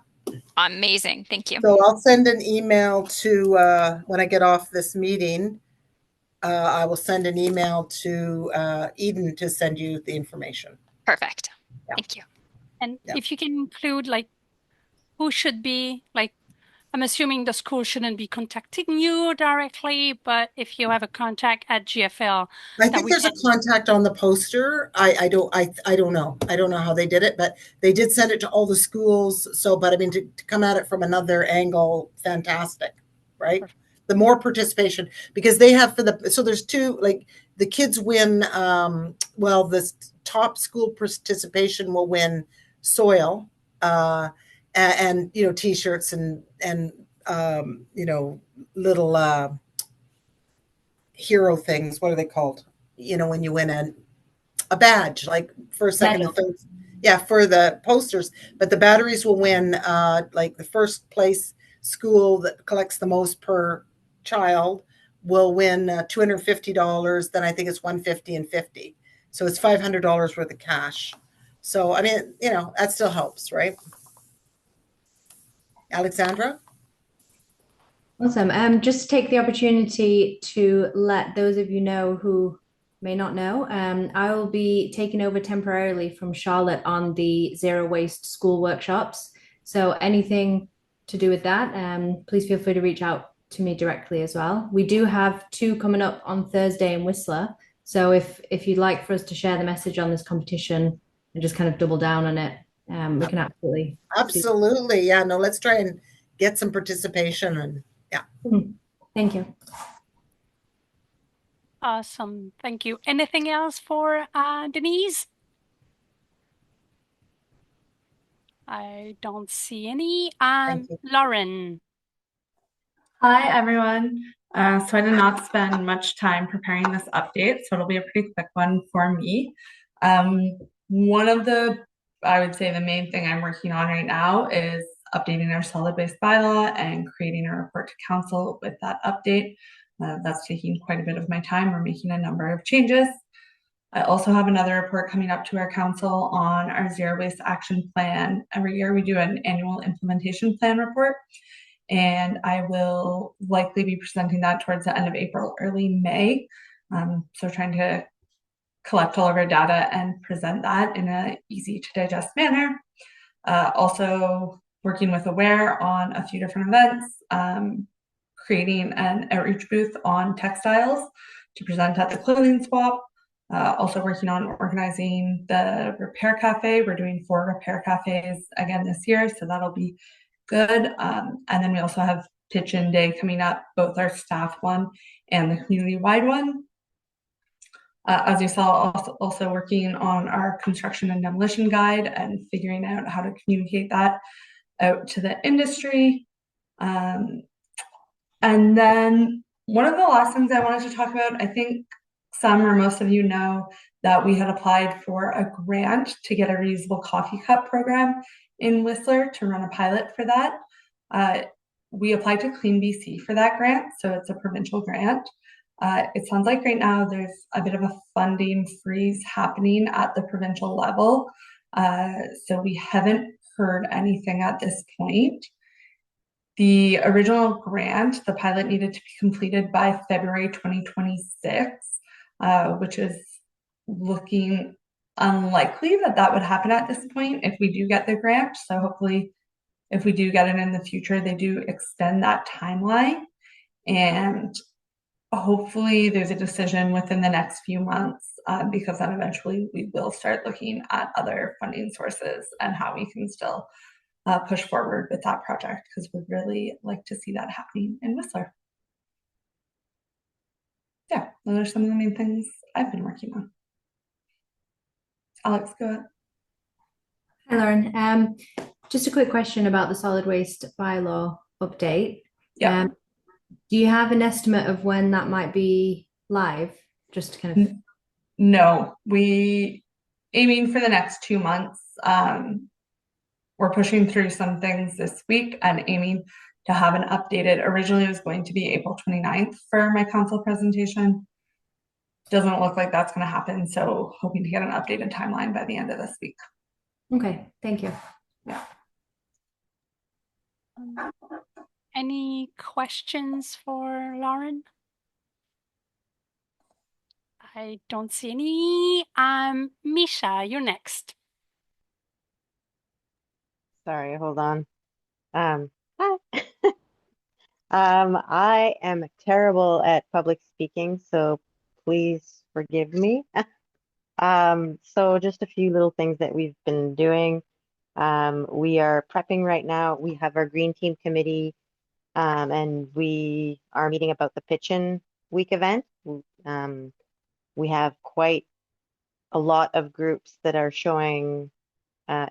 Amazing. Thank you. So I'll send an email to when I get off this meeting. I will send an email to Eden to send you the information. Perfect. Yeah. Thank you. And Yeah. if you can include like who should be like, I'm assuming the school shouldn't be contacting you directly, but if you have a contact at GFL, I that think we there's a can. contact on the poster. I don't know. I don't know how they did it, but they did send it to all the schools. So, but I mean, to come at it from another angle, fantastic, right? Perfect. The more participation, because they have so there's two, like the kids win, well, the top school participation will win soil, and you know, t-shirts and you know, little hero things. What are they called? You know, when you win a badge, like first, second, and third. Yeah, for the posters. But the batteries will win like the first place school that collects the most per child will win $250. Then I think it's $150 and $50. So it's $500 worth of cash. So I mean, you know, that still helps, right? Alexandra? Awesome. Just to take the opportunity to let those of you know who may not know, I will be taking over temporarily from Charlotte on the zero waste school workshops. So anything to do with that, please feel free to reach out to me directly as well. We do have two coming up on Thursday in Whistler. So if you'd like for us to share the message on this competition and just kind of double down on it, we can absolutely. Absolutely. Yeah, no, let's try and get some participation and yeah. Thank you. Awesome. Thank you. Anything else for Denise? I don't see any. Thank you. Lauren. Hi, everyone. So I did not spend much time preparing this update, so it'll be a pretty quick one for me. One of I would say the main thing I'm working on right now is updating our solid waste bylaw and creating a report to council with that update. That's taking quite a bit of my time. We're making a number of changes. I also have another report coming up to our council on our zero waste action plan. Every year we do an annual implementation plan report, and I will likely be presenting that towards the end of April, early May. So trying to collect all of our data and present that in an easy to digest manner. Also working with Aware on a few different events, creating an outreach booth on textiles to present at the clothing swap. Also working on organizing the repair cafe. We're doing 4 repair cafes again this year, so that'll be good. And then we also have Pitch-In Day coming up, both our staff one and the community-wide one. As you saw, also working on our construction and demolition guide and figuring out how to communicate that out to the industry. And then one of the last things I wanted to talk about, I think some or most of you know that we had applied for a grant to get a reusable coffee cup program in Whistler to run a pilot for that. We applied to Clean BC for that grant, so it's a provincial grant. It sounds like right now there's a bit of a funding freeze happening at the provincial level, so we haven't heard anything at this point. The original grant, the pilot needed to be completed by February 2026, which is looking unlikely that would happen at this point if we do get the grant. So hopefully, if we do get it in the future, they do extend that timeline. And hopefully there's a decision within the next few months, because then eventually we will start looking at other funding sources and how we can still push forward with that project, because we'd really like to see that happening in Whistler. Yeah, those are some of the main things I've been working on. Alex, go ahead. Hi, Lauren. Just a quick question about the solid waste bylaw update. Yeah. Do you have an estimate of when that might be live? Just to kind of. No, we aiming for the next 2 months. we're pushing through some things this week and aiming to have an updated. Originally, it was going to be April 29th for my council presentation. Doesn't look like that's going to happen, so hoping to get an updated timeline by the end of this week. Okay, thank you. Yeah. Any questions for Lauren? I don't see any. Misha, you're next. Sorry, hold on. Hi. I am terrible at public speaking, so please forgive me. So just a few little things that we've been doing. We are prepping right now. We have our Green Team Committee, and we are meeting about the Pitchin Week event. We have quite a lot of groups that are showing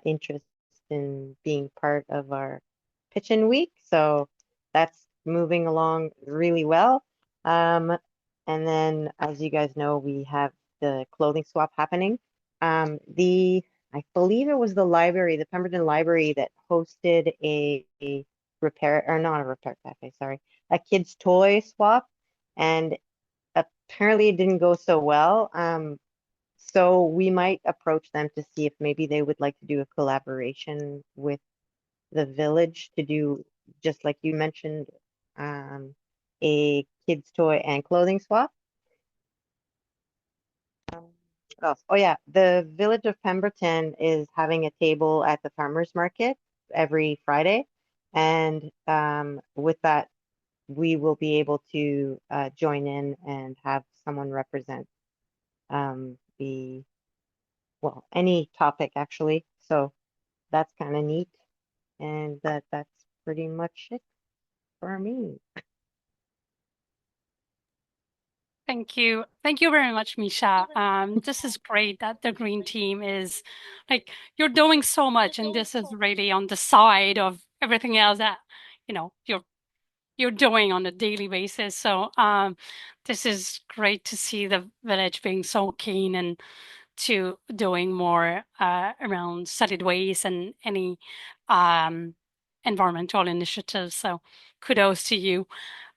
interest in being part of our Pitchin Week, so that's moving along really well. And then, as you guys know, we have the clothing swap happening. I believe it was the library, the Pemberton Library, that hosted a repair, or not a repair cafe, sorry, a kids' toy swap, and apparently it didn't go so well. So we might approach them to see if maybe they would like to do a collaboration with the village to do, just like you mentioned, a kids' toy and clothing swap. Oh yeah, the village of Pemberton is having a table at the farmers market every Friday, and with that, we will be able to join in and have someone represent well, any topic actually. So that's kind of neat, and that's pretty much it for me. Thank you. Thank you very much, Misha. This is great that the Green Team is like, you're doing so much, and this is really on the side of everything else that, you're doing on a daily basis. So this is great to see the village being so keen and to doing more around solid waste and any environmental initiatives. So kudos to you.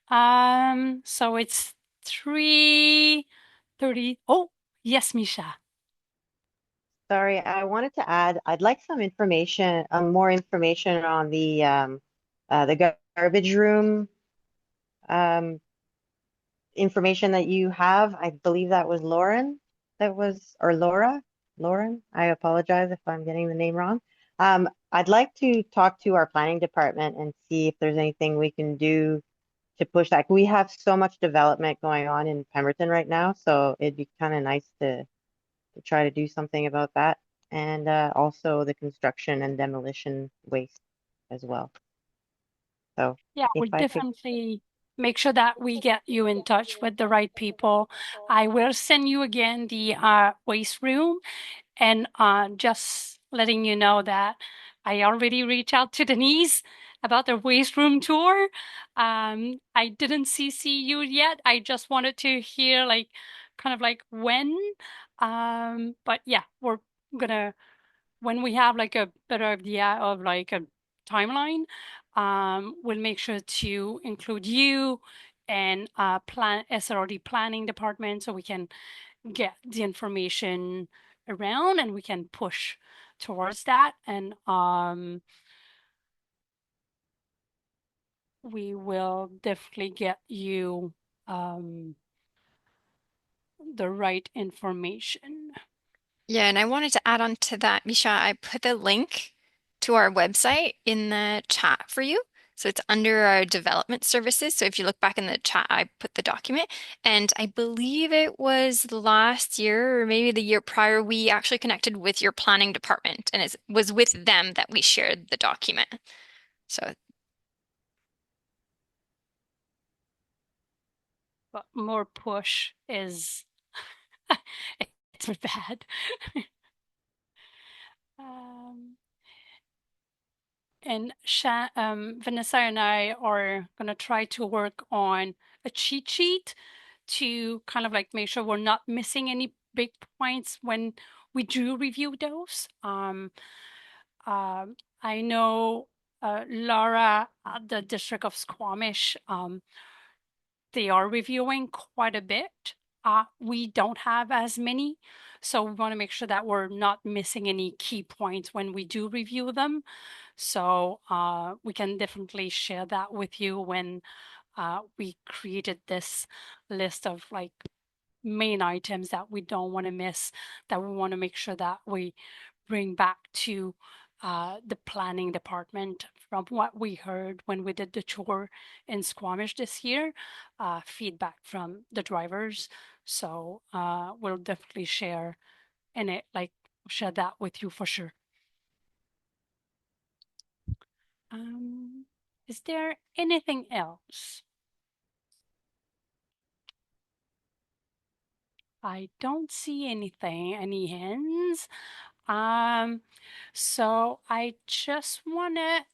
So it's 3:30. Oh, yes, Misha. Sorry, I wanted to add, I'd like some information, more information on the garbage room information that you have. I believe that was Lauren or Laura. Lauren, I apologize if I'm getting the name wrong. I'd like to talk to our planning department and see if there's anything we can do to push that. We have so much development going on in Pemberton right now, so it'd be kind of nice to try to do something about that, and also the construction and demolition waste as well. So Yeah, if we'll I could, definitely make sure that we get you in touch with the right people. I will send you again the waste room, and just letting you know that I already reached out to Denise about the waste room tour. I didn't CC you yet. I just wanted to hear like kind of like when. But yeah, we're gonna, when we have like a better idea of like a timeline, we'll make sure to include you and plan SROD planning department so we can get the information around and we can push towards that. And we will definitely get you the right information. Yeah, and I wanted to add on to that, Misha, I put the link to our website in the chat for you. So it's under our development services. So if you look back in the chat, I put the document. And I believe it was last year or maybe the year prior, we actually connected with your planning department, and it was with them that we shared the document. So But more push is it's bad. And Vanessa and I are going to try to work on a cheat sheet to kind of like make sure we're not missing any big points when we do review those. I know Laura at the District of Squamish, they are reviewing quite a bit. We don't have as many, so we want to make sure that we're not missing any key points when we do review them. So we can definitely share that with you when we created this list of like main items that we don't want to miss, that we want to make sure that we bring back to the planning department from what we heard when we did the tour in Squamish this year, feedback from the drivers. So we'll definitely share share that with you for sure. Is there anything else? I don't see anything, any hands. So I just want to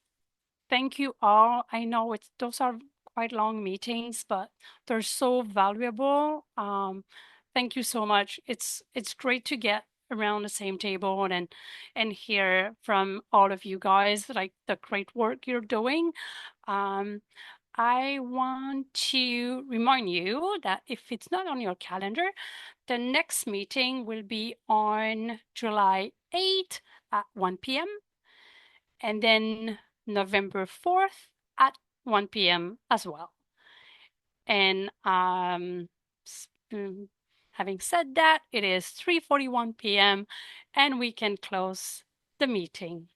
thank you all. I know those are quite long meetings, but they're so valuable. Thank you so much. It's great to get around the same table and hear from all of you guys, like the great work you're doing. I want to remind you that if it's not on your calendar, the next meeting will be on July 8th at 1 p.m. and then November 4th at 1 p.m. as well. And having said that, it is 3:41 p.m. and we can close the meeting.